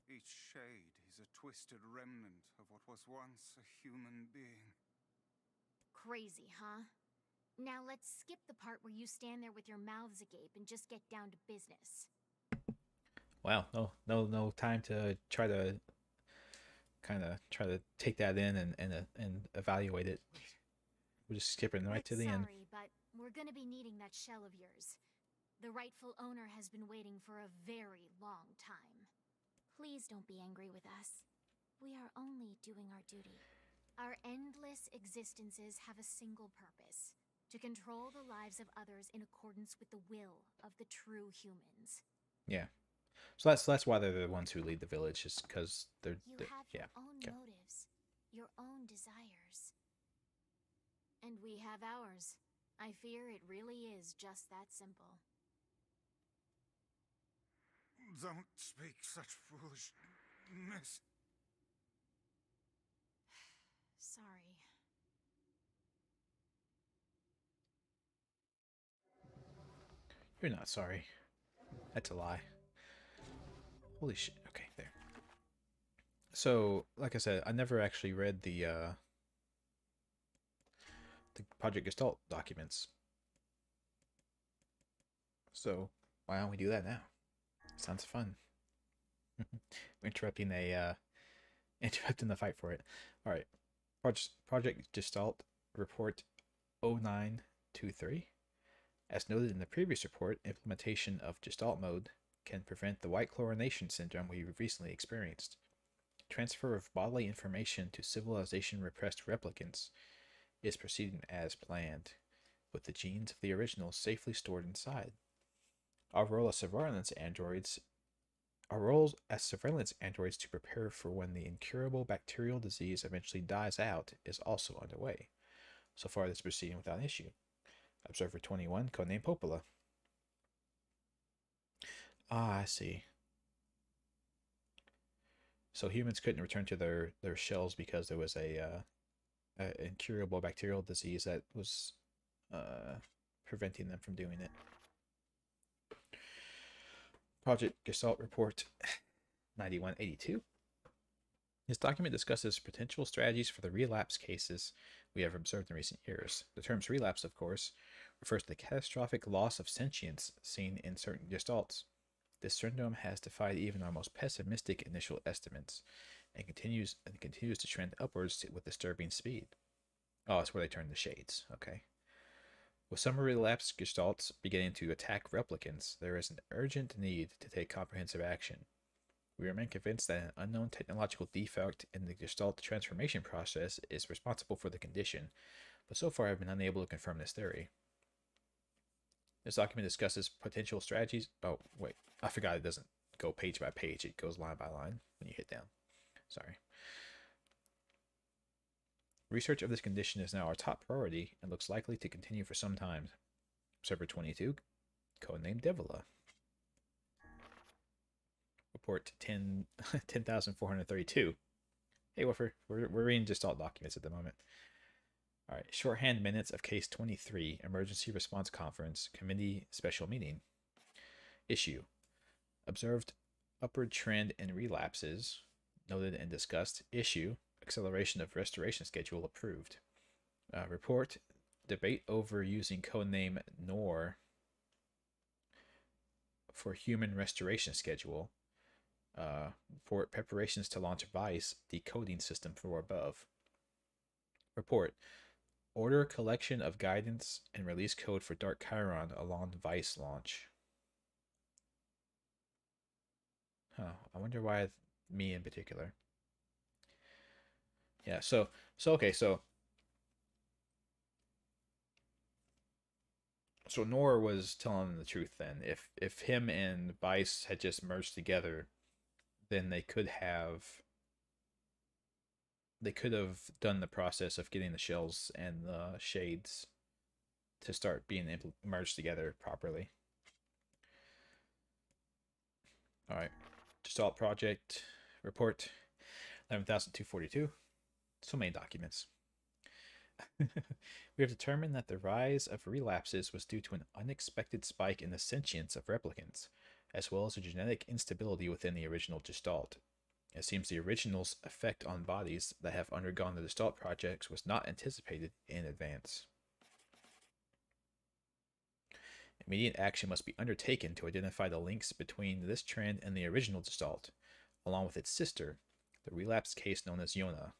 Each shade is a twisted remnant of what was once a human being. Crazy, huh? Now let's skip the part where you stand there with your mouths agape and just get down to business. Wow, no time to try to take that in and evaluate it. We're just skipping right to the end. Sorry, but we're gonna be needing that shell of yours. The rightful owner has been waiting for a very long time. Please don't be angry with us. We are only doing our duty. Our endless existences have a single purpose: to control the lives of others in accordance with the will of the true humans. Yeah. So that's why they're the ones who lead the village, just because they're You have yeah. your own Okay. motives, your own desires. And we have ours. I fear it really is just that simple. Don't speak such foolishness. Sorry. You're not sorry. That's a lie. Holy shit. Okay, there. So, like I said, I never actually read the Project Gestalt documents. So why don't we do that now? Sounds fun. Interrupting interrupting the fight for it. All right. Project Gestalt Report 0923. As noted in the previous report, implementation of Gestalt mode can prevent the white chlorination syndrome we recently experienced. Transfer of bodily information to civilization repressed replicants is proceeding as planned, with the genes of the originals safely stored inside. Our role as surveillance androids to prepare for when the incurable bacterial disease eventually dies out is also underway. So far, this is proceeding without issue. Observer 21, codename Popola. Ah, I see. So humans couldn't return to their shells because there was a incurable bacterial disease that was preventing them from doing it. Project Gestalt Report 9182. This document discusses potential strategies for the relapse cases we have observed in recent years. The term relapse, of course, refers to the catastrophic loss of sentience seen in certain gestalts. This syndrome has defied even our most pessimistic initial estimates and continues to trend upwards with disturbing speed. Oh, that's where they turn the shades. Okay. With some relapsed gestalts beginning to attack replicants, there is an urgent need to take comprehensive action. We remain convinced that an unknown technological defect in the gestalt transformation process is responsible for the condition, but so far have been unable to confirm this theory. This document discusses potential strategies. Oh, wait. I forgot it doesn't go page by page. It goes line by line when you hit down. Sorry. Research of this condition is now our top priority and looks likely to continue for some time. Observer 22, codename Devila. Report 10,432. Hey, Woofer, we're reading Gestalt documents at the moment. All right, shorthand minutes of case 23, emergency response conference, committee special meeting. Issue. Observed upward trend in relapses, noted and discussed. Issue. Acceleration of restoration schedule approved. Report. Debate over using codename NieR for human restoration schedule. For preparations to launch Vice decoding system for above. Report. Order collection of guidance and release code for Dark Chiron along Vice launch. I wonder why me in particular. Yeah, so NieR was telling them the truth then. If him and Vice had just merged together, then they could have done the process of getting the shells and the shades to start being merged together properly. All right, Gestalt project report 11,242. So many documents. We have determined that the rise of relapses was due to an unexpected spike in the sentience of replicants, as well as a genetic instability within the original Gestalt. It seems the original's effect on bodies that have undergone the Gestalt projects was not anticipated in advance. Immediate action must be undertaken to identify the links between this trend and the original Gestalt, along with its sister, the relapse case known as Yona.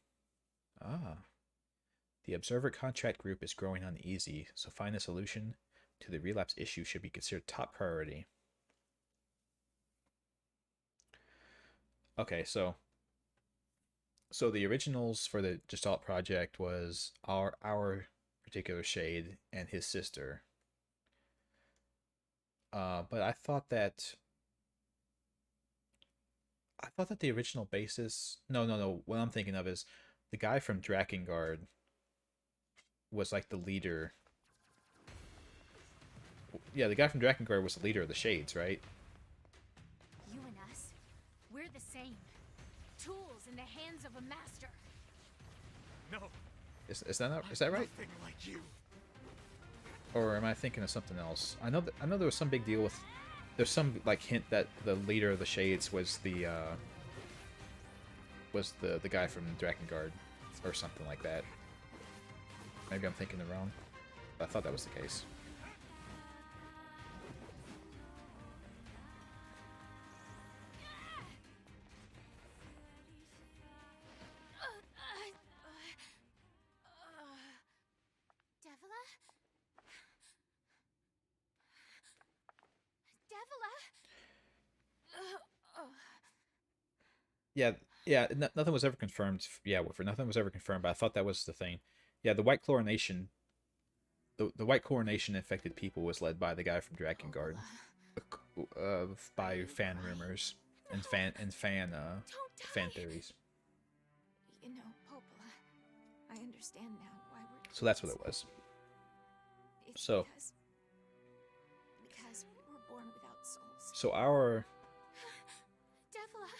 The Observer Contract Group is growing uneasy, so finding a solution to the relapse issue should be considered top priority. Okay, so the originals for the Gestalt project was our particular shade and his sister. But I thought that the original basis. No. What I'm thinking of is the guy from Drakengard was like the leader. Yeah, the guy from Drakengard was the leader of the Shades, right? You and us, we're the same. Tools in the hands of a master. No. Is that right? Nothing like you. Or am I thinking of something else? I know there was some big deal with. There's some like hint that the leader of the Shades was was the guy from Drakengard, or something like that. Maybe I'm thinking it wrong, but I thought that was the case. Devila? Devila? Yeah, nothing was ever confirmed. Yeah, nothing was ever confirmed, but I thought that was the thing. Yeah, the White Coronation. The White Coronation infected people was led by the guy from Drakengard, by fan rumors and fan theories. You know, Popola, I understand now why we're... So that's what it was. It's So because we're born without souls. so our Devila,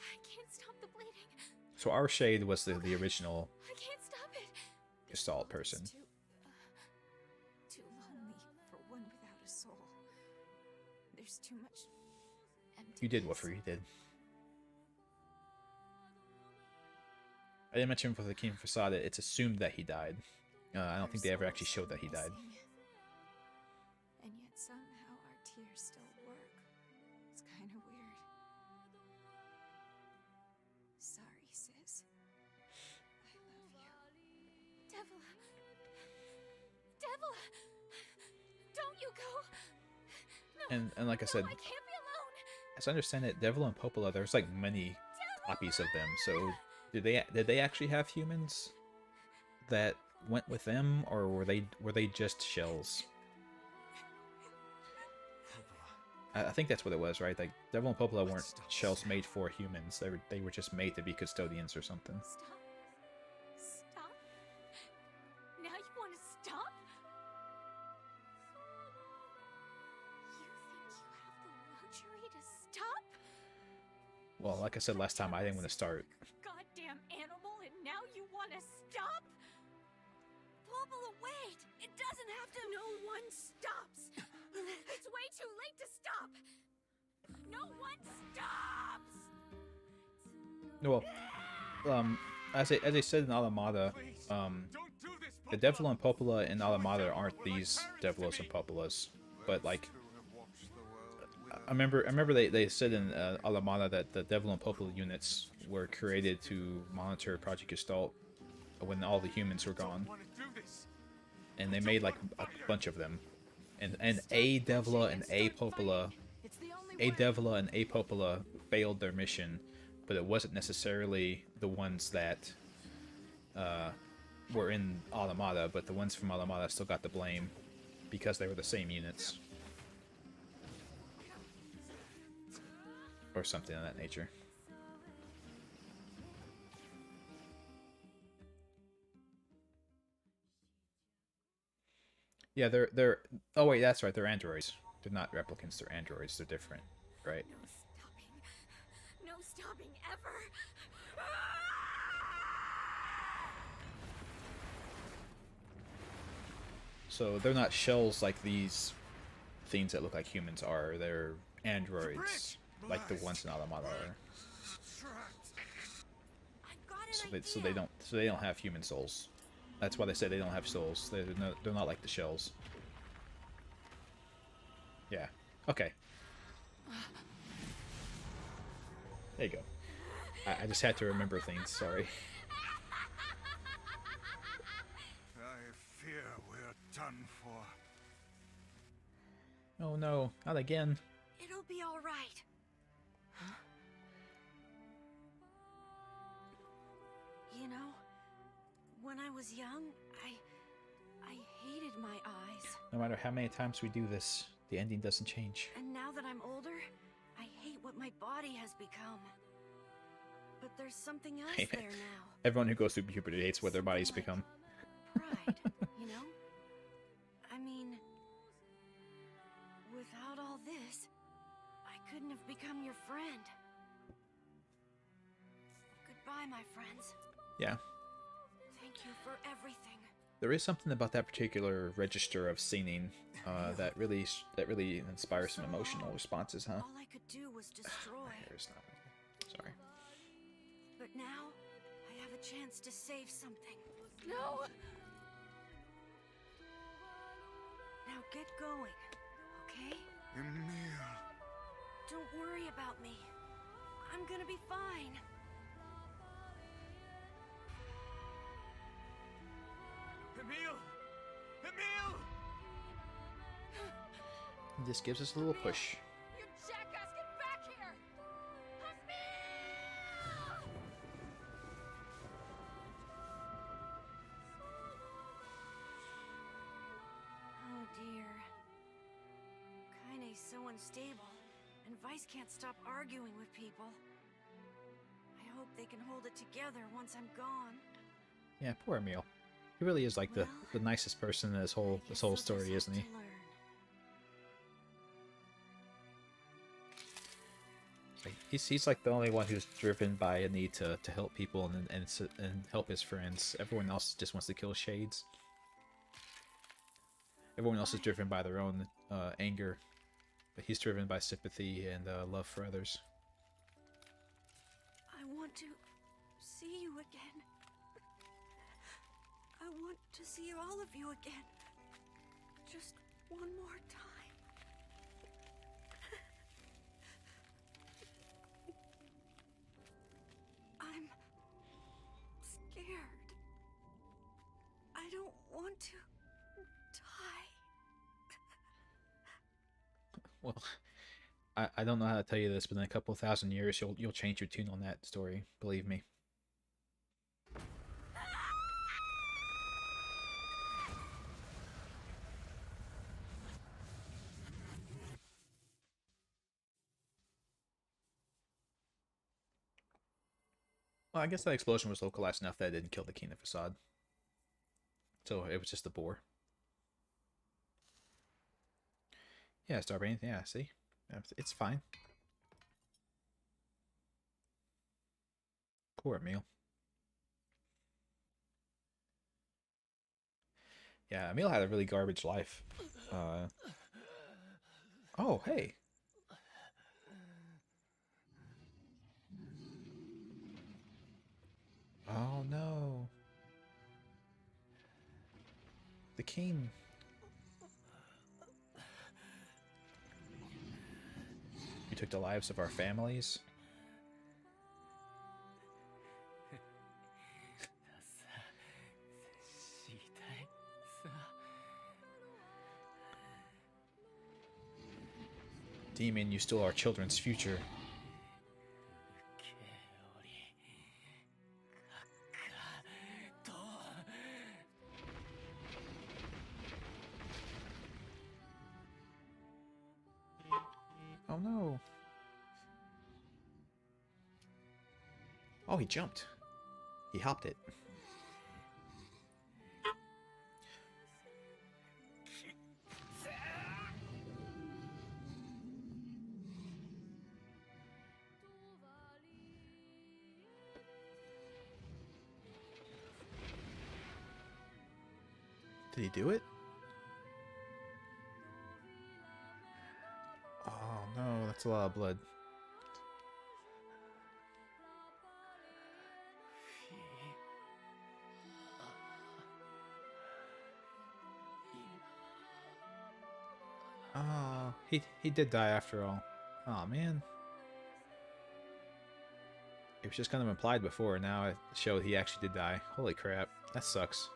I can't stop the bleeding. so our Shade was the original I can't stop it. Gestalt person. It's too lonely for one without a soul. There's too much emptiness. You did, Woofer, you did. I didn't mention for the King Facade, it's assumed that he died. I don't think they ever actually showed that he died. And yet somehow our tears still work. It's kind of weird. Sorry, sis. I love you. Devila! Devila! Don't you go! No, And like I said, I can't be alone! as I understand it, Devil and Popola, there's like many copies of them. So did they actually have humans that went with them, or were they just shells? I think that's what it was, right? Like Devil and Popola weren't shells made for humans. They were just made to be custodians or something. Stop. Stop. Now you want to stop? You think you have the luxury to stop? Well, like I said last time, I didn't want to start. Goddamn animal, and now you want to stop? Popola, wait! It doesn't have to. No one stops. It's way too late to stop. No one stops. Well, as I said in Alamada, the Devil and Popola in Alamada aren't these Devilos and Popolas, but like I remember they said in Alamada that the Devil and Popola units were created to monitor Project Gestalt when all the humans were gone, and they made like a bunch of them, and a Devila and a Popola failed their mission, but it wasn't necessarily the ones that were in Alamada, but the ones from Alamada still got the blame because they were the same units. Or something of that nature. Yeah, they're oh wait, that's right, they're androids. They're not replicants, they're androids, they're different, right? No stopping. No stopping ever. So they're not shells like these things that look like humans are. They're androids, like the ones in Alamada are. So they don't have human souls. That's why they say they don't have souls. They're not like the shells. Yeah. Okay. There you go. I just had to remember things. Sorry. I fear we're done for. Oh no, not again. It'll be all right. You know, when I was young, I hated my eyes. No matter how many times we do this, the ending doesn't change. And now that I'm older, I hate what my body has become. But there's something else Hey, there now. Everyone who goes through puberty hates what their bodies become. Pride, you know? I mean, without all this, I couldn't have become your friend. Goodbye, my friends. Yeah. Thank you for everything. There is something about that particular register of singing that really inspires some emotional responses, huh? All I could do was destroy. My hair is not. Sorry. But now, I have a chance to save something. No! Now get going, okay? Emil. Don't worry about me. I'm gonna be fine. Emil! Emil! This gives us a little push. You jackass, get back here! Oh dear. Kaine's so unstable, and Vice can't stop arguing with people. I hope they can hold it together once I'm gone. Yeah, poor Emil. He really is like the nicest person in this whole story, isn't he? Like, he's like the only one who's driven by a need to help people and help his friends. Everyone else just wants to kill Shades. Everyone else is driven by their own anger, but he's driven by sympathy and love for others. I want to see you again. I want to see all of you again. Just one more time. I'm scared. I don't want to die. Well, I don't know how to tell you this, but in a couple thousand years, you'll change your tune on that story. Believe me. Well, I guess that explosion was localized enough that it didn't kill the king of Facade. So it was just the boar. Yeah, Starbane. Yeah, see? It's fine. Poor Emil. Yeah, Emil had a really garbage life. Oh, hey. Oh, no. The king. You took the lives of our families. Demon, you stole our children's future. Oh no. Oh, he jumped. He hopped it. Did he do it? Oh no, that's a lot of blood. Oh, he did die after all. Oh man. It was just kind of implied before, now it showed he actually did die. Holy crap, that sucks.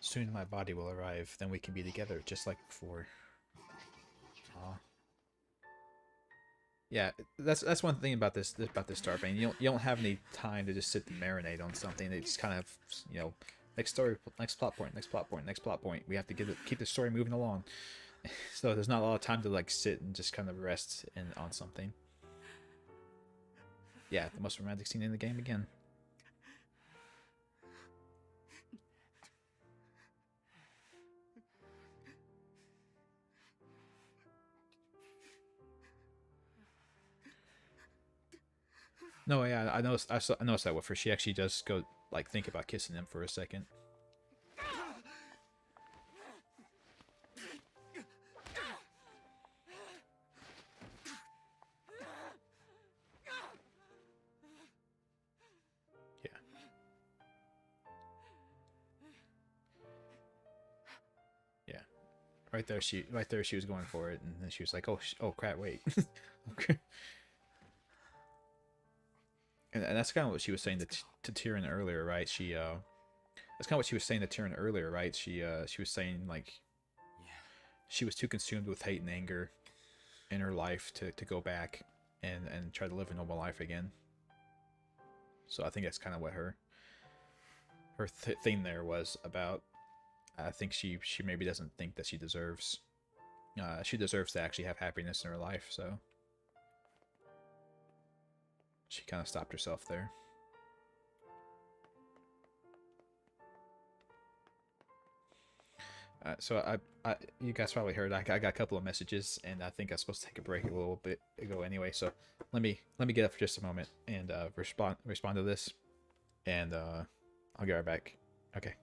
Soon my body will arrive, then we can be together, just like before. Aw. Yeah, that's one thing about this Starbane. You don't have any time to just sit and marinate on something. They just kind of, you know, next story, next plot point, next plot point, next plot point. We have to keep the story moving along. So there's not a lot of time to like sit and just kind of rest on something. Yeah, the most romantic scene in the game again. No, yeah, I noticed that with her. She actually does go like think about kissing him for a second. Yeah. Yeah. Right there she was going for it, and then she was like, oh crap, wait. Okay. And that's kind of what she was saying to Tyrion earlier, right? That's kind of what she was saying to Tyrion earlier, right? She was saying like she was too consumed with hate and anger in her life to go back and try to live a normal life again. So I think that's kind of what her thing there was about. I think she maybe doesn't think that she deserves to actually have happiness in her life, so she kind of stopped herself there. So you guys probably heard I got a couple of messages, and I think I was supposed to take a break a little bit ago anyway. So let me get up for just a moment and respond to this, and I'll get right back. Okay.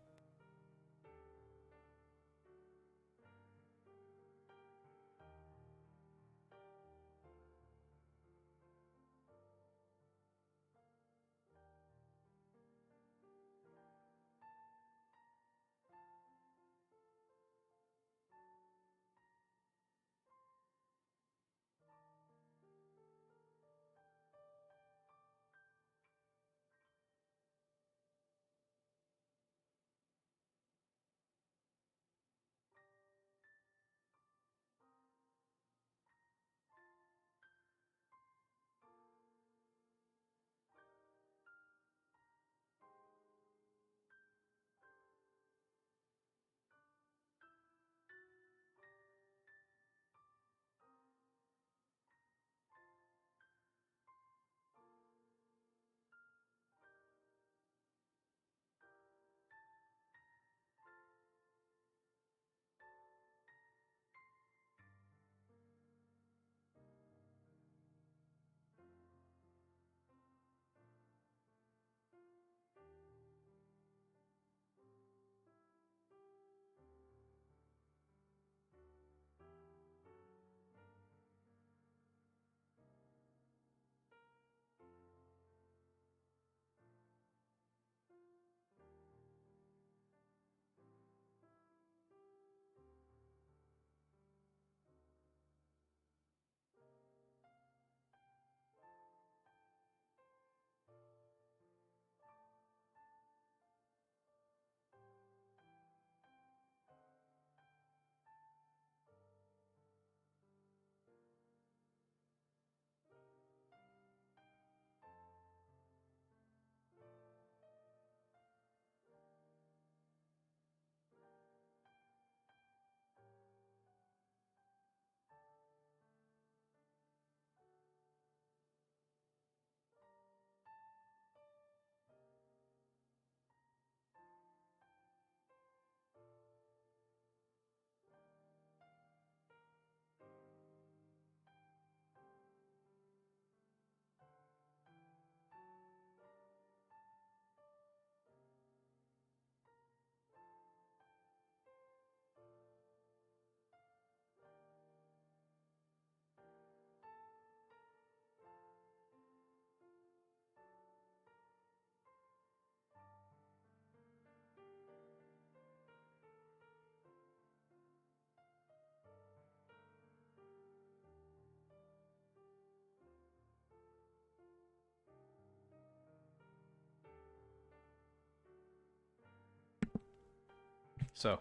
So,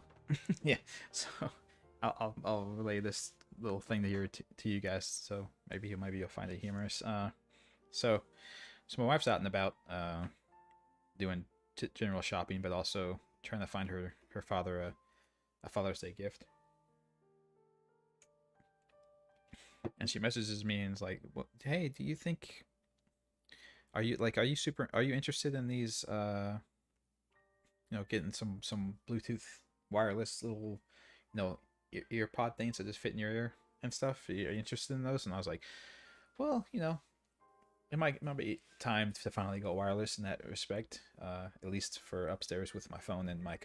yeah. So, I'll relay this little thing to you guys. So maybe you'll find it humorous. So my wife's out and about, doing general shopping, but also trying to find her father a Father's Day gift. And she messages me and is like, well, "Hey, do you think? Are you interested in these? Getting some Bluetooth wireless little, ear pod things that just fit in your ear and stuff. Are you interested in those?" And I was like, well, it might be time to finally go wireless in that respect. At least for upstairs with my phone and my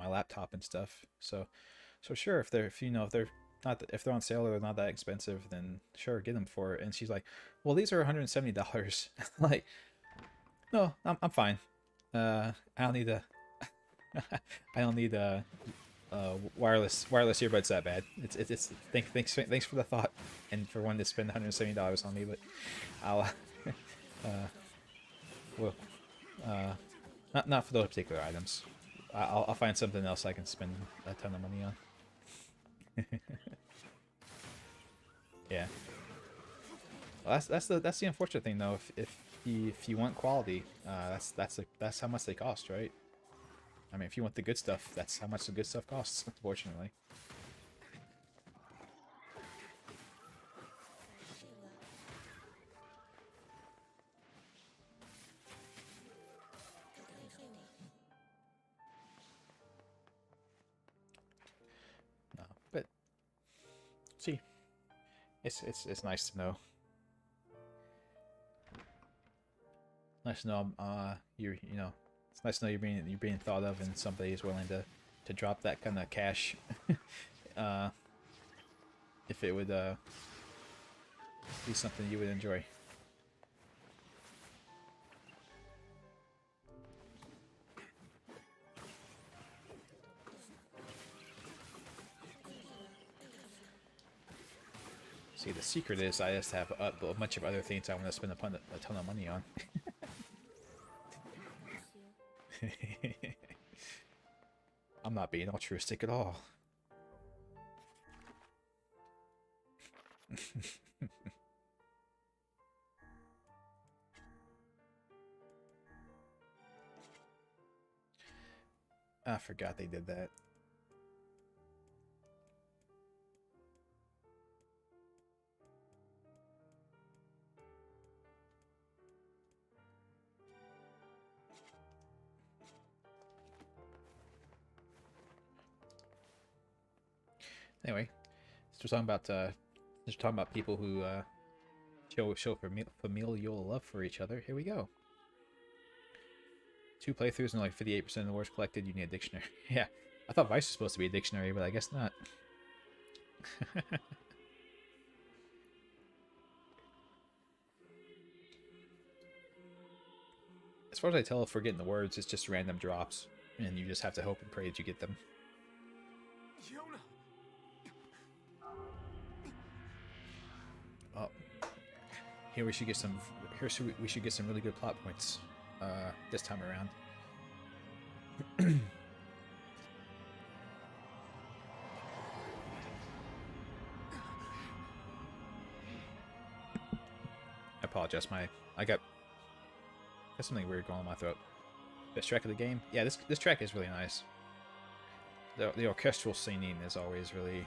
laptop and stuff. So sure, if they're on sale or they're not that expensive, then sure, get them for it. And she's like, well, these are $170. Like, no, I'm fine. I don't need a I don't need wireless earbuds that bad. Thanks for the thought and for wanting to spend $170 on me, but I'll well, not for those particular items. I'll find something else I can spend a ton of money on. Yeah. Well, that's the unfortunate thing though. If you want quality, that's how much they cost, right? I mean, if you want the good stuff, that's how much the good stuff costs, unfortunately. No, but see, it's nice to know. Nice to know it's nice to know you're being thought of and somebody is willing to drop that kind of cash if it would be something you would enjoy. See, the secret is I just have a bunch of other things I want to spend a ton of money on. I'm not being altruistic at all. I forgot they did that. Anyway, we're talking about people who show familial love for each other. Here we go. 2 playthroughs and like 58% of the words collected. You need a dictionary. Yeah, I thought Vice was supposed to be a dictionary, but I guess not. As far as I tell, for getting the words, it's just random drops, and you just have to hope and pray that you get them. Oh, here we should get some. We should get some really good plot points this time around. I apologize. I got something weird going on my throat. Best track of the game? Yeah, this track is really nice. The orchestral singing is always really,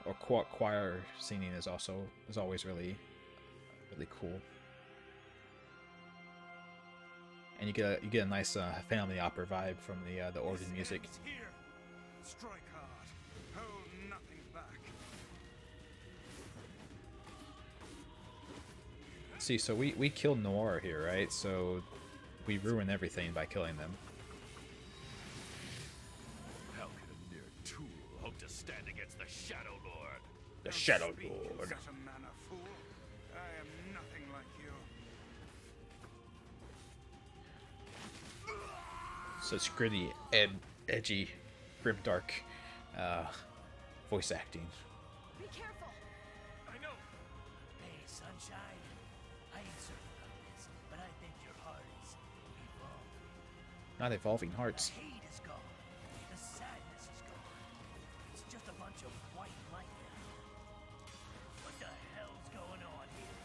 or choir singing is always really cool. And you get a nice family opera vibe from the organ music. Strike hard. Hold nothing back. See, so we killed Noir here, right? So we ruin everything by killing them. How can a NieR tool hope to stand against the Shadowlord? The Shadowlord. Such a man of fool. I am nothing like you. Such gritty, edgy, grimdark voice acting. Be careful! I know! Hey, Sunshine. I ain't certain about this, but I think your heart is evolving. Not evolving hearts. The hate is gone. The sadness is gone. It's just a bunch of white light now. What the hell's going on here?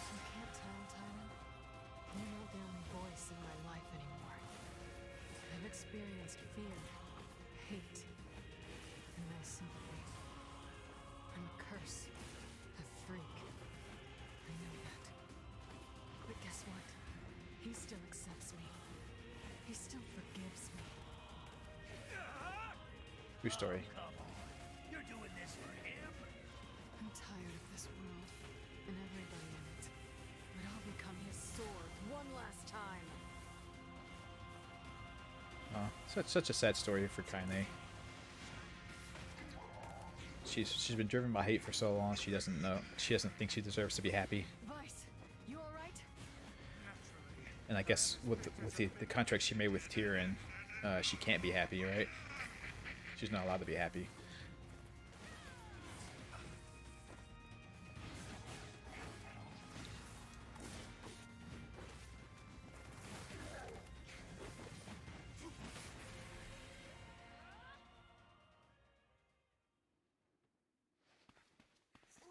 You can't tell, Tyler. You're not the only voice in my life anymore. I've experienced fear, hate, and no sympathy. I'm a curse, a freak. I know that. But guess what? He still accepts me. He still forgives me. True story. Come on. You're doing this for him? I'm tired Such a sad story for Kaine. She's been driven by hate for so long. She doesn't think she deserves to be happy. Vice, you all right? And I guess with the contract she made with Tyrion, she can't be happy, right? She's not allowed to be happy.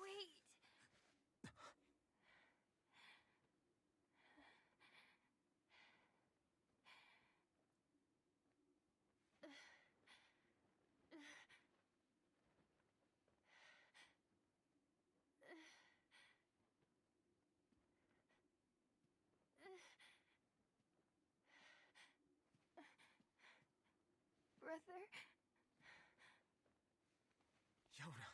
Wait. Brother? Yoda.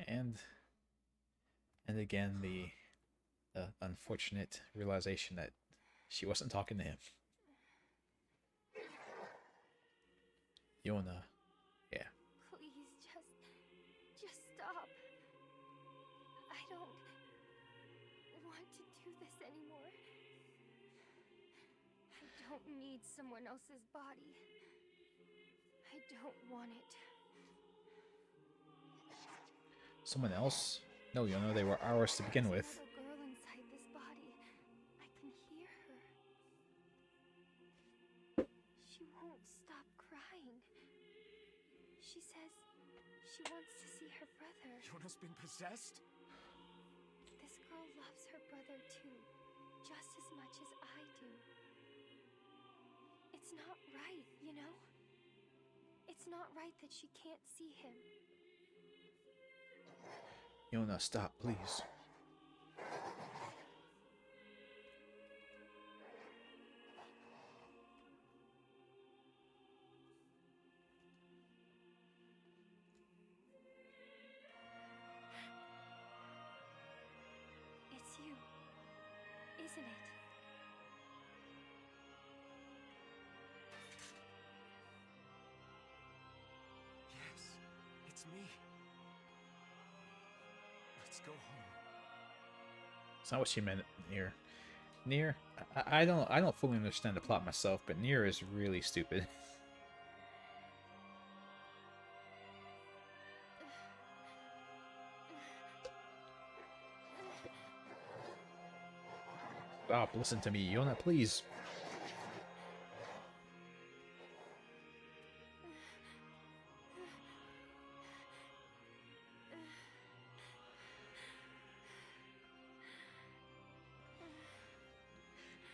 And again the unfortunate realization that she wasn't talking to him. Yona, yeah. Please, just stop. I don't want to do this anymore. I don't need someone else's body. I don't want it. Someone else? No, Yona, they were ours to begin with. There's a little girl inside this body. I can hear her. She won't stop crying. She says she wants to see her brother. Yona's been possessed? This girl loves her brother too, just as much as I do. It's not right, you know? It's not right that she can't see him. Yona, stop, please. It's you, isn't it? Yes, it's me. Let's go home. It's not what she meant, NieR. NieR, I don't fully understand the plot myself, but NieR is really stupid. Stop, listen to me, Yona, please.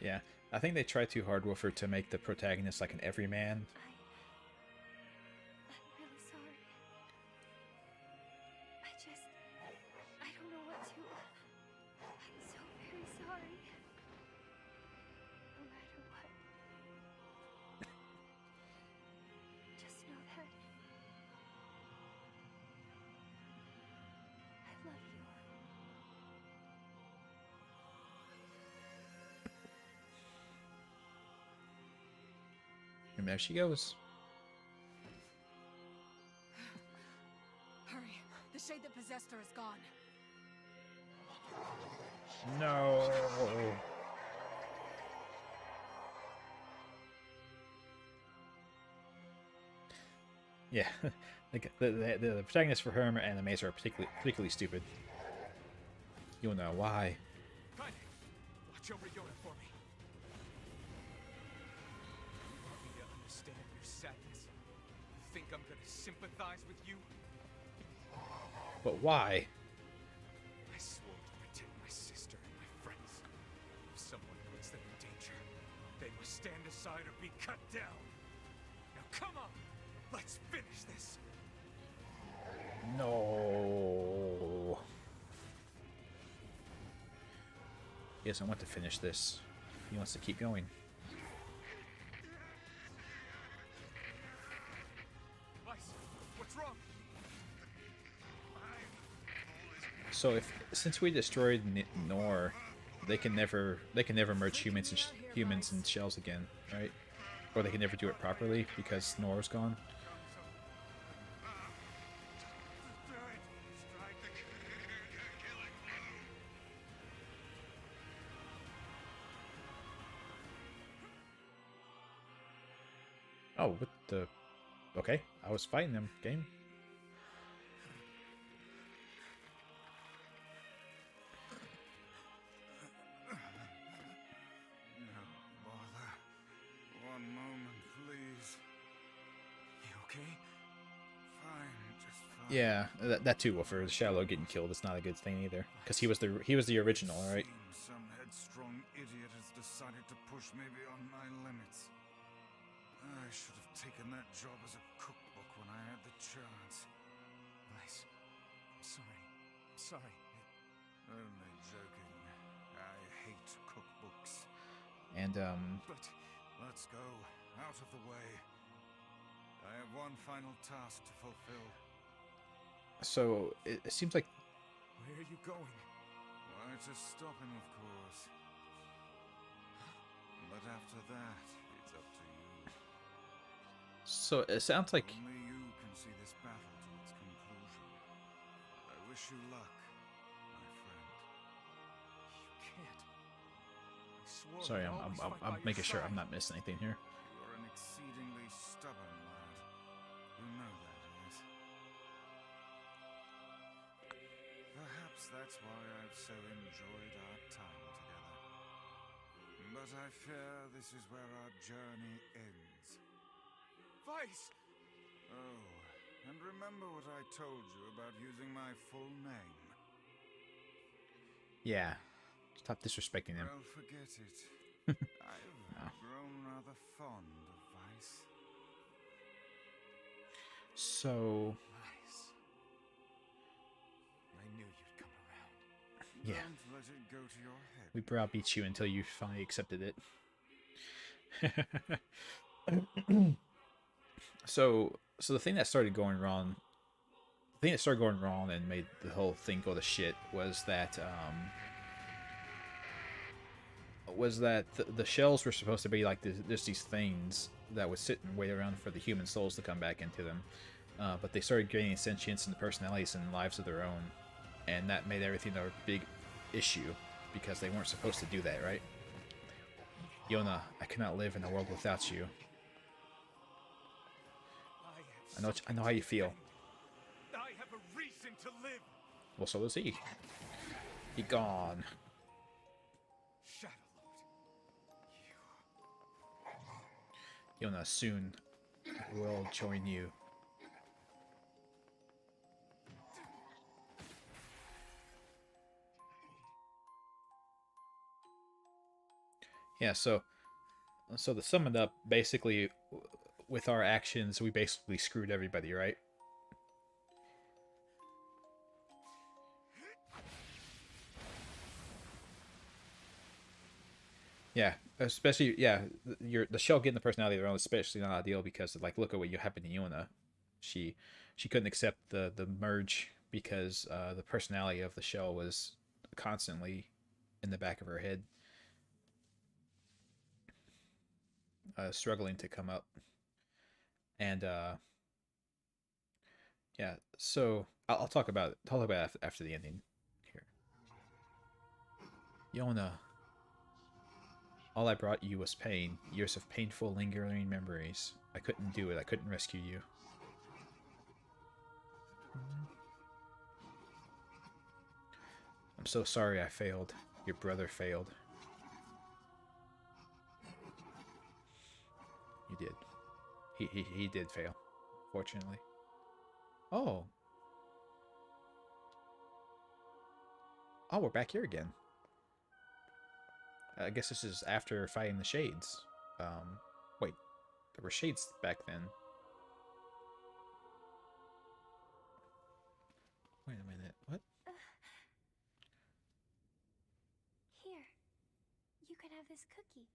Yeah, I think they tried too hard with her to make the protagonist like an everyman. I'm really sorry. I don't know what to. I'm so very sorry. No matter what. Just know that I love you. And there she goes. Hurry. The shade that possessed her is gone. No. Yeah, like the protagonists for her animes are particularly stupid. You'll know why. Kaine, watch over Yona for me. You want me to understand your sadness? You think I'm gonna sympathize with you? But why? I swore to protect my sister and my friends. If someone puts them in danger, they must stand aside or be cut down. Now come on, let's finish this. No. He doesn't want to finish this. He wants to keep going. Vice, what's wrong? So since we destroyed NieR, they can never merge humans and shells again, right? Or they can never do it properly because NieR's gone. Oh, what the? Okay, I was fighting them. Game. No bother. One moment, please. You okay? Fine, just fine. Yeah, that too. Well, for Shadowlord getting killed, it's not a good thing either, because he was the original, right? Seems some headstrong idiot has decided to push me beyond my limits. I should have taken that job as a cookbook when I had the chance. Vice, I'm sorry. I'm sorry. Only joking. I hate cookbooks. And But Let's go. Out of the way. I have one final task to fulfill. so it seems like where are you going? Why, to stop him, of course. But after that, it's up to you. so it sounds like Only you can see this battle to its conclusion. I wish you luck, my friend. You can't. I swore sorry, I'd always fight by I'm your making sure I'm side. not missing anything here. You are an exceedingly stubborn lad. You know that, yes? Perhaps that's why I've so enjoyed our time together. But I fear this is where our journey ends. Vice! Oh, and remember what I told you about using my full name? Yeah, stop disrespecting him. Well, forget it. I've grown rather fond of Vice. So Vice. I knew you'd come around. yeah, Don't let it go to your head. we browbeat you until you finally accepted it. So the thing that started going wrong, and made the whole thing go to shit was that the shells were supposed to be like just these things that would sit and wait around for the human souls to come back into them, but they started gaining sentience and personalities and lives of their own, and that made everything a big issue because they weren't supposed to do that, right? Yona, I cannot live in a world without you. I know how you feel. I have a reason to live. Well, so does he. Be gone. Shadowlord. Yona, soon I will join you. Yeah, so to sum it up, basically, with our actions, we basically screwed everybody, right? Yeah, especially the shell getting the personality of their own, especially not ideal because like look at what happened to Yuna. She couldn't accept the merge because the personality of the shell was constantly in the back of her head, struggling to come up. And yeah, so I'll talk about it after the ending here. Yona, all I brought you was pain, years of painful, lingering memories. I couldn't do it. I couldn't rescue you. I'm so sorry I failed. Your brother failed. You did. He did fail, fortunately. Oh. Oh, we're back here again. I guess this is after fighting the shades. Wait, there were shades back then. Wait a minute, what? Here, you can have this cookie.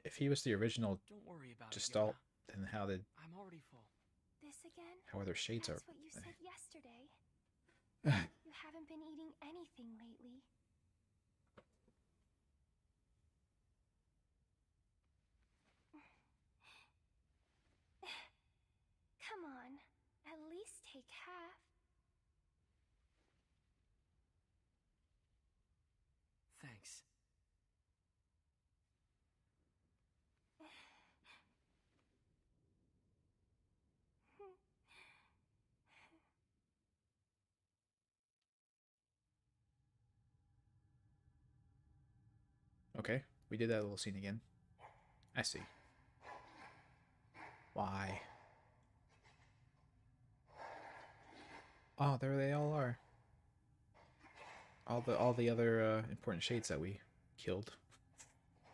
If he was the original Don't worry about Gestalt, it, then how did... I'm already full. This again? How are there shades That's are... what you said yesterday. You haven't been eating anything lately. take half. Thanks. Okay, we did that little scene again. I see. Why? Oh, there they all are. All the other important shades that we killed.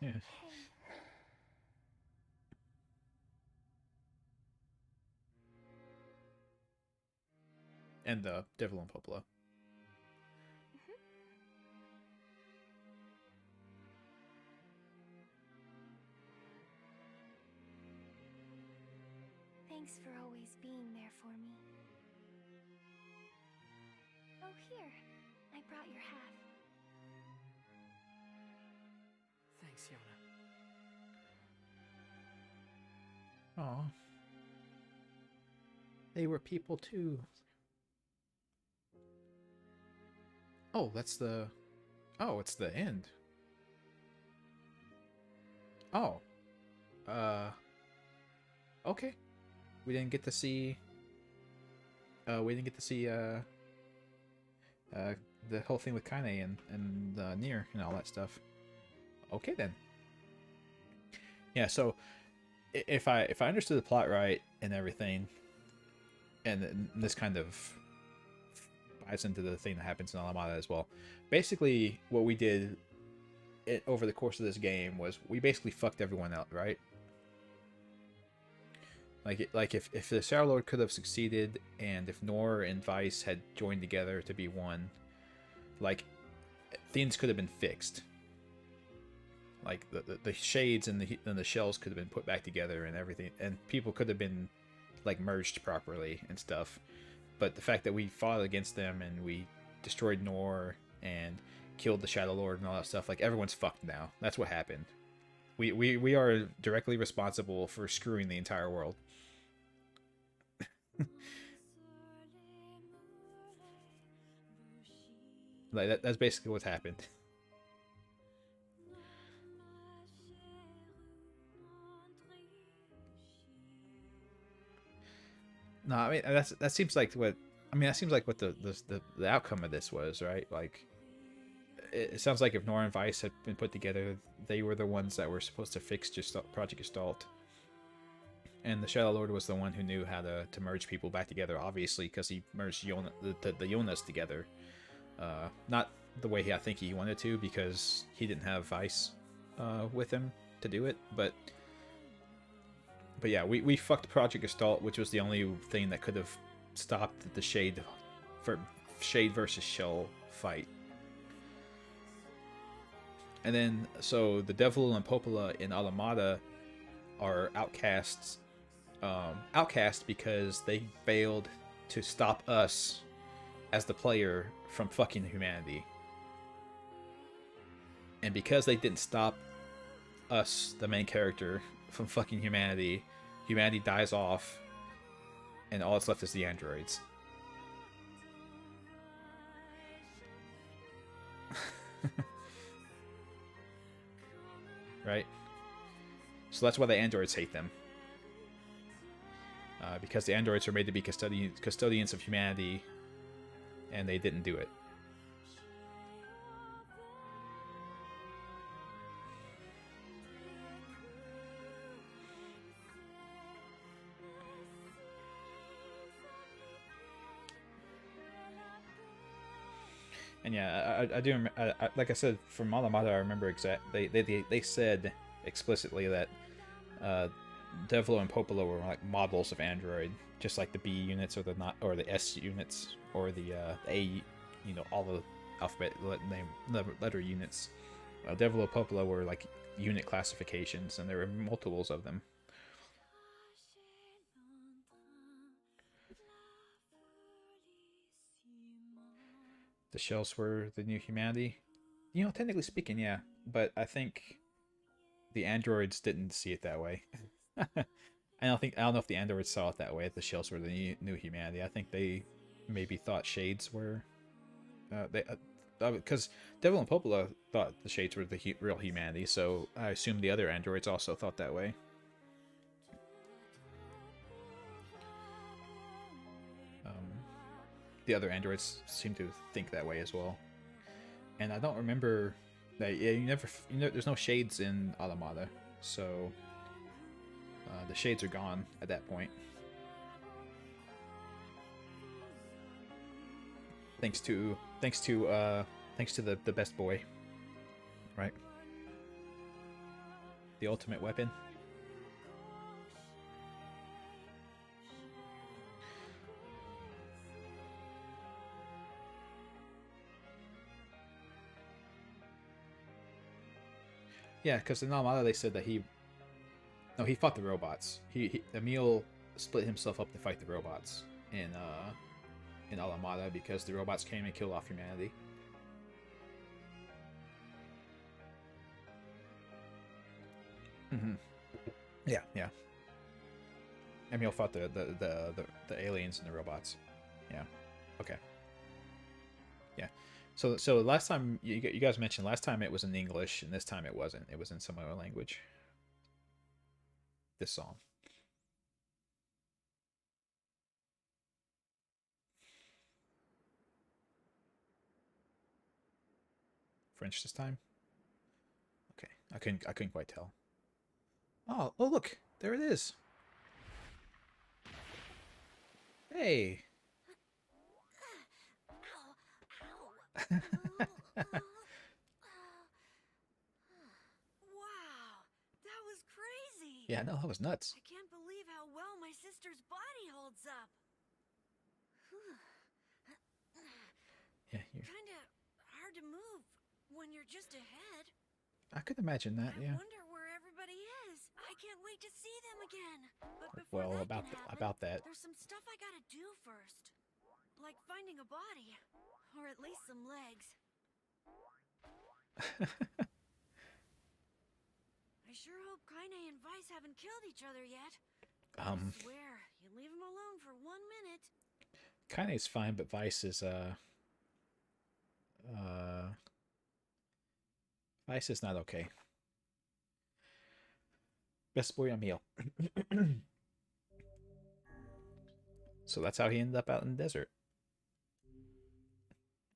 Yeah. And the Devil and Popola. Thanks for always being there for me. Oh, here. I brought your hat. Thanks, Yona. Aw. They were people too. Oh, that's the... Oh, it's the end. Oh. Okay. We didn't get to see... we didn't get to see, the whole thing with Kaine and NieR and all that stuff. Okay, then. Yeah, so... If I understood the plot right and everything, and this kind of buys into the thing that happens in Alamada as well. Basically, what we did over the course of this game was we basically fucked everyone out, right? Like if the Shadowlord could have succeeded, and if NieR and Vice had joined together to be one, like things could have been fixed. Like the shades and the shells could have been put back together and everything, and people could have been like merged properly and stuff. But the fact that we fought against them and we destroyed NieR and killed the Shadowlord and all that stuff, like everyone's fucked now. That's what happened. We are directly responsible for screwing the entire world. Like that's basically what's happened. No, I mean that seems like what the outcome of this was, right? Like it sounds like if NieR and Vice had been put together, they were the ones that were supposed to fix Project Gestalt. And the Shadowlord was the one who knew how to merge people back together, obviously, because he merged the Yonas together. Not the way I think he wanted to, because he didn't have Vice with him to do it, but yeah, we fucked Project Gestalt, which was the only thing that could have stopped the Shade versus Shell fight. And then, so the Devil and Popola in Alamada are outcasts. Outcast because they failed to stop us as the player from fucking humanity. And because they didn't stop us, the main character, from fucking humanity, humanity dies off, and all that's left is the androids. Right? So that's why the androids hate them. Because the androids are made to be custodians of humanity, and they didn't do it. And yeah, I do. Like I said, from Alamada, I remember they said explicitly that Devlo and Popola were like models of Android, just like the B units or the S units or the A, all the alphabet letter units. Devlo and Popola were like unit classifications, and there were multiples of them. The shells were the new humanity. Technically speaking, yeah, but I think the androids didn't see it that way. I don't know if the androids saw it that way. The shells were the new humanity. I think they maybe thought shades were because Devil and Popola thought the shades were the real humanity. So I assume the other androids also thought that way. The other androids seem to think that way as well. And I don't remember that. Yeah, there's no shades in Automata, so the shades are gone at that point. Thanks to the best boy, right? The ultimate weapon. Yeah, because in Automata they said that he fought the robots. Emil split himself up to fight the robots in Automata because the robots came and killed off humanity. Yeah. Emil fought the aliens and the robots. Yeah. Okay. Yeah. So last time you guys mentioned last time it was in English and this time it wasn't. It was in some other language. This song. French this time? Okay. I couldn't quite tell. Oh look. There it is. Hey. Wow, that was crazy. Yeah, no, that was nuts. I can't believe how well my sister's body holds up. Yeah, you're... Kinda hard to move when you're just ahead. I could imagine that, yeah. I wonder where everybody is. I can't wait to see them again. But before about that. There's some stuff I gotta do first. Like finding a body. Or at least some legs. I sure hope Kaine and Vice haven't killed each other yet. I swear, you leave them alone for 1 minute. Kaine's fine, but Vice is Vice is not okay. Best boy Emil. So that's how he ended up out in the desert.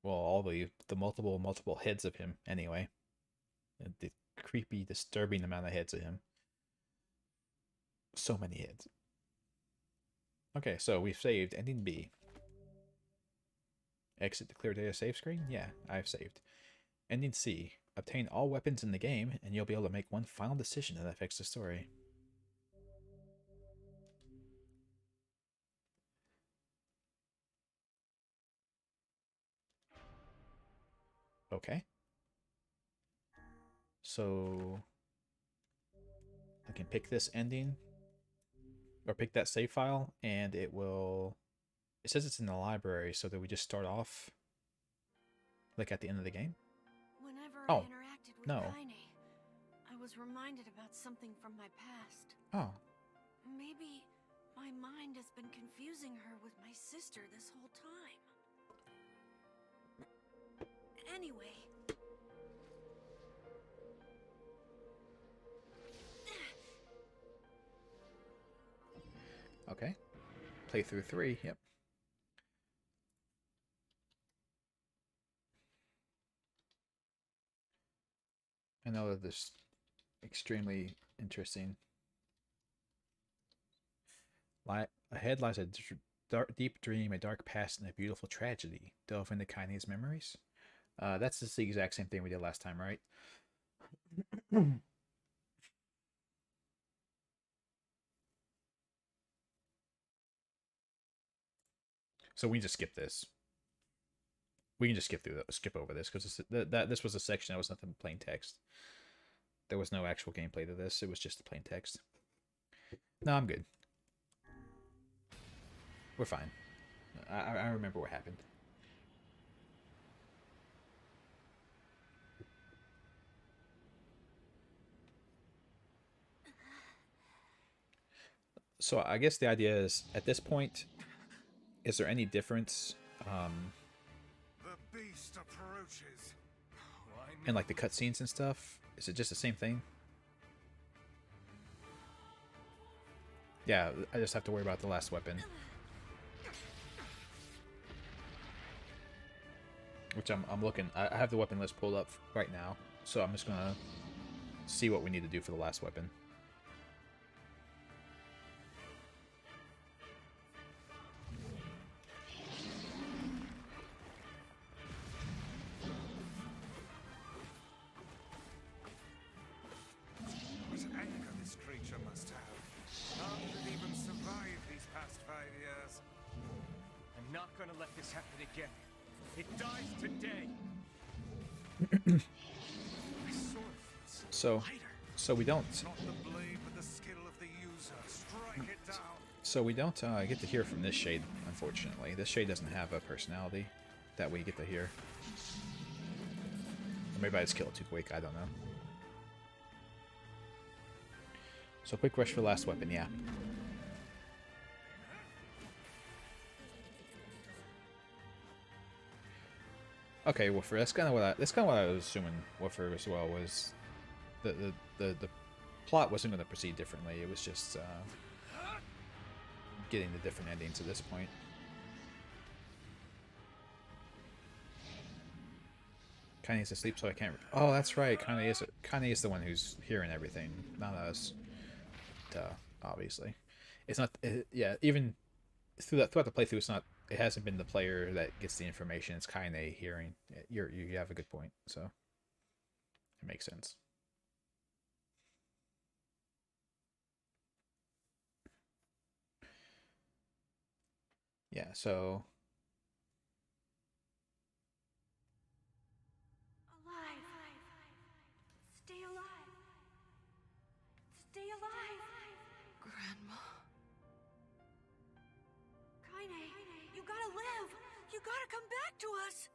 Well, all the multiple heads of him, anyway. The creepy, disturbing amount of heads of him. So many heads. Okay, so we've saved ending B. Exit the clear data save screen? Yeah, I've saved. Ending C. Obtain all weapons in the game, and you'll be able to make one final decision that affects the story. Okay. So I can pick this ending or pick that save file and it will, it says it's in the library, so that we just start off like at the end of the game. Whenever I interacted with Kaine, I was reminded about something from my past. Oh. Maybe my mind has been confusing her with my sister this whole time. Anyway. Okay. Playthrough 3, yep. I know that this is extremely interesting. Ahead lies a deep dream, a dark past, and a beautiful tragedy. Delve into Kaine's memories. That's just the exact same thing we did last time, right? So we can just skip this. We can just skip over this because this was a section that was nothing but plain text. There was no actual gameplay to this. It was just the plain text. No, I'm good. We're fine. I remember what happened. So I guess the idea is, at this point, is there any difference The beast approaches. in like the cutscenes and stuff? Is it just the same thing? Yeah, I just have to worry about the last weapon. Which I'm looking. I have the weapon list pulled up right now, so I'm just gonna see what we need to do for the last weapon. What anger this creature must have. How did it even survive these past 5 years? I'm not gonna let this happen again. It dies today. My sword feels So we don't. Not the blade, but the skill of the user. Strike it down. So we don't get to hear from this shade, unfortunately. This shade doesn't have a personality that we get to hear. Or maybe I just killed it too quick. I don't know. So quick rush for last weapon, yeah. Okay, Woofer. That's kind of what I was assuming. Woofer as well was the plot wasn't going to proceed differently. It was just getting the different endings at this point. Kanye asleep, so I can't. Oh, that's right. Kanye is the one who's hearing everything, not us. Duh. Obviously, it's not. Yeah, even throughout the playthrough, it's not. It hasn't been the player that gets the information. It's Kanye hearing. You have a good point. So it makes sense. Yeah. So. Alive. Stay alive. Stay alive. Grandma. Kaine, you gotta live. You gotta come back to us.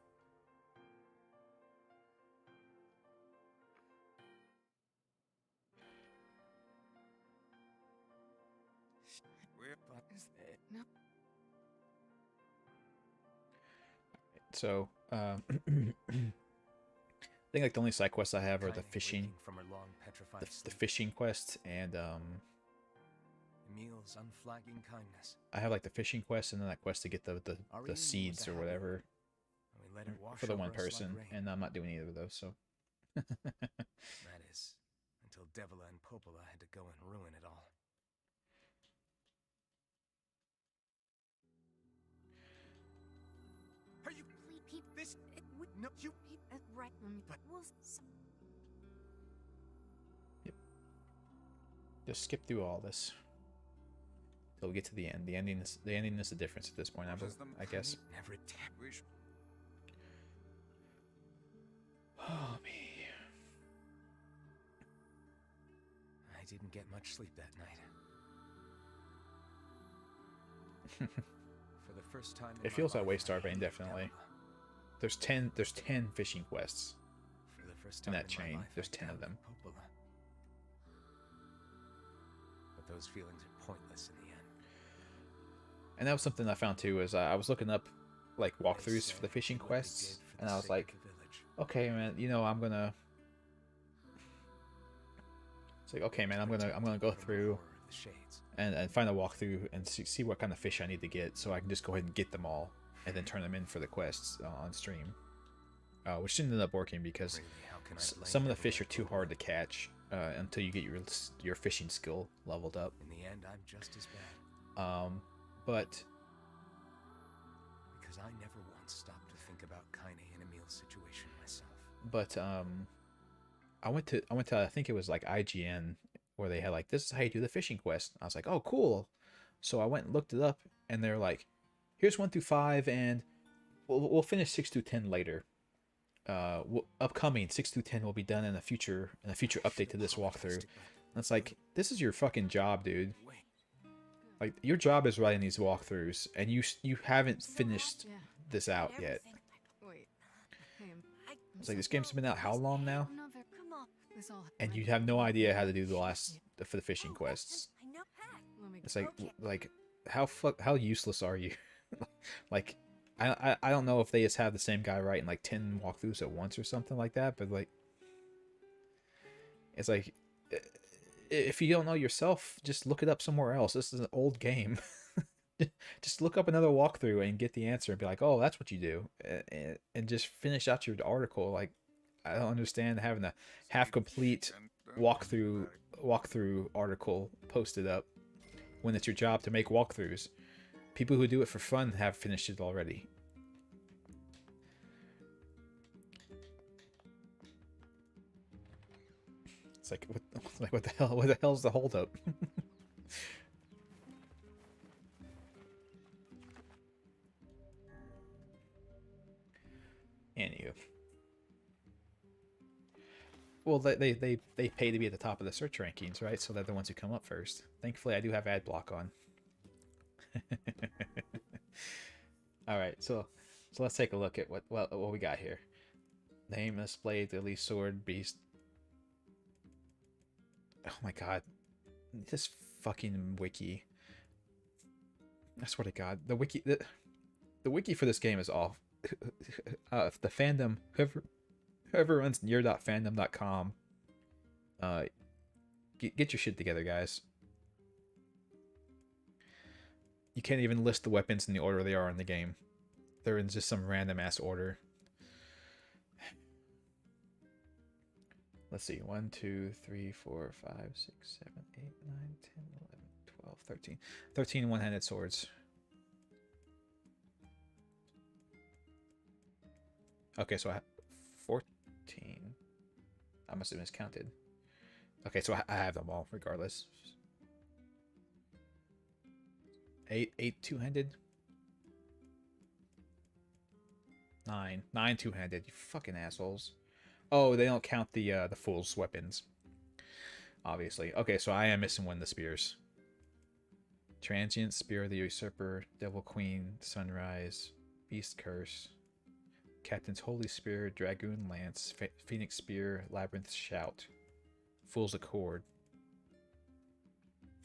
Is it? No. So, I think like the only side quests I have are the fishing, from her long petrified the sleep. fishing quest, and Emil's unflagging kindness. I have like the fishing quest and then that quest to get the seeds or whatever We let it wash for the over one us like person, rain. and I'm not doing either of those. So, That is, until Devila and Popola had to go and ruin it all. Are you this? No, you. Right. But just skip through all this till we get to the end. The ending is the difference at this point. I guess. Never Oh me. I didn't get much sleep that night. For the first time in It my feels that life, way, I Starbane, hated definitely. Devila. There's 10 fishing quests. For the first In time that my chain, life, there's I 10 of doubted them. Popola. But those feelings are pointless in the end. And that was something I found too. Is I was looking up like walkthroughs for the fishing quests, and I was like, okay, man, I'm gonna. It's like, okay, man, I'm gonna go through and find a walkthrough and see what kind of fish I need to get, so I can just go ahead and get them all and then turn them in for the quests on stream. Which didn't end up working because some of the fish are too hard to catch until you get your fishing skill leveled up. In the end, I'm just as bad. But because I never once stopped to think about Kaine and Emil's situation myself. But I went to I think it was like IGN where they had like, this is how you do the fishing quest. I was like, oh cool. So I went and looked it up, and they're like, here's 1 through 5, and we'll finish 6 through 10 later. Upcoming 6 through 10 will be done in a future update to this walkthrough. And it's like, this is your fucking job, dude. Like, your job is writing these walkthroughs, and you haven't finished this out yet. Wait. Hey, It's like, this game's been out how long now? this all. And you have no idea how to do for the fishing quests. Let me It's like how useless are you? Like, I don't know if they just have the same guy writing like 10 walkthroughs at once or something like that, but like, it's like, if you don't know yourself, just look it up somewhere else. This is an old game. Just look up another walkthrough and get the answer and be like, oh, that's what you do, and just finish out your article. Like, I don't understand having a half complete walkthrough article posted up when it's your job to make walkthroughs. People who do it for fun have finished it already. It's like, what the hell? What the hell's the holdup? Anywho. Well, they pay to be at the top of the search rankings, right? So they're the ones who come up first. Thankfully, I do have ad block on. All right, so let's take a look at what we got here. Name, display, the elite sword, beast. Oh my god, this fucking wiki. I swear to God, the wiki for this game is off. The fandom, whoever runs NieR.fandom.com, get your shit together, guys. You can't even list the weapons in the order they are in the game. They're in just some random ass order. Let's see. 1, 2, 3, 4, 5, 6, 7, 8, 9, 10, 11, 12, 13. 13 one-handed swords. Okay, so I have 14. I must have miscounted. Okay, so I have them all regardless. 8 two-handed. 9 two-handed. You fucking assholes. Oh, they don't count the fool's weapons. Obviously. Okay, so I am missing one of the spears. Transient, Spear of the Usurper, Devil Queen, Sunrise, Beast Curse, Captain's Holy Spear, Dragoon Lance, Phoenix Spear, Labyrinth Shout, Fool's Accord.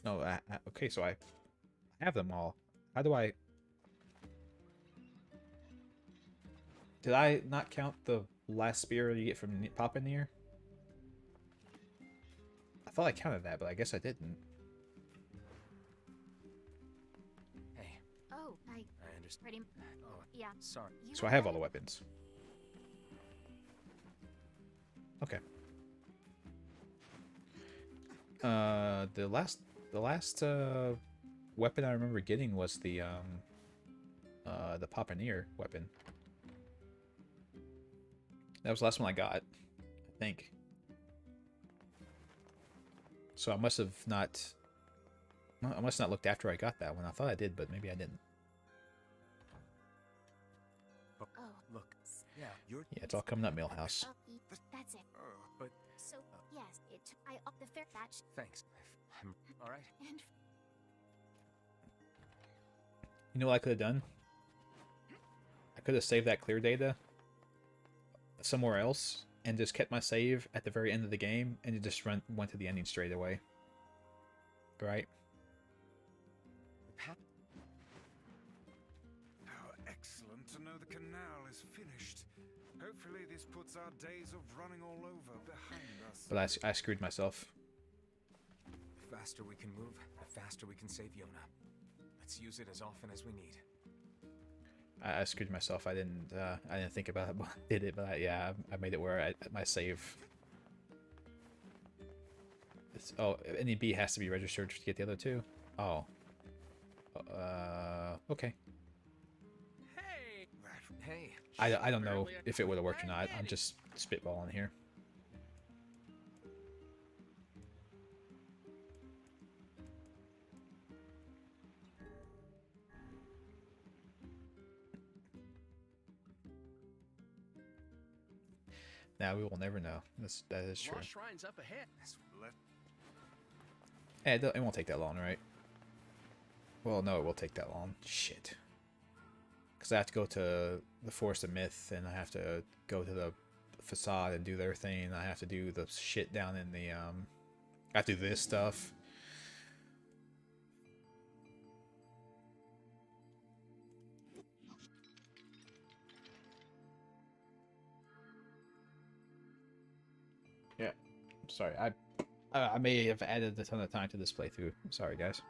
No, okay, so I have them all. How do I... Did I not count the last spear you get from Papa NieR? I thought I counted that, but I guess I didn't. Hey. Oh, I understand. pretty. Oh, yeah. Sorry. So I have all the weapons. Okay. The last weapon I remember getting was the Papa NieR weapon. That was the last one I got, I think. So I must have not. I must not looked after I got that one. I thought I did, but maybe I didn't. Oh, look. Yeah, you're. Yeah, it's all coming up, Millhouse. That's it. But So yes, I up the fair batch. thanks. I'm all right. And You know what I could have done? I could have saved that clear data somewhere else and just kept my save at the very end of the game and it just went to the ending straight away. Right? How excellent to know the canal is finished. Hopefully this puts our days of running all over behind us. But I screwed myself. The faster we can move, the faster we can save Yona. Let's use it as often as we need. I screwed myself. I didn't think about it, but I did it. But yeah, I made it where my save. Oh, any B has to be registered to get the other two. Oh. Okay. Hey. I don't know if it would have worked or not. I'm just spitballing here. Now we will never know. That is true. Shrines up ahead. It won't take that long, right? Well, no, it will take that long. Shit. Because I have to go to the Forest of Myth, and I have to go to the facade and do their thing. I have to do the shit down in the I have to do this stuff. sorry. I may have added a ton of time to this playthrough. Sorry, guys.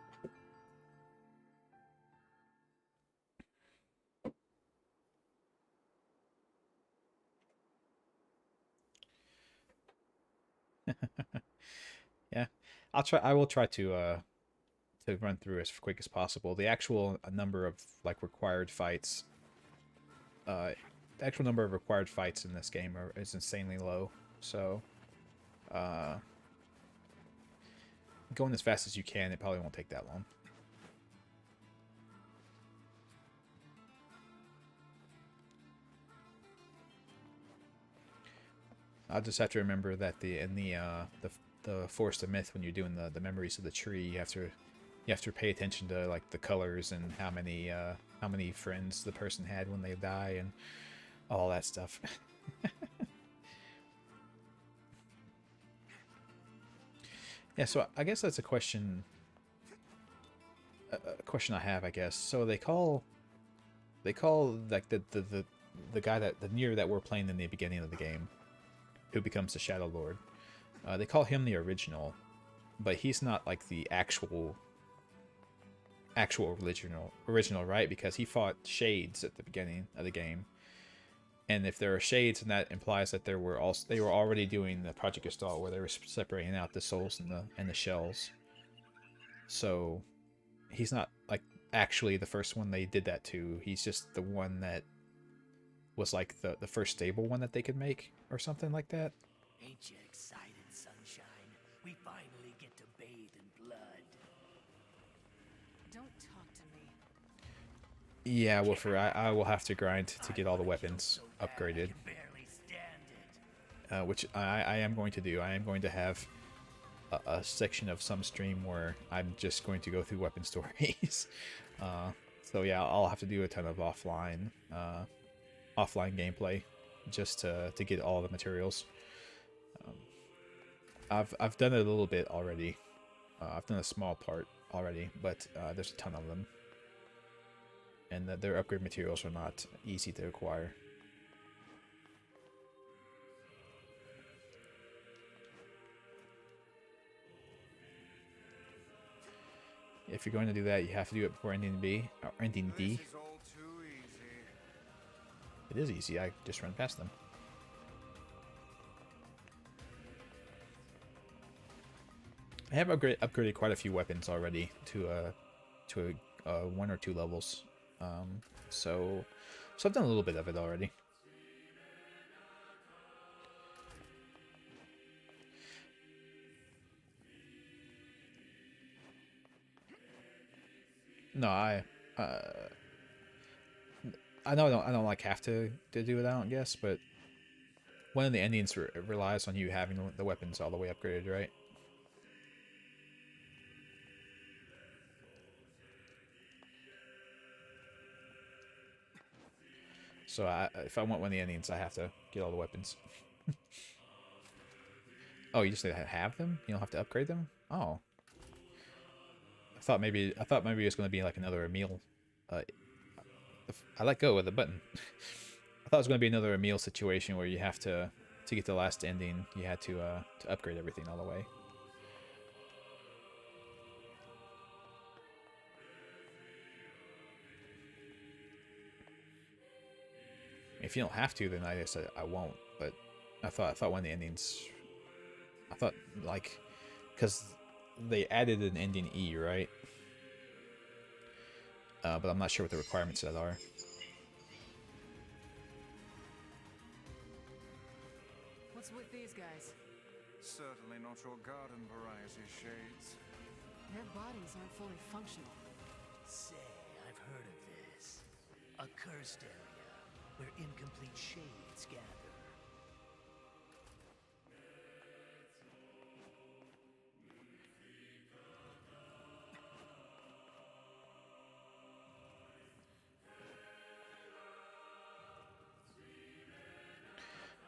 Yeah, I'll try. I will try to run through as quick as possible. The actual number of like required fights, the actual number of required fights in this game is insanely low. So, going as fast as you can, it probably won't take that long. I'll just have to remember that in the Forest of Myth, when you're doing the memories of the tree, you have to pay attention to like the colors and how many friends the person had when they die and all that stuff. Yeah, so I guess that's a question I have, I guess. So they call like the guy the NieR that we're playing in the beginning of the game, who becomes the Shadowlord. They call him the original, but he's not like the actual original, right? Because he fought shades at the beginning of the game, and if there are shades, then that implies that they were already doing the Project Gestalt, where they were separating out the souls and the shells. So he's not like actually the first one they did that to. He's just the one that was like the first stable one that they could make, or something like that. Ain't you excited, sunshine? We finally get to bathe in blood. Don't talk to me. Yeah, Wolfer, I will have to grind to get all the weapons upgraded. Which I am going to do. I am going to have a section of some stream where I'm just going to go through weapon stories. So yeah, I'll have to do a ton of offline gameplay just to get all the materials. I've done it a little bit already. I've done a small part already, but there's a ton of them, and their upgrade materials are not easy to acquire. If you're going to do that, you have to do it before ending B or ending D. This is all too easy. It is easy. I just run past them. I have upgraded quite a few weapons already to 1 or 2 levels. So I've done a little bit of it already. No, I know I don't like have to do it, I don't guess, but one of the endings relies on you having the weapons all the way upgraded, right? So if I want one of the endings, I have to get all the weapons. Oh, you just have them? You don't have to upgrade them? Oh. I thought maybe it was going to be like another Emil. I let go of the button. I thought it was going to be another Emil situation where you have to get the last ending, you had to upgrade everything all the way. If you don't have to, then I guess I won't. But I thought one of the endings, I thought like, because they added an ending E, right? But I'm not sure what the requirements of that are. What's with these guys? Certainly not your garden variety, Shades. Their bodies aren't fully functional. Say, I've heard of this. A cursed area where incomplete shades gather.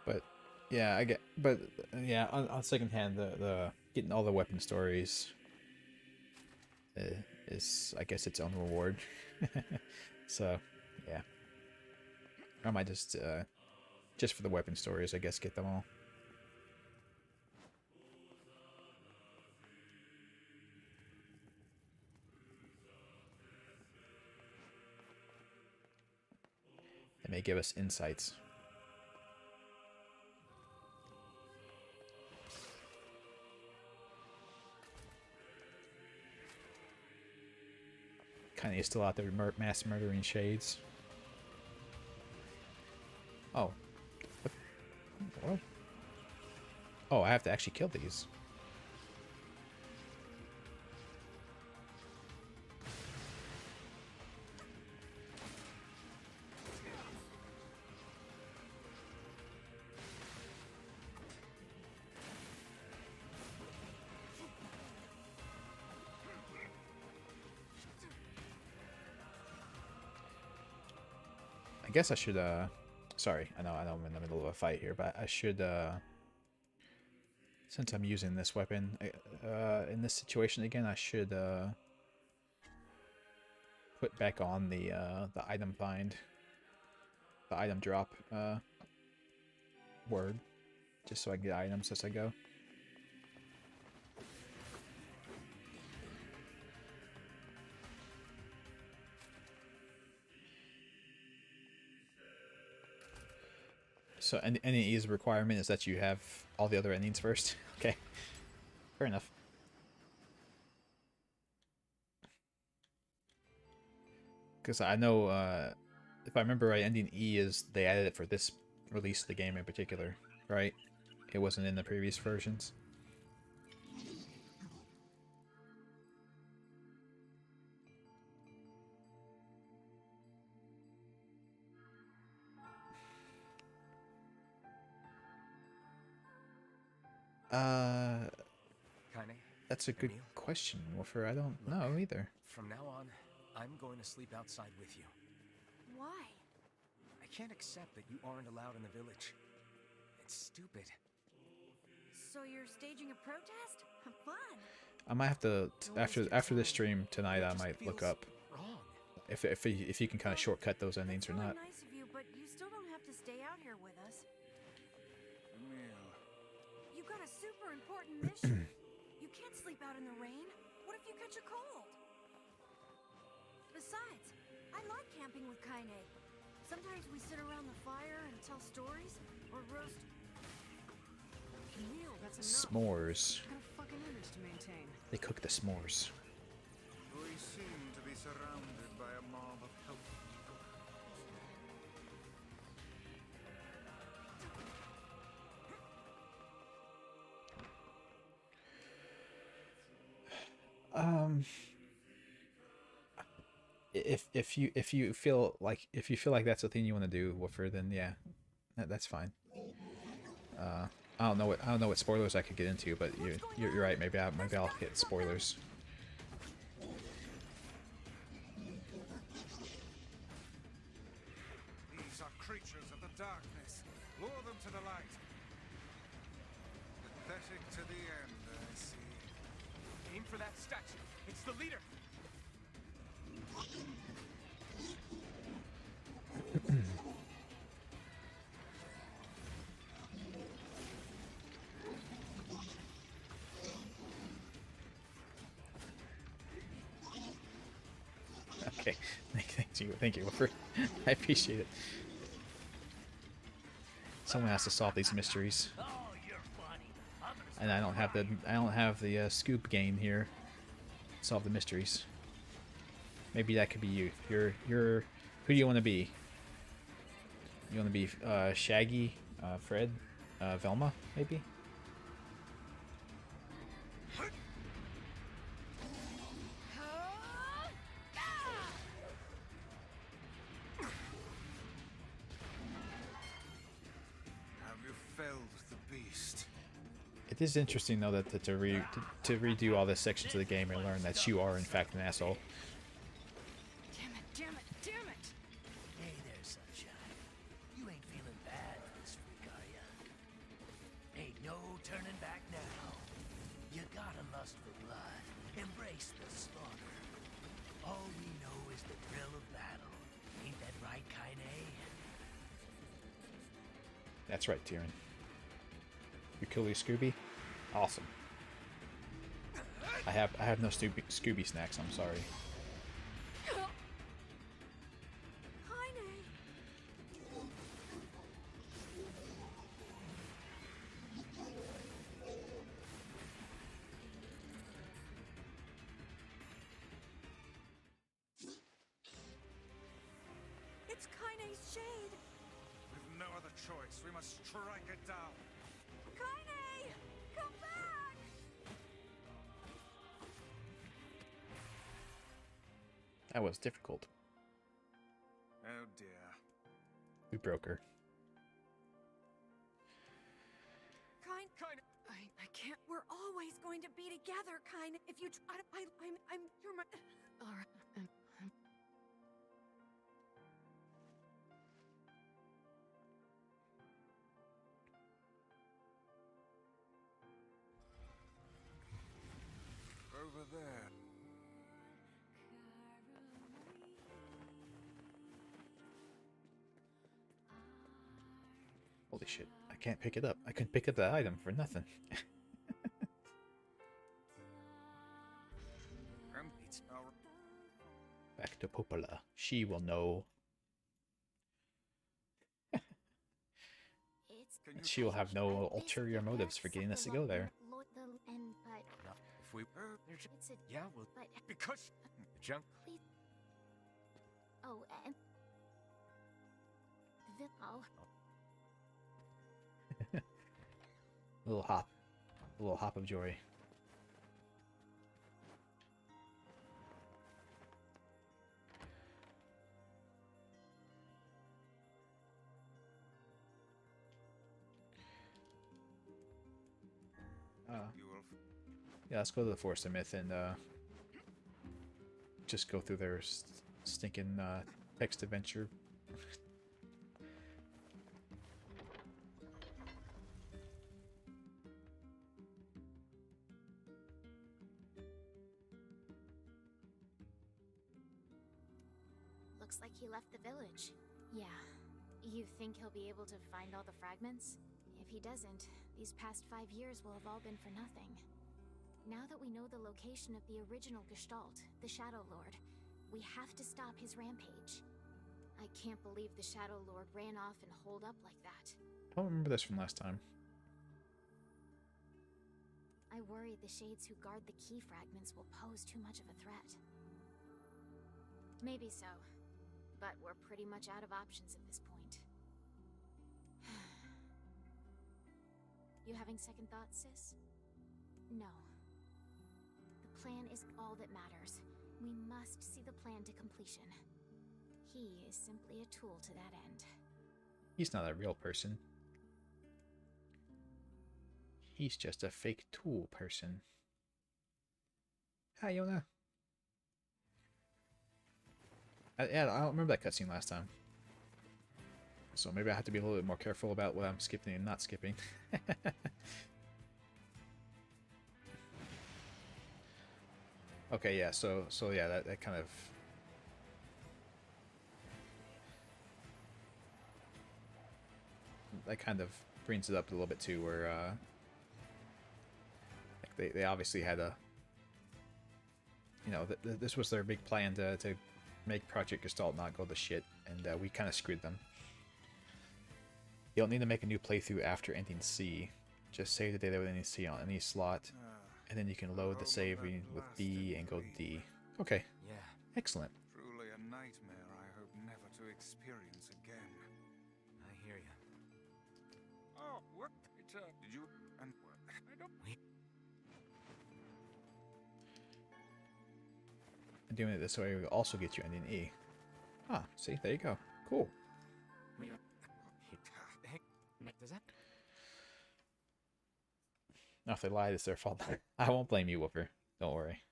But yeah, I get. But yeah, on second hand, the getting all the weapon stories is, I guess, its own reward. So yeah, I might just for the weapon stories, I guess, get them all. may give us insights. Kind of still out there mass murdering shades. Oh. What? Oh, I have to actually kill these. I guess I should, sorry, I know I'm in the middle of a fight here, but I should, since I'm using this weapon, in this situation again, I should, put back on the item find, the item drop, word, just so I can get items as I go. So any ease requirement is that you have all the other endings first. Okay, fair enough. Because I know, if I remember right, ending E is they added it for this release of the game in particular, right? It wasn't in the previous versions. That's a good question, Wolfer. I don't know either. From now on, I'm going to sleep outside with you. Why? I can't accept that you aren't allowed in the village. It's stupid. So you're staging a protest? Fun. I might have to after this stream tonight. I might look up if you can kind of shortcut those endings or not. Nice of you, but you still don't have to stay out here with us. You got a super important mission. You can't sleep out in the rain. What if you catch a cold? Besides, I like camping with Kaine. Sometimes we sit around the fire and tell stories, or roast. Neil, that's enough. S'mores. What kind of fucking image to maintain? They cook the s'mores. We seem to be surrounded by a mob of healthy people. If you feel like that's the thing you want to do, Woofer, then yeah, that's fine. I don't know what spoilers I could get into, but you're right. Maybe I'll hit spoilers. These are creatures of the darkness. Lure them to the light. Pathetic to the end, I see. Aim for that statue. It's the leader. Okay, thank you, Wilford. I appreciate it. Someone has to solve these mysteries, and I don't have the scoop game here. Solve the mysteries. Maybe that could be you. Who do you want to be? You want to be Shaggy, Fred, Velma, maybe? It is interesting though that to redo all the sections of the game and learn that you are in fact an asshole. Damn it! Hey there, sunshine. You ain't feeling bad for this freak, are ya? Ain't no turning back now. You got a lust for blood. Embrace the slaughter. All we know is the thrill of battle. Ain't that right, Kaine? That's right, Tyrion. You kill your Scooby? Awesome. I have no Scooby snacks, I'm sorry. other choice. We must strike it down. Kaine! Come back! That was difficult. Oh dear. We broke her. Kaine, I can't. We're always going to be together, Kaine. If you try, you're my. All right. Over there. Holy shit. I can't pick it up. I couldn't pick up that item for nothing. Back to Popola. She will know. She will have no ulterior motives for getting us to go there. If we yeah, well, Because the junk. Please. Oh, and A little hop of joy. Yeah, let's go to the Forest of Myth and just go through their stinking text adventure. looks like he left the village. Yeah. You think he'll be able to find all the fragments? If he doesn't, these past 5 years will have all been for nothing. Now that we know the location of the original Gestalt, the Shadowlord, we have to stop his rampage. I can't believe the Shadowlord ran off and holed up like that. I don't remember this from last time. I worry the Shades who guard the key fragments will pose too much of a threat. Maybe so, but we're pretty much out of options at this point. You having second thoughts, sis? No. The plan is all that matters. We must see the plan to completion. He is simply a tool to that end. He's not a real person. He's just a fake tool person. Hi, Yona. Yeah, I don't remember that cutscene last time. So maybe I have to be a little bit more careful about what I'm skipping and not skipping. Okay, yeah, so yeah, that kind of... That kind of brings it up a little bit too, where like they obviously had a... You know, this was their big plan to make Project Gestalt not go to shit, and we kind of screwed them. You don't need to make a new playthrough after ending C. Just save the data with any C on any slot, and then you can load the save with B and go D. Okay. Yeah. Excellent. Truly a nightmare I hope never to experience again. I hear you. Oh, what? Did you... And I don't... And doing it this way will also get you ending E. Ah, see? There you go. Cool. Does that? Now, if they lied, it's their fault. I won't blame you, Whooper. Don't worry.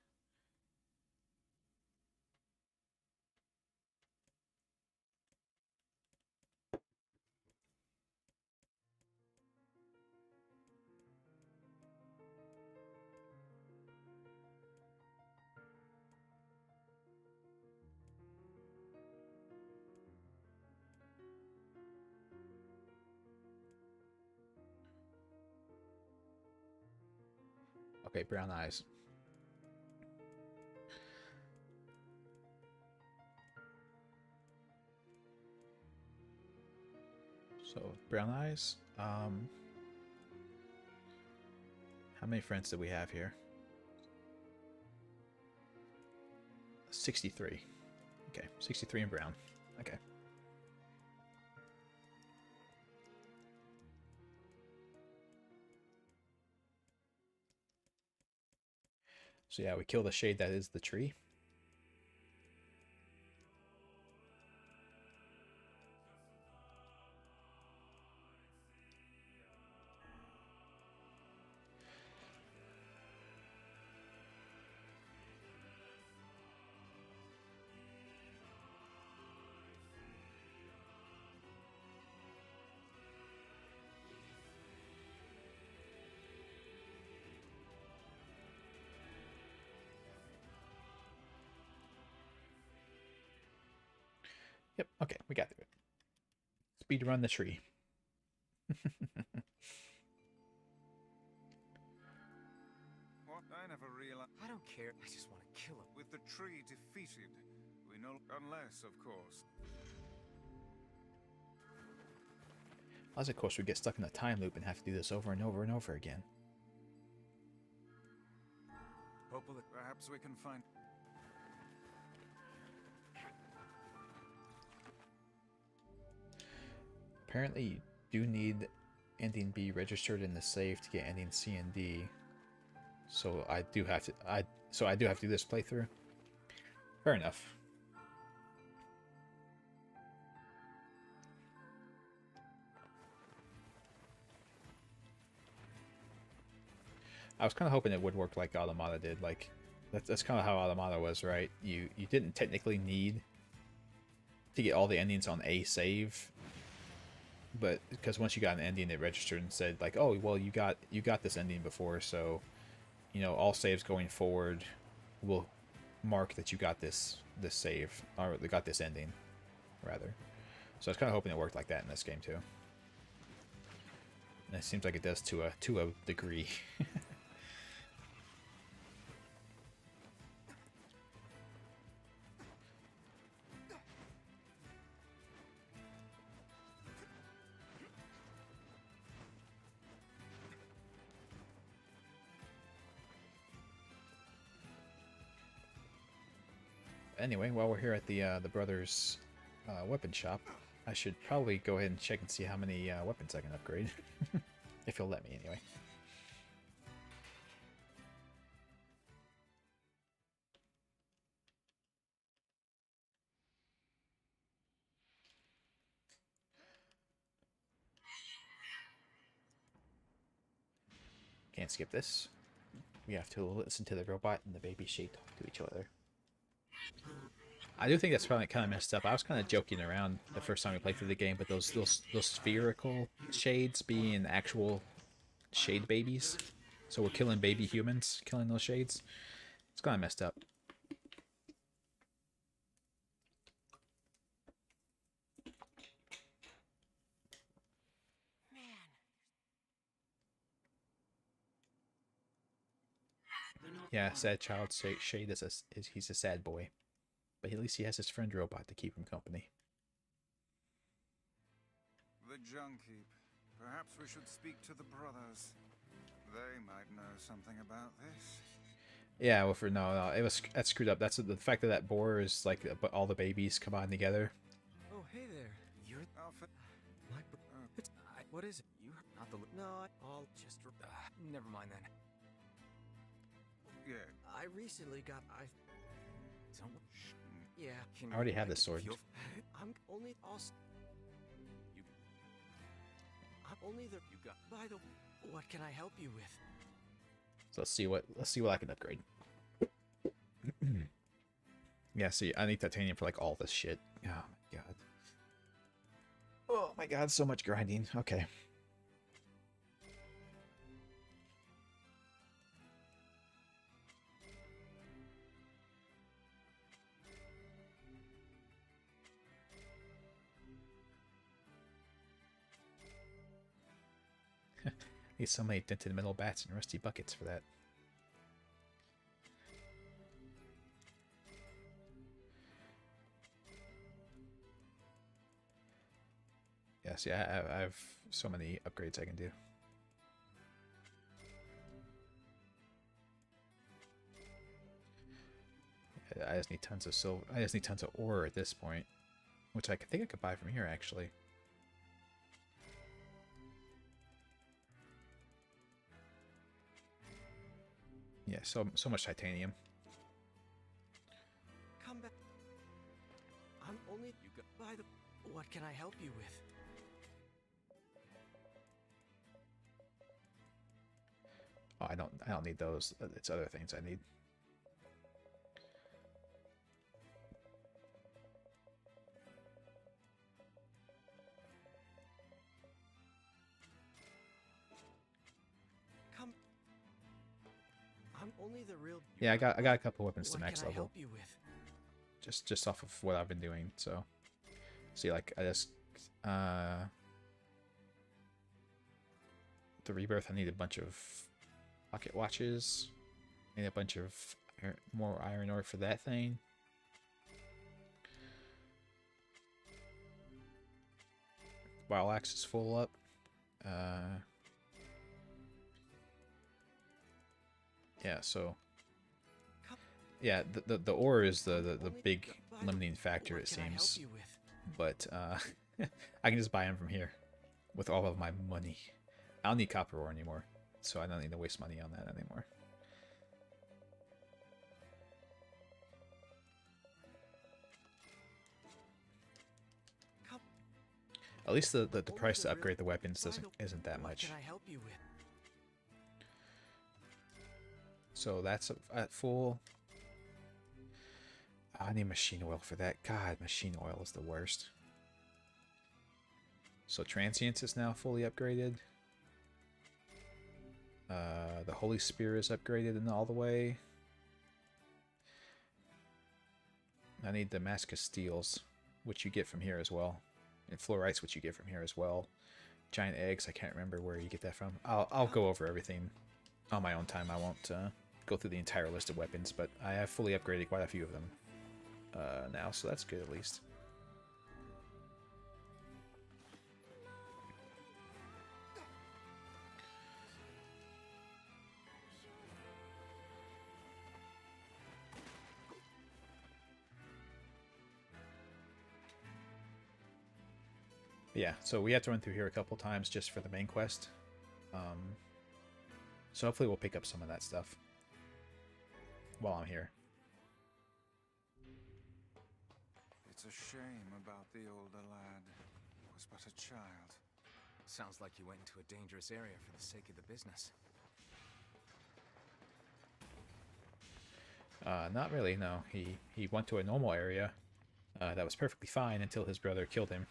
Okay, brown eyes. So, brown eyes. How many friends do we have here? 63. Okay, 63 and brown. Okay. So yeah, we kill the shade that is the tree. Yep, okay, we got through it. Speed run the tree. What? I never realized. I don't care. I just want to kill him. With the tree defeated, we know. Unless, of course. Unless, of course, we get stuck in a time loop and have to do this over and over and over again. Hopefully, perhaps we can find. Apparently, you do need ending B registered in the save to get ending C and D. So I do have to. I do have to do this playthrough. Fair enough. I was kind of hoping it would work like Automata did. Like that's kind of how Automata was, right? You didn't technically need to get all the endings on a save, but because once you got an ending, it registered and said like, oh well, you got this ending before, so you know all saves going forward will mark that you got this save or they got this ending rather. So I was kind of hoping it worked like that in this game too, and it seems like it does to a degree. Anyway, while we're here at the brothers' weapon shop, I should probably go ahead and check and see how many weapons I can upgrade. If he'll let me, anyway. Can't skip this. We have to listen to the robot and the baby shade talk to each other. I do think that's probably kind of messed up. I was kind of joking around the first time we played through the game, but those spherical shades being actual shade babies. So we're killing baby humans, killing those shades. It's kind of messed up. Yeah, sad child shade is he's a sad boy. But at least he has his friend robot to keep him company. The Junkeep. Perhaps we should speak to the brothers. They might know something about this. Yeah, well, no, that's screwed up. That's the fact that boar is like all the babies combined together. Oh, hey there. You're what is it? You not the no? I'll just never mind then. Yeah. I recently got don't. Yeah. I already have this sword. I'm only also. I'm only the you got. By the way, what can I help you with? So let's see what I can upgrade. Yeah, see, I need titanium for like all this shit. Oh my god. Oh my god, so much grinding. Okay. Need so many dented metal bats and rusty buckets for that. Yeah, see, I have so many upgrades I can do. I just need tons of silver. I just need tons of ore at this point, which I think I could buy from here actually. Yeah, so much titanium. Come back. I'm only you got by the. What can I help you with? Oh, I don't need those. It's other things I need. Come. I'm only the real. Yeah, I got a couple weapons to What max can I level. help you with? Just off of what I've been doing. So, see, like I just the rebirth. I need a bunch of pocket watches. I need a bunch of more iron ore for that thing. While axe is full up. Yeah, so yeah, the ore is the big limiting factor, it seems. But I can just buy them from here with all of my money. I don't need copper ore anymore, so I don't need to waste money on that anymore. At least the price to upgrade the weapons isn't that much. What can I help you with? So that's at full. I need machine oil for that. God, machine oil is the worst. So transience is now fully upgraded. The Holy Spear is upgraded in all the way. I need Damascus Steels, which you get from here as well. And Fluorites, which you get from here as well. Giant eggs, I can't remember where you get that from. I'll go over everything on my own time. I won't go through the entire list of weapons, but I have fully upgraded quite a few of them now, so that's good at least. Yeah, so we have to run through here a couple times just for the main quest. So hopefully we'll pick up some of that stuff while I'm here. It's a shame about the older lad. He was but a child. Sounds like you went into a dangerous area for the sake of the business. Not really, no. He went to a normal area that was perfectly fine until his brother killed him.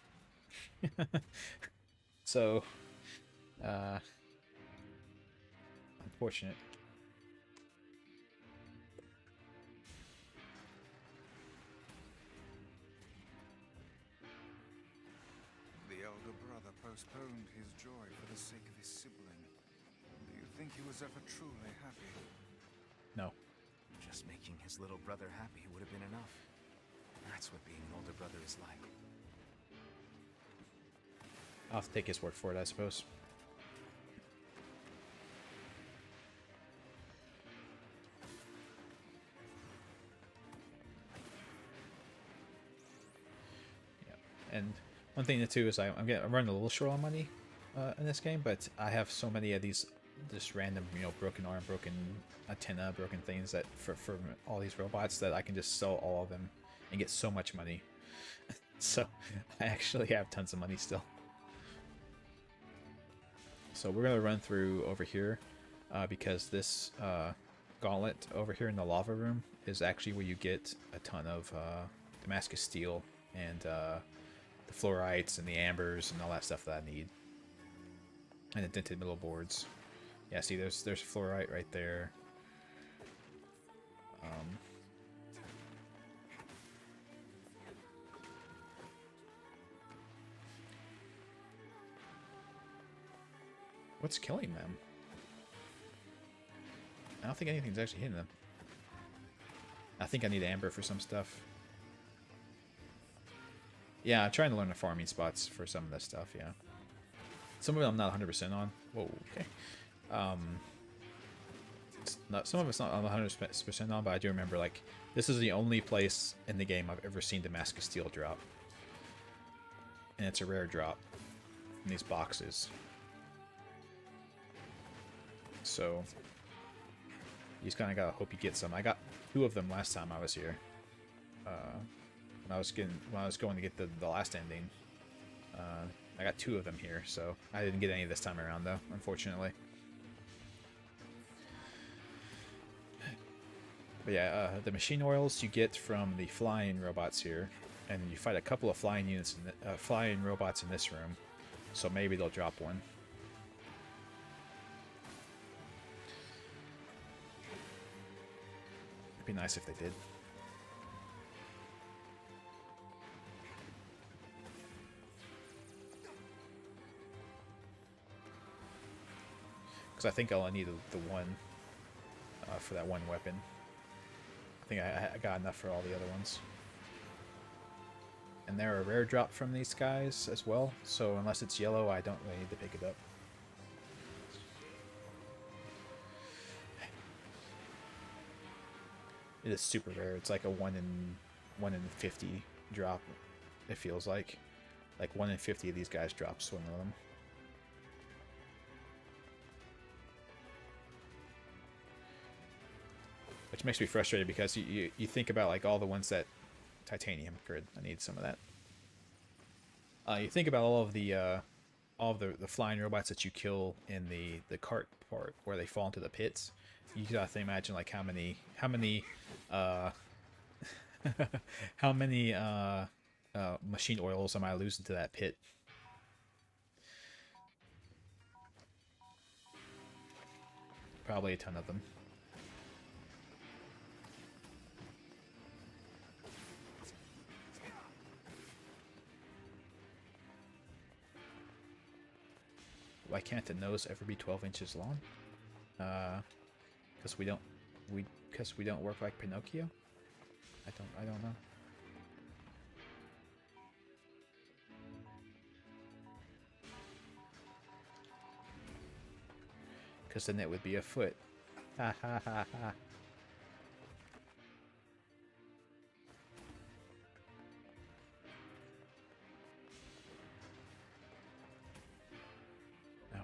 So, unfortunate. The elder brother postponed his joy for the sake of his sibling. Do you think he was ever truly happy? No. Just making his little brother happy would have been enough. That's what being an older brother is like. I'll have to take his word for it, I suppose. Yeah, and one thing too is I'm running a little short on money in this game, but I have so many of these just random, broken arm, broken antenna, broken things that for all these robots that I can just sell all of them and get so much money. So I actually have tons of money still. So we're going to run through over here because this gauntlet over here in the lava room is actually where you get a ton of Damascus steel and the fluorites and the ambers and all that stuff that I need. And the dented middle boards. Yeah, see, there's fluorite right there. What's killing them? I don't think anything's actually hitting them. I think I need amber for some stuff. Yeah, I'm trying to learn the farming spots for some of this stuff, yeah. Some of it I'm not 100% on. Whoa, okay. Some of it's not 100% on, but I do remember, like, this is the only place in the game I've ever seen Damascus steel drop. And it's a rare drop in these boxes. So, You just kind of gotta hope you get some. I got 2 of them last time I was here. When I was going to get the last ending. I got 2 of them here, so I didn't get any this time around though, unfortunately. But yeah, the machine oils you get from the flying robots here, and you fight a couple of flying units, flying robots in this room. So maybe they'll drop one. It'd be nice if they did. Because I think I'll only need the one for that one weapon. I think I got enough for all the other ones. And they're a rare drop from these guys as well, so unless it's yellow, I don't really need to pick it up. It is super rare. It's like a 1 in 50 drop. It feels like 1 in 50 of these guys drops one of them. Which makes me frustrated because you think about like all the ones that titanium grid. I need some of that. You think about all of the flying robots that you kill in the cart part where they fall into the pits. You gotta imagine like how many how many machine oils am I losing to that pit? Probably a ton of them. Why can't the nose ever be 12 inches long? Because we don't work like Pinocchio? I don't know. Because then it would be a foot. Ha ha ha ha. No.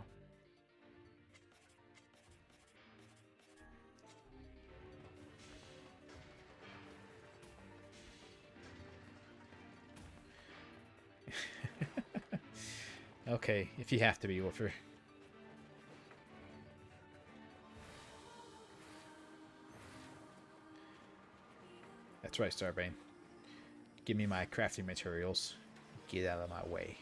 Okay, if you have to be, Wolfer. That's right, Starbane. Give me my crafting materials. Get out of my way.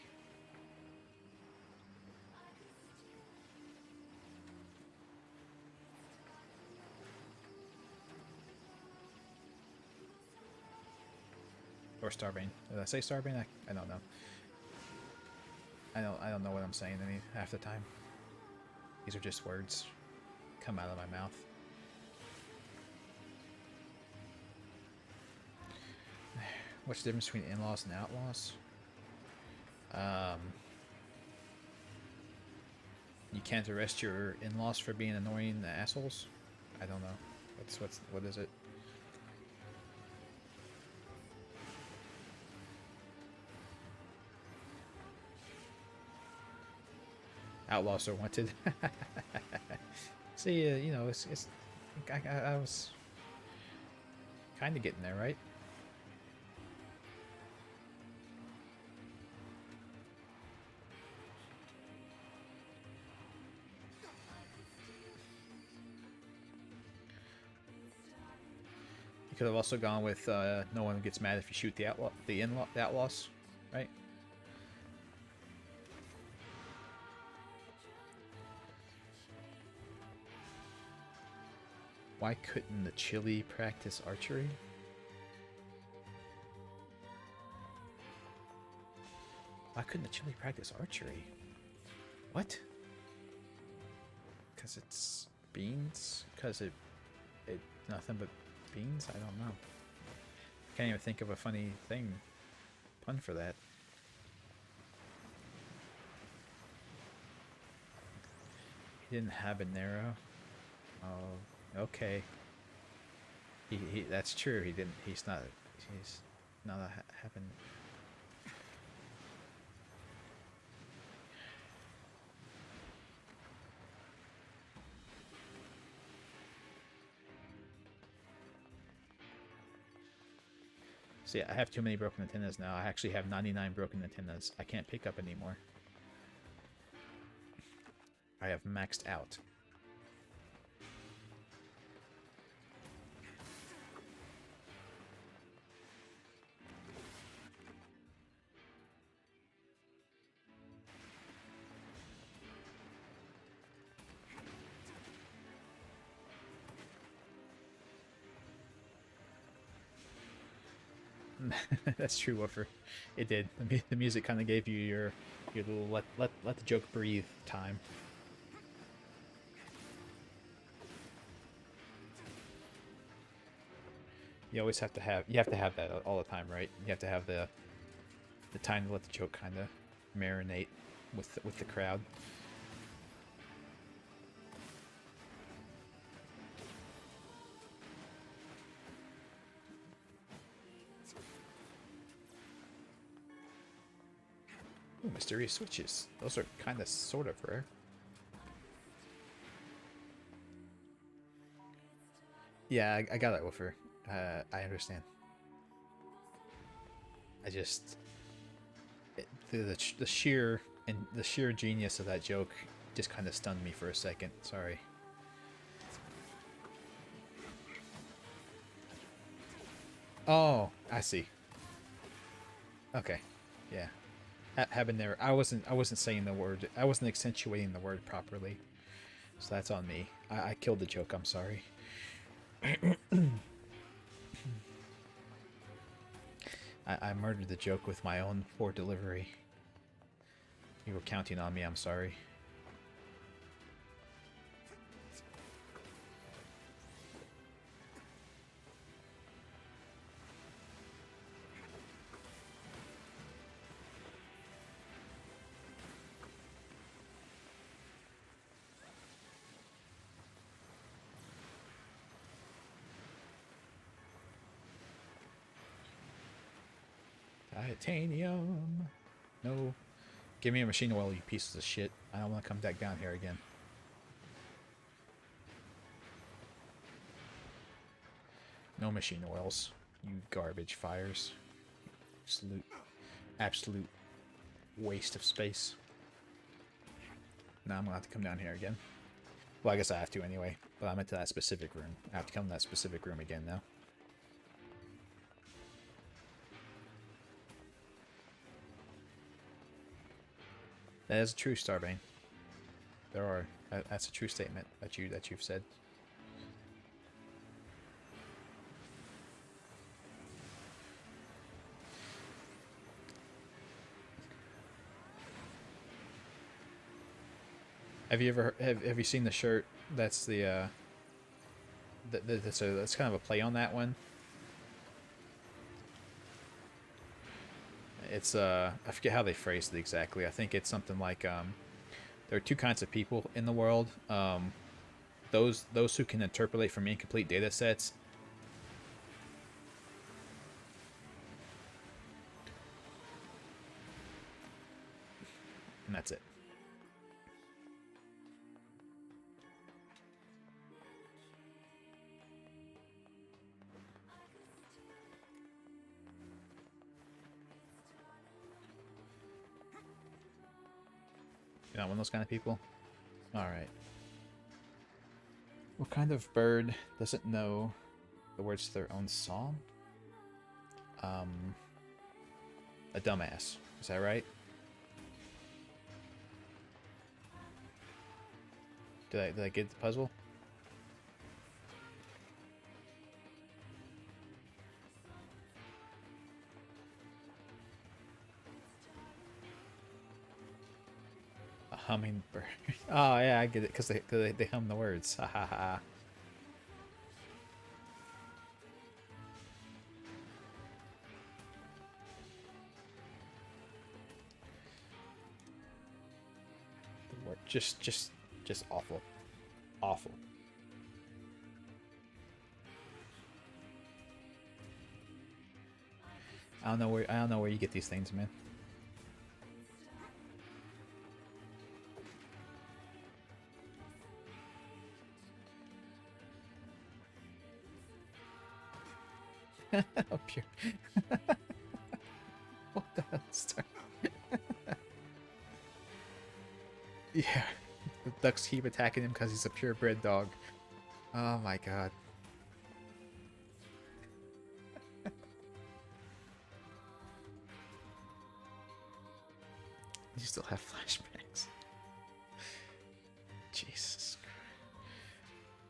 Or Starbane. Did I say Starbane? I don't know. I don't know what I'm saying any half the time. These are just words come out of my mouth. What's the difference between in-laws and outlaws? You can't arrest your in-laws for being annoying assholes? I don't know. What is it? Outlaws are wanted. See, you know, I was kind of getting there, right? You could have also gone with no one gets mad if you shoot the outlaws, right? Why couldn't the Chili practice archery? Why couldn't the Chili practice archery? What? Because it's beans? Because it nothing but beans? I don't know. Can't even think of a funny pun for that. He didn't have an arrow. Oh, okay. He that's true. He didn't. He's not a happen. See, I have too many broken antennas now. I actually have 99 broken antennas. I can't pick up anymore. I have maxed out. That's true, Woofer. It did. The music kind of gave you your little let the joke breathe time. You always have to have that all the time, right? You have to have the time to let the joke kind of marinate with the crowd. Ooh, mysterious switches. Those are kind of sort of rare. Yeah, I got it, Woofer. I understand. I just the sheer genius of that joke just kind of stunned me for a second. Sorry. Oh, I see. Okay, yeah. Habanero. I wasn't saying the word. I wasn't accentuating the word properly. So that's on me. I killed the joke. I'm sorry. I murdered the joke with my own poor delivery. You were counting on me. I'm sorry. Titanium. No. Give me a machine oil, you pieces of shit. I don't want to come back down here again. No machine oils. You garbage fires. Absolute waste of space. Now I'm going to have to come down here again. Well, I guess I have to anyway. But I'm into that specific room. I have to come to that specific room again now. That is a true, Starbane. There are. That's a true statement that you've said. Have you ever have you seen the shirt? That's the that's kind of a play on that one. It's I forget how they phrased it exactly. I think it's something like there are two kinds of people in the world. Those who can interpolate from incomplete data sets. And that's it. You're not one of those kind of people? Alright. What kind of bird doesn't know the words to their own song? A dumbass. Is that right? Did I get the puzzle? Hummingbird. Oh yeah, I get it because they hum the words. Ha ha ha. Just awful, awful. I don't know where you get these things, man. Pure. What the hell? Yeah, the ducks keep attacking him because he's a purebred dog. Oh my god. You still have flashbacks. Jesus Christ.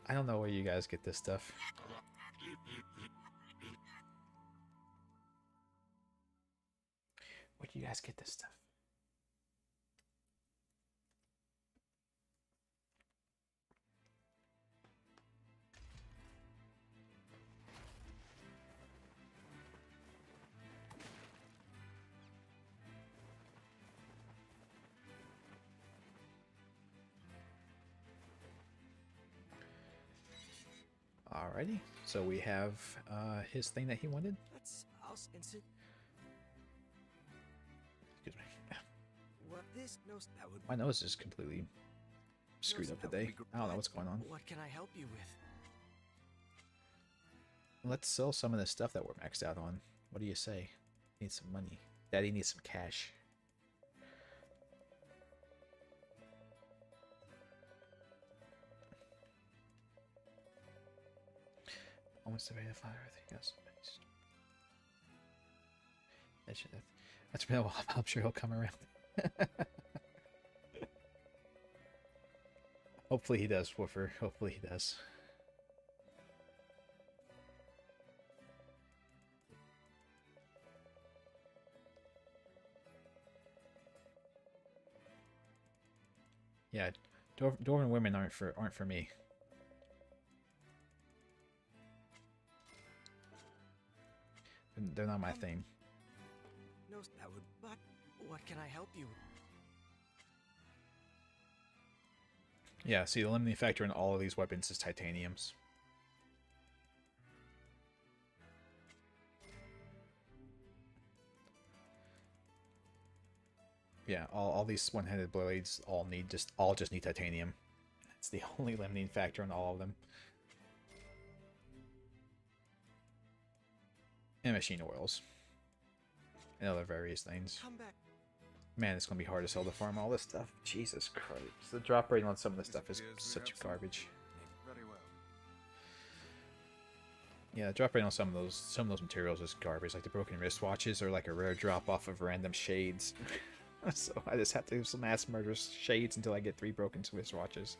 I don't know where you guys get this stuff. Where do you guys get this stuff? Alrighty, so we have his thing that he wanted. Excuse me. My nose is completely screwed up today. I don't know what's going on. What can I help you with? Let's sell some of the stuff that we're maxed out on. What do you say? Need some money. Daddy needs some cash. Almost away the flat earth. Yes. That's been a while. I'm sure he'll come around. Hopefully he does, Woofer. Hopefully he does. Yeah, Dwarven women aren't for me. They're not my thing. No, that would. But what can I help you? Yeah, see, the limiting factor in all of these weapons is titaniums. Yeah, all these one-handed blades all just need titanium. It's the only limiting factor in all of them. And machine oils. And other various things. Man, it's gonna be hard to sell to farm all this stuff. Jesus Christ. The drop rate on some of this stuff is such garbage. Very well. Yeah, the drop rate on some of those materials is garbage. Like the broken wristwatches are like a rare drop off of random shades. So I just have to do some mass murderous shades until I get 3 broken wristwatches.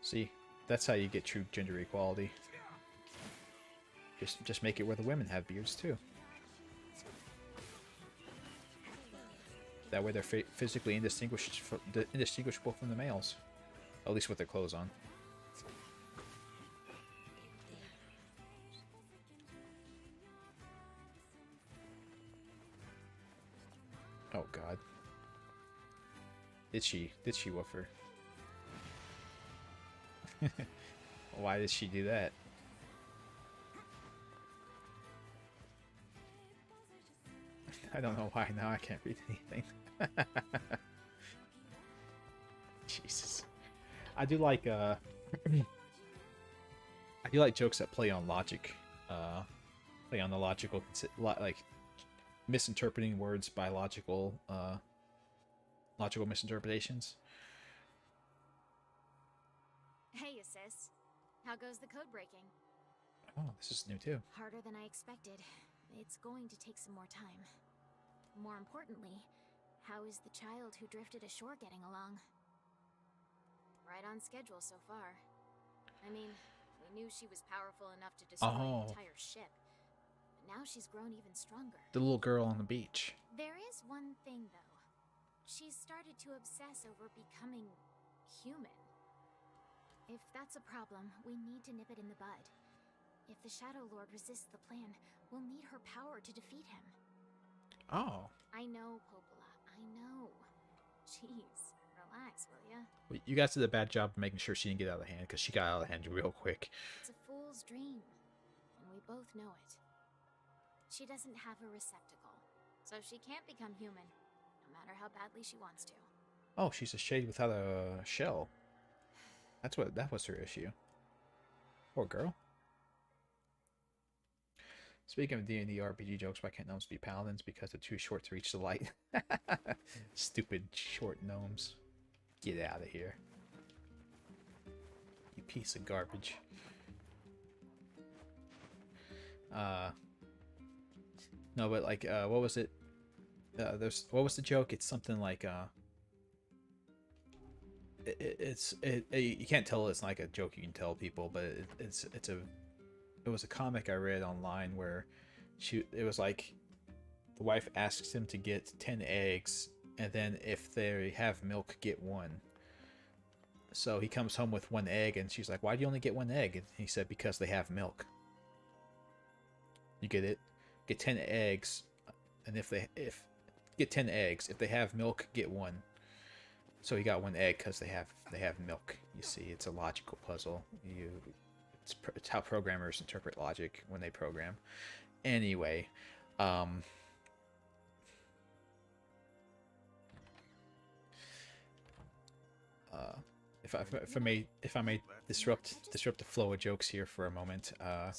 See, that's how you get true gender equality. Just make it where the women have beards too. That way they're physically indistinguishable from the males. At least with their clothes on. Oh god. Did she woofer? Why did she do that? I don't know why now I can't read anything. Jesus. I do like jokes that play on logic. Play on the logical, like misinterpreting words by logical misinterpretations. Hey, sis. How goes the code breaking? Oh, this is new too. Harder than I expected. It's going to take some more time. More importantly, how is the child who drifted ashore getting along? Right on schedule so far. I mean, we knew she was powerful enough to destroy an entire ship. But now she's grown even stronger. The little girl on the beach. There is one thing, though. She's started to obsess over becoming human. If that's a problem, we need to nip it in the bud. If the Shadowlord resists the plan, we'll need her power to defeat him. Oh. I know, Popola. I know. Jeez, relax, will ya? Well, you guys did a bad job of making sure she didn't get out of hand, because she got out of hand real quick. It's a fool's dream, and we both know it. She doesn't have a receptacle, so she can't become human, no matter how badly she wants to. Oh, she's a shade without a shell. That was her issue. Poor girl. Speaking of D&D RPG jokes, why can't gnomes be paladins? Because they're too short to reach the light. Stupid short gnomes. Get out of here. You piece of garbage. No, but like, what was it? What was the joke? It's something like, you can't tell it's like a joke you can tell people, but it was a comic I read online where it was like the wife asks him to get 10 eggs, and then if they have milk, get one. So he comes home with 1 egg, and she's like, "Why do you only get 1 egg?" And he said, "Because they have milk." You get it? Get 10 eggs, and if get 10 eggs, if they have milk, get 1. So he got 1 egg because they have milk. You see, it's a logical puzzle. It's how programmers interpret logic when they program. Anyway, if I may disrupt the flow of jokes here for a moment, Well,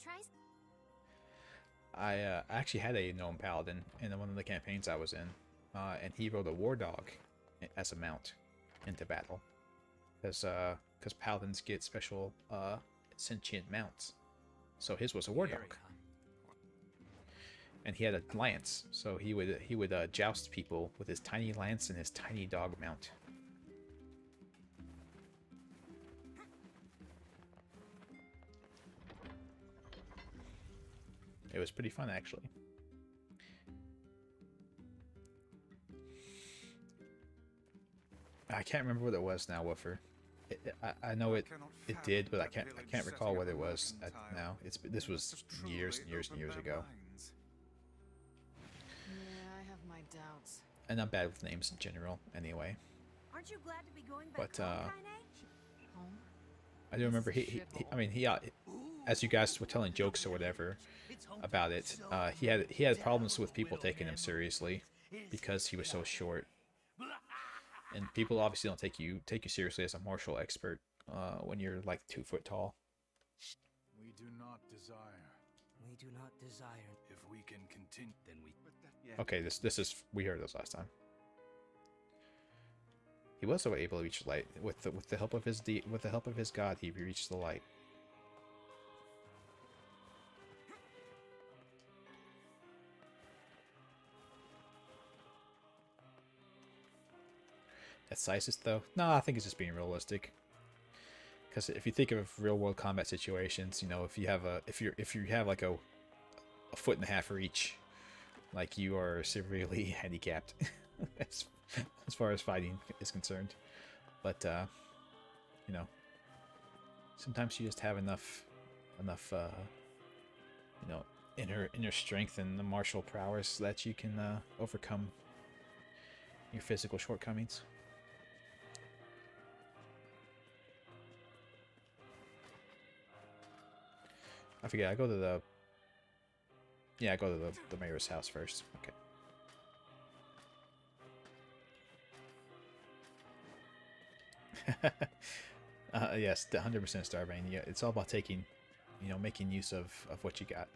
try. I actually had a gnome paladin in one of the campaigns I was in, and he rode a war dog as a mount into battle, because paladins get special sentient mounts. So his was a war dog, and he had a lance. So he would joust people with his tiny lance and his tiny dog mount. It was pretty fun, actually. I can't remember what it was now, Woofer. I know it did, but I can't recall what it was now. This was years and years and years ago. Yeah, I have my doubts. And I'm bad with names in general, anyway. Aren't you glad to be going back But home, Home? I do remember he as you guys were telling jokes or whatever about it, he had problems with people taking him seriously because he was so short. And people obviously don't take you seriously as a martial expert when you're like 2 foot tall. We do not desire. We do not desire. If we can continue, then we. Okay, this is, we heard this last time. He was able to reach the light with the help of his god. He reached the light. That's sizes though. No, I think it's just being realistic. Because if you think of real world combat situations, you know, if you have like a 1.5 foot for each, like you are severely handicapped as far as fighting is concerned. But you know, sometimes you just have enough you know, inner strength and the martial prowess that you can overcome your physical shortcomings. I forget, I go to the mayor's house first. Okay. Yes, 100% Starbane. Yeah, it's all about taking, you know, making use of what you got.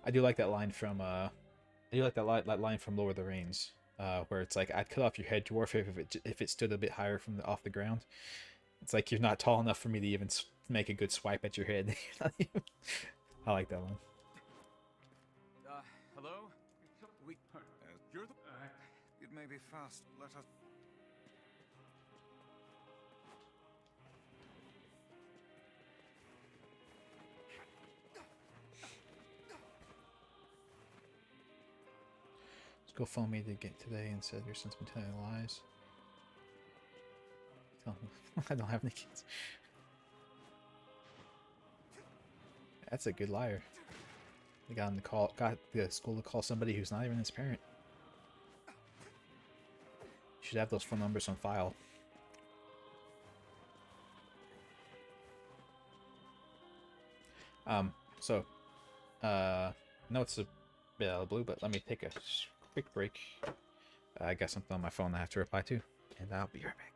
I do like that line from line from Lord of the Rings, where it's like, "I'd cut off your head, dwarf, if it stood a bit higher from off the ground." It's like, you're not tall enough for me to even make a good swipe at your head. I like that one. Hello? You're the. It may be fast. Let us. Go phone me to get today and said your son's been telling lies. Tell him I don't have any kids. That's a good liar. They got him to call, got the school to call somebody who's not even his parent. You should have those phone numbers on file. No, it's a bit out of the blue, but let me take a quick break. I got something on my phone I have to reply to, and I'll be right back.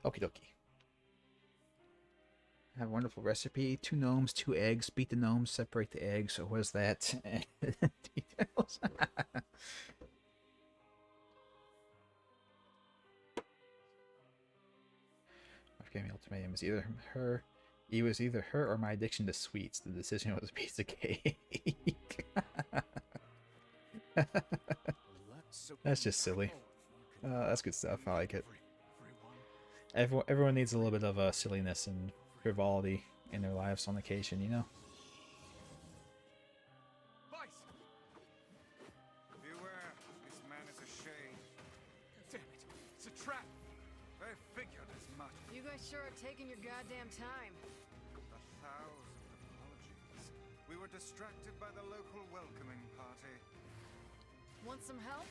Okie dokie. I have a wonderful recipe. 2 gnomes, 2 eggs. Beat the gnomes, separate the eggs. So what is that? Details. Gave me ultimatum. It was either her or my addiction to sweets. The decision was a piece of cake. That's just silly. That's good stuff. I like it. Everyone needs a little bit of silliness and frivolity in their lives on occasion, you know? Beware, this man is a shade. Damn it, it's a trap! I figured as much. You guys sure are taking your goddamn time. 1,000 apologies. We were distracted by the local welcoming party. Want some help?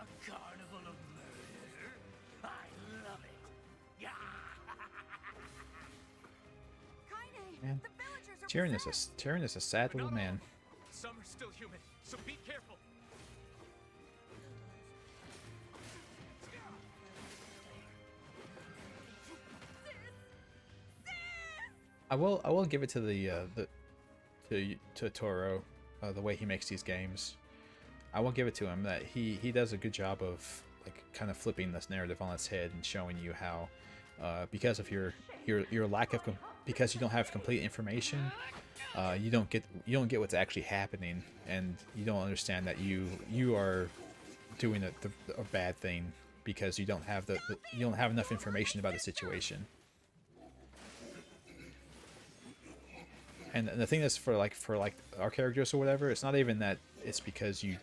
A carnival of murder? I love it. Yeah. Man, Tyrion is a sad little man. Some are still human, so be careful. I will give it to to Toro, the way he makes these games. I will give it to him that he does a good job of like kind of flipping this narrative on its head and showing you how because of your lack of because you don't have complete information, you don't get what's actually happening, and you don't understand that you are doing a bad thing because you don't have you don't have enough information about the situation. And the thing is, for our characters or whatever, it's not even that it's because you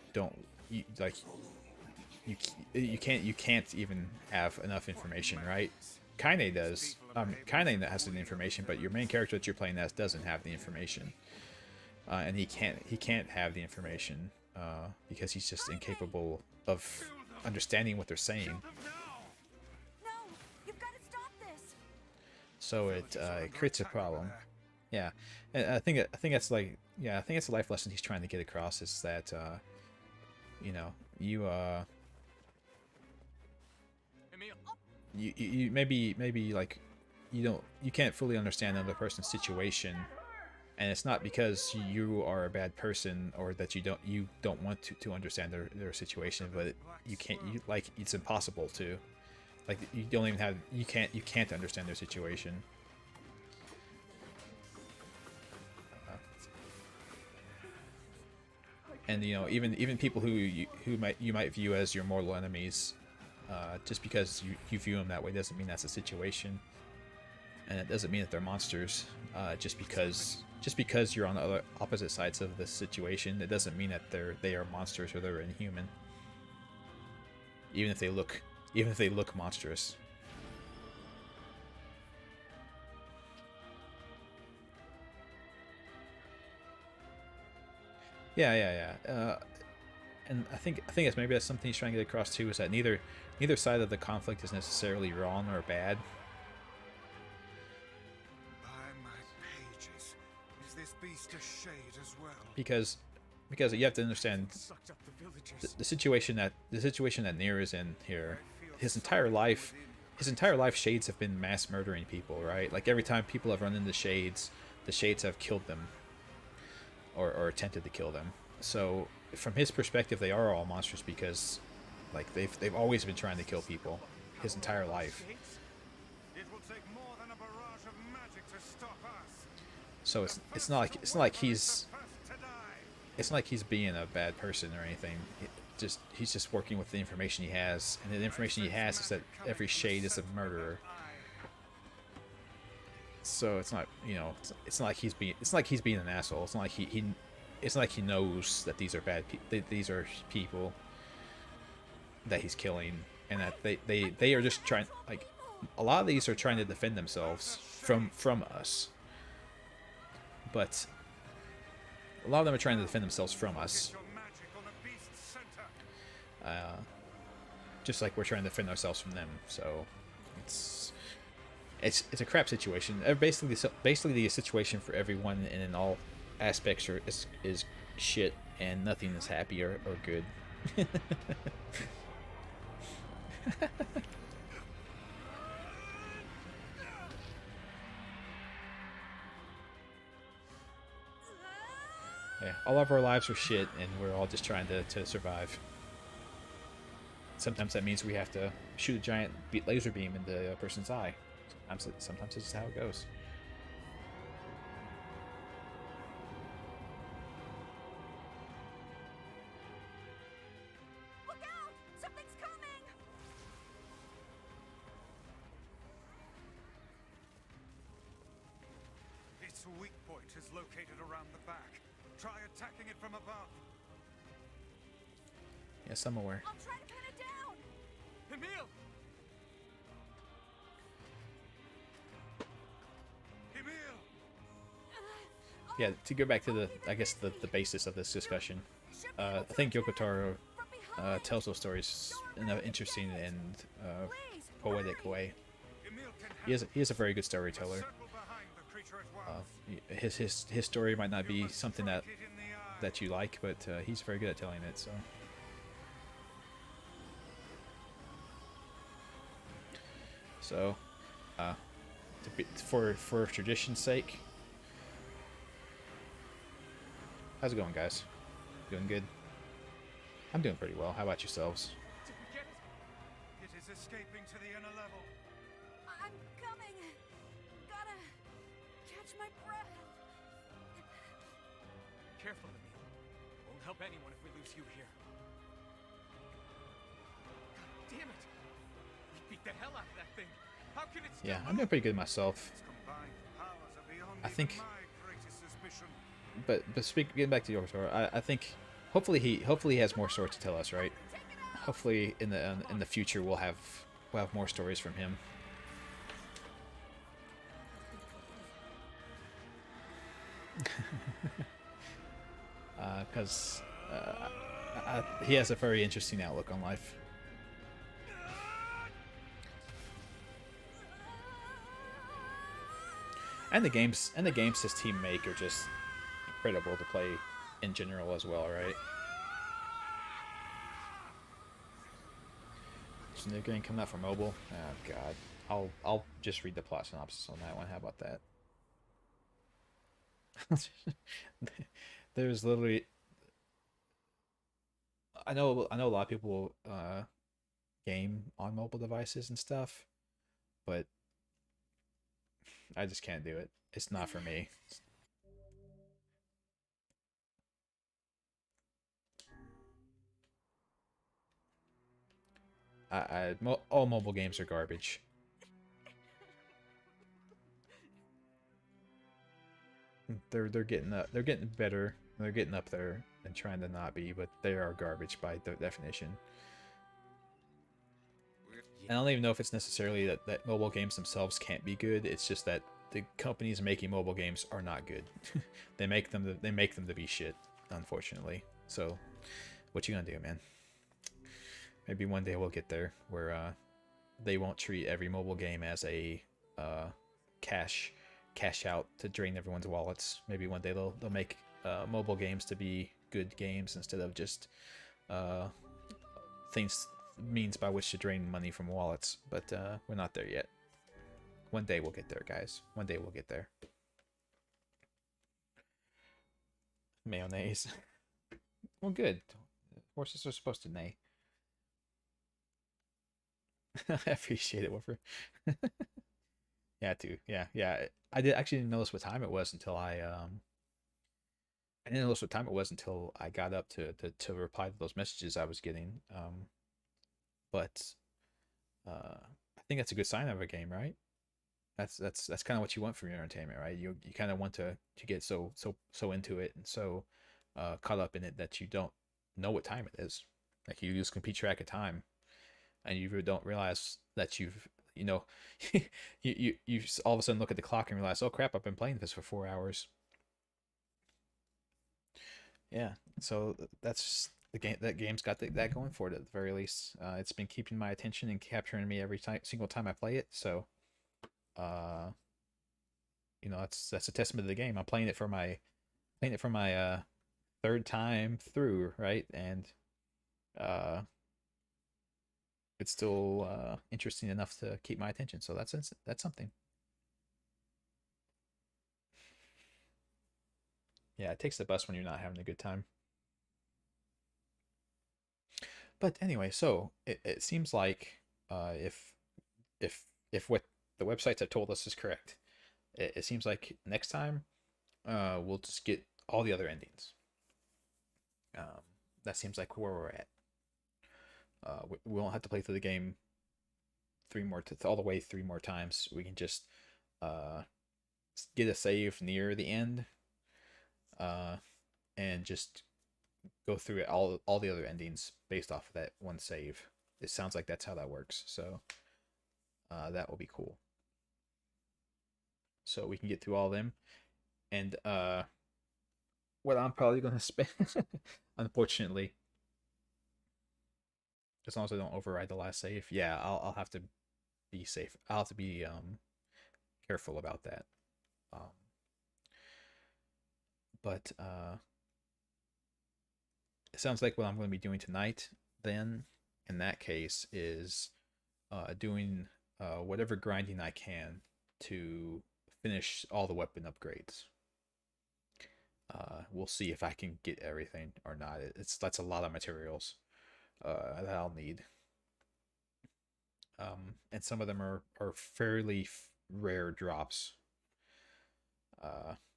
can't even have enough information, right? Kaine does. Kaine has the information, but your main character that you're playing as doesn't have the information, and he can't have the information because he's just incapable of understanding what they're saying. No, you've got to stop this. So it creates a problem. Yeah, and I think that's like, yeah, I think it's a life lesson he's trying to get across, is that you know, you maybe like you can't fully understand another person's situation, and it's not because you are a bad person or that you don't want to understand their situation, but it's impossible to, like, you don't even have you can't understand their situation. And you know, even people who you might view as your mortal enemies, just because you view them that way doesn't mean that's the situation, and it doesn't mean that they're monsters. Just because you're on the other opposite sides of the situation, it doesn't mean that they are monsters or they're inhuman. Even if they look monstrous. Yeah. and I think that's something he's trying to get across too, is that neither side of the conflict is necessarily wrong or bad. By my pages, is this beast a shade as well? Because you have to understand the situation that NieR is in here. His entire life, Shades have been mass murdering people, right? Like every time people have run into Shades, the Shades have killed them, or attempted to kill them. So from his perspective, they are all monsters because, like, they've always been trying to kill people his entire life. It will take more than a barrage of magic to stop us. So it's not like he's being a bad person or anything. He's just working with the information he has, and the information he has is that every Shade is a murderer. So it's not, you know, it's not like he's being an asshole. It's not like he knows that these are these are people that he's killing, and that they are just trying, like, a lot of these are trying to defend themselves from us. But a lot of them are trying to defend themselves from us. Just like we're trying to defend ourselves from them. So it's a crap situation. Basically the situation for everyone and in all aspects is shit, and nothing is happy or good. Yeah, all of our lives are shit, and we're all just trying to survive. Sometimes that means we have to shoot a giant laser beam into a person's eye. Sometimes this is how it goes. Look out! Something's coming! Its weak point is located around the back. Try attacking it from above. Yes, I'm aware. I'll try to pin it down! Emil! Emil! Yeah, to go back to the basis of this discussion, I think Yoko Taro tells those stories in an interesting and poetic way. He is a very good storyteller. His story might not be something that you like, but he's very good at telling it. So, for tradition's sake, how's it going, guys? Doing good? I'm doing pretty well. How about yourselves? Did we get it? It is escaping to the inner level. I'm coming! Gotta catch my breath. Careful, Emil. Won't help anyone if we lose you here. God damn it! We beat the hell out of that thing. How can it still Yeah, I'm doing pretty good myself. Its combined powers are beyond I think, even my greatest suspicion. but getting back to Yoko Taro, I think hopefully he has more stories to tell us, right? Hopefully in the future we'll have more stories from him. Because he has a very interesting outlook on life. And the games his team make are just incredible to play in general as well, right? There's a new game coming out for mobile. Oh god, I'll just read the plot synopsis on that one. How about that? There's literally, I know a lot of people game on mobile devices and stuff, but I just can't do it. It's not for me. All mobile games are garbage. They're getting better. They're getting up there and trying to not be, but they are garbage by definition. I don't even know if it's necessarily that mobile games themselves can't be good. It's just that the companies making mobile games are not good. They make them to be shit, unfortunately. So what you gonna do, man? Maybe one day we'll get there where they won't treat every mobile game as a cash out to drain everyone's wallets. Maybe one day they'll make mobile games to be good games instead of just means by which to drain money from wallets. But we're not there yet. One day we'll get there, guys. One day we'll get there. Mayonnaise. Well, good. Horses are supposed to neigh. I appreciate it, Woofer. Yeah, too. Yeah. I didn't notice what time it was until I didn't notice what time it was until I got up to reply to those messages I was getting. But I think that's a good sign of a game, right? That's kind of what you want from your entertainment, right? You kind of want to get so into it and so caught up in it that you don't know what time it is. Like you lose complete track of time, and you don't realize that you all of a sudden look at the clock and realize, oh crap, I've been playing this for 4 hours. Yeah, so that's the game. That game's got that going for it at the very least. It's been keeping my attention and capturing me every single time I play it. So, that's a testament to the game. I'm playing it for my third time through, right? And it's still interesting enough to keep my attention. So that's something. Yeah, it takes the bus when you're not having a good time. But anyway, so it seems like if what the websites have told us is correct, it seems like next time we'll just get all the other endings. That seems like where we're at. We won't have to play through the game all the way 3 more times. We can just get a save near the end, and just go through it, all the other endings based off of that one save. It sounds like that's how that works. So that will be cool. So we can get through all of them, and what I'm probably gonna spend, unfortunately, as long as I don't override the last save, yeah, I'll have to be safe. I'll have to be careful about that. But it sounds like what I'm going to be doing tonight, then, in that case, is doing whatever grinding I can to finish all the weapon upgrades. We'll see if I can get everything or not. That's a lot of materials that I'll need. And some of them are fairly rare drops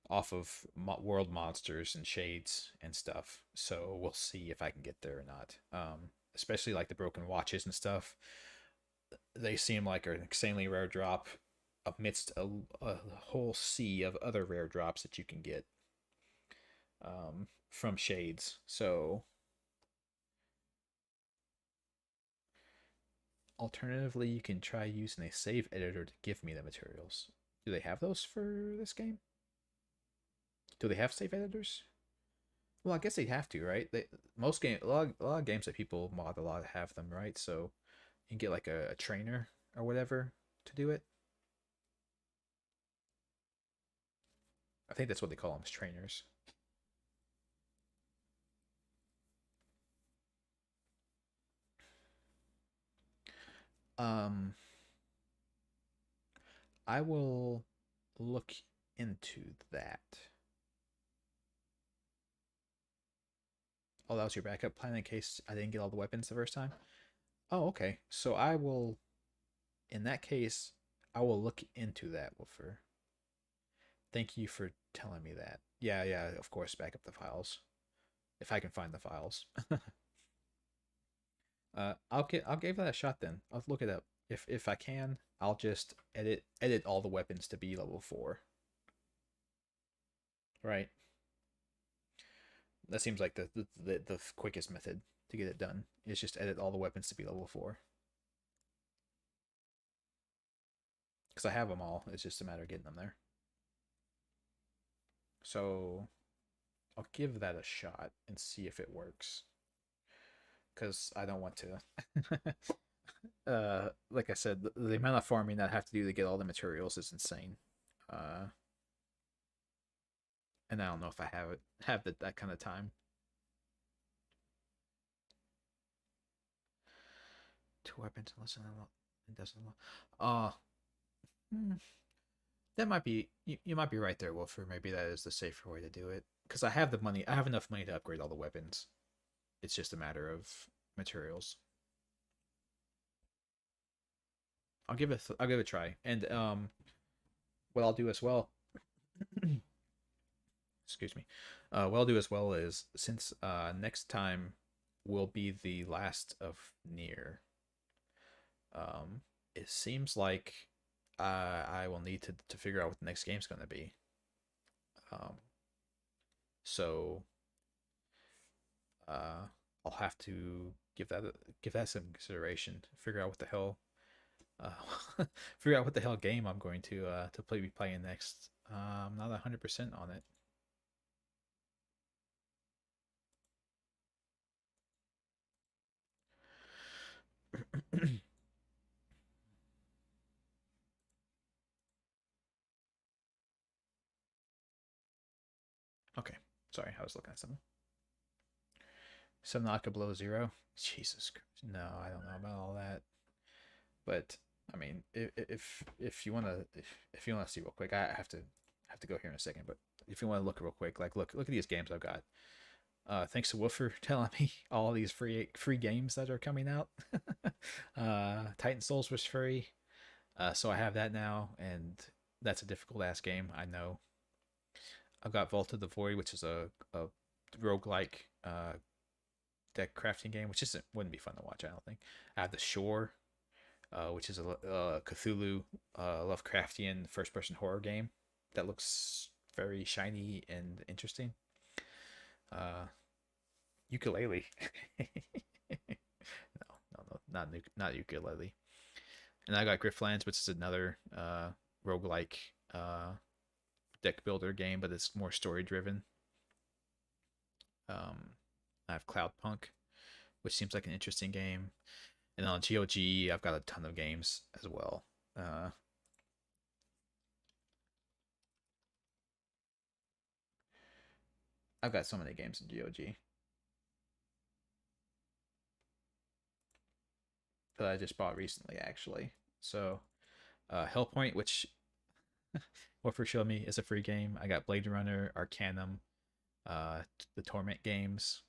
off of world monsters and shades and stuff. So we'll see if I can get there or not. Especially like the broken watches and stuff. They seem like an insanely rare drop amidst a whole sea of other rare drops that you can get from shades. So alternatively, you can try using a save editor to give me the materials. Do they have those for this game? Do they have save editors? Well, I guess they'd have to, right? A lot of games that people mod a lot have them, right? So you can get like a trainer or whatever to do it. I think that's what they call them, is trainers. I will look into that. Oh, that was your backup plan in case I didn't get all the weapons the first time? Oh, okay. So I will, in that case, I will look into that, Woofer. Thank you for telling me that. Yeah, of course, back up the files. If I can find the files. I'll give that a shot then. I'll look it up. If I can, I'll just edit all the weapons to be level 4. Right. That seems like the quickest method to get it done, is just edit all the weapons to be level 4. Because I have them all. It's just a matter of getting them there. So I'll give that a shot and see if it works. because I don't want to. Like I said, the amount of farming that I have to do to get all the materials is insane. And I don't know if I have that kind of time. Two weapons and listen and doesn't. Hmm, that might be you might be right there, Wolfer. Maybe that is the safer way to do it because I have the money. I have enough money to upgrade all the weapons. It's just a matter of materials. I'll give it a try. And what I'll do as well. Excuse me. What I'll do as well is since next time will be the last of NieR. It seems like I will need to figure out what the next game's going to be. So I'll have to give that some consideration. Figure out what the hell figure out what the hell game I'm going to be playing next. I'm not 100% on it. Okay, sorry, I was looking at something. Subnautica below zero. Jesus Christ, no, I don't know about all that. But I mean, if you wanna see real quick, I have to go here in a second. But if you want to look real quick, like look at these games I've got. Thanks to Woofer telling me all these free games that are coming out. Titan Souls was free, so I have that now, and that's a difficult ass game, I know. I've got Vault of the Void, which is a roguelike deck crafting game, which wouldn't be fun to watch, I don't think. I have The Shore, which is a Cthulhu Lovecraftian first-person horror game that looks very shiny and interesting. Ukulele. no, not ukulele. And I got Griftlands, which is another roguelike deck builder game, but it's more story driven. I have Cloudpunk, which seems like an interesting game. And on GOG, I've got a ton of games as well. I've got so many games in GOG that I just bought recently, actually. So, Hellpoint, which Warfare showed me, is a free game. I got Blade Runner, Arcanum, the Torment games.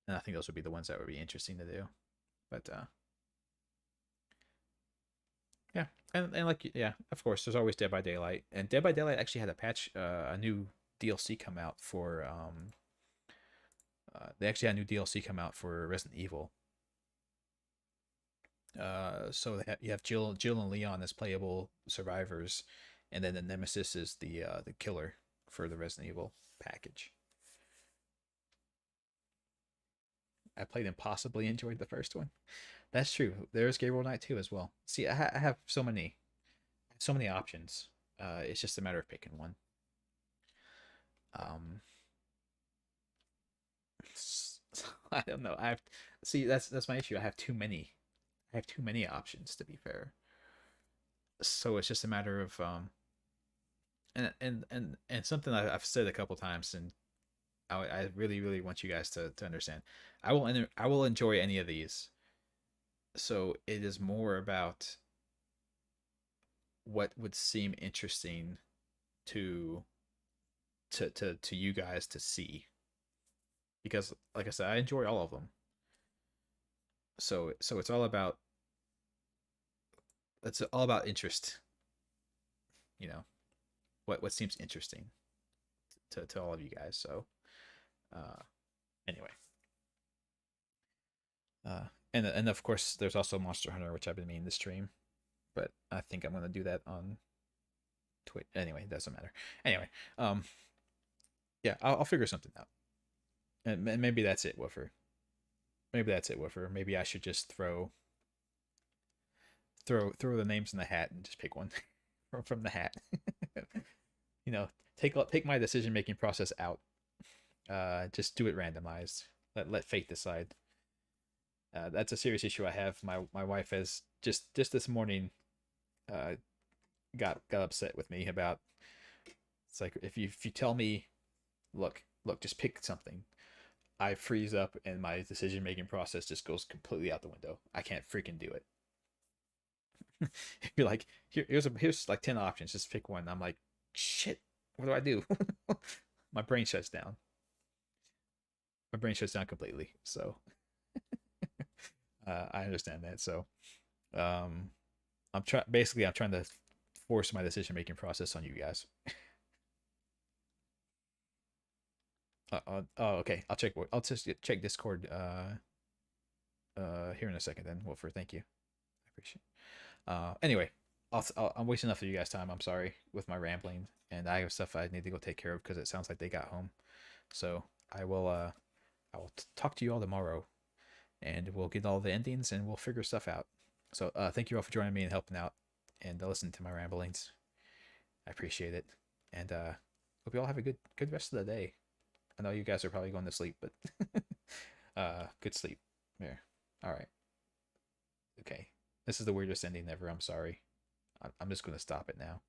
And I think those would be the ones that would be interesting to do. But yeah, and like of course, there's always Dead by Daylight, and Dead by Daylight actually had a patch, a new DLC come out for they actually had a new DLC come out for Resident Evil. So you have Jill and Leon as playable survivors, and then the Nemesis is the killer for the Resident Evil package. I played and possibly enjoyed the first one. That's true. There's Gabriel Knight 2 as well. See, I have so many options. It's just a matter of picking one. I don't know. That's my issue. I have too many. I have too many options, to be fair. So it's just a matter of and something I've said a couple times, and I really want you guys to understand. I will enjoy any of these. So it is more about what would seem interesting to you guys to see. Because like I said, I enjoy all of them. So it's all about interest. You know, what seems interesting to all of you guys. So anyway. And of course there's also Monster Hunter, which I've been meaning to stream, but I think I'm gonna do that on Twitch. Anyway, it doesn't matter. Anyway, yeah, I'll figure something out. And maybe that's it, Woofer. Maybe I should just throw the names in the hat and just pick one from the hat. You know, take my decision making process out. Just do it randomized. Let fate decide. That's a serious issue I have. My wife has just this morning uh, got upset with me about. It's like if you tell me, look, just pick something. I freeze up and my decision making process just goes completely out the window. I can't freaking do it. You're like, here's like 10 options, just pick one. I'm like, shit, what do I do? My brain shuts down. My brain shuts down completely. So I understand that. So I'm trying to force my decision making process on you guys. Oh, okay. I'll just check Discord here in a second then. Wolfer, thank you. I appreciate it. Anyway, I'm wasting enough of you guys' time. I'm sorry with my rambling, and I have stuff I need to go take care of because it sounds like they got home. So I will talk to you all tomorrow, and we'll get all the endings and we'll figure stuff out. So thank you all for joining me and helping out and listening to my ramblings. I appreciate it, and hope you all have a good rest of the day. I know you guys are probably going to sleep, but good sleep. There. All right. Okay. This is the weirdest ending ever. I'm sorry. I'm just going to stop it now.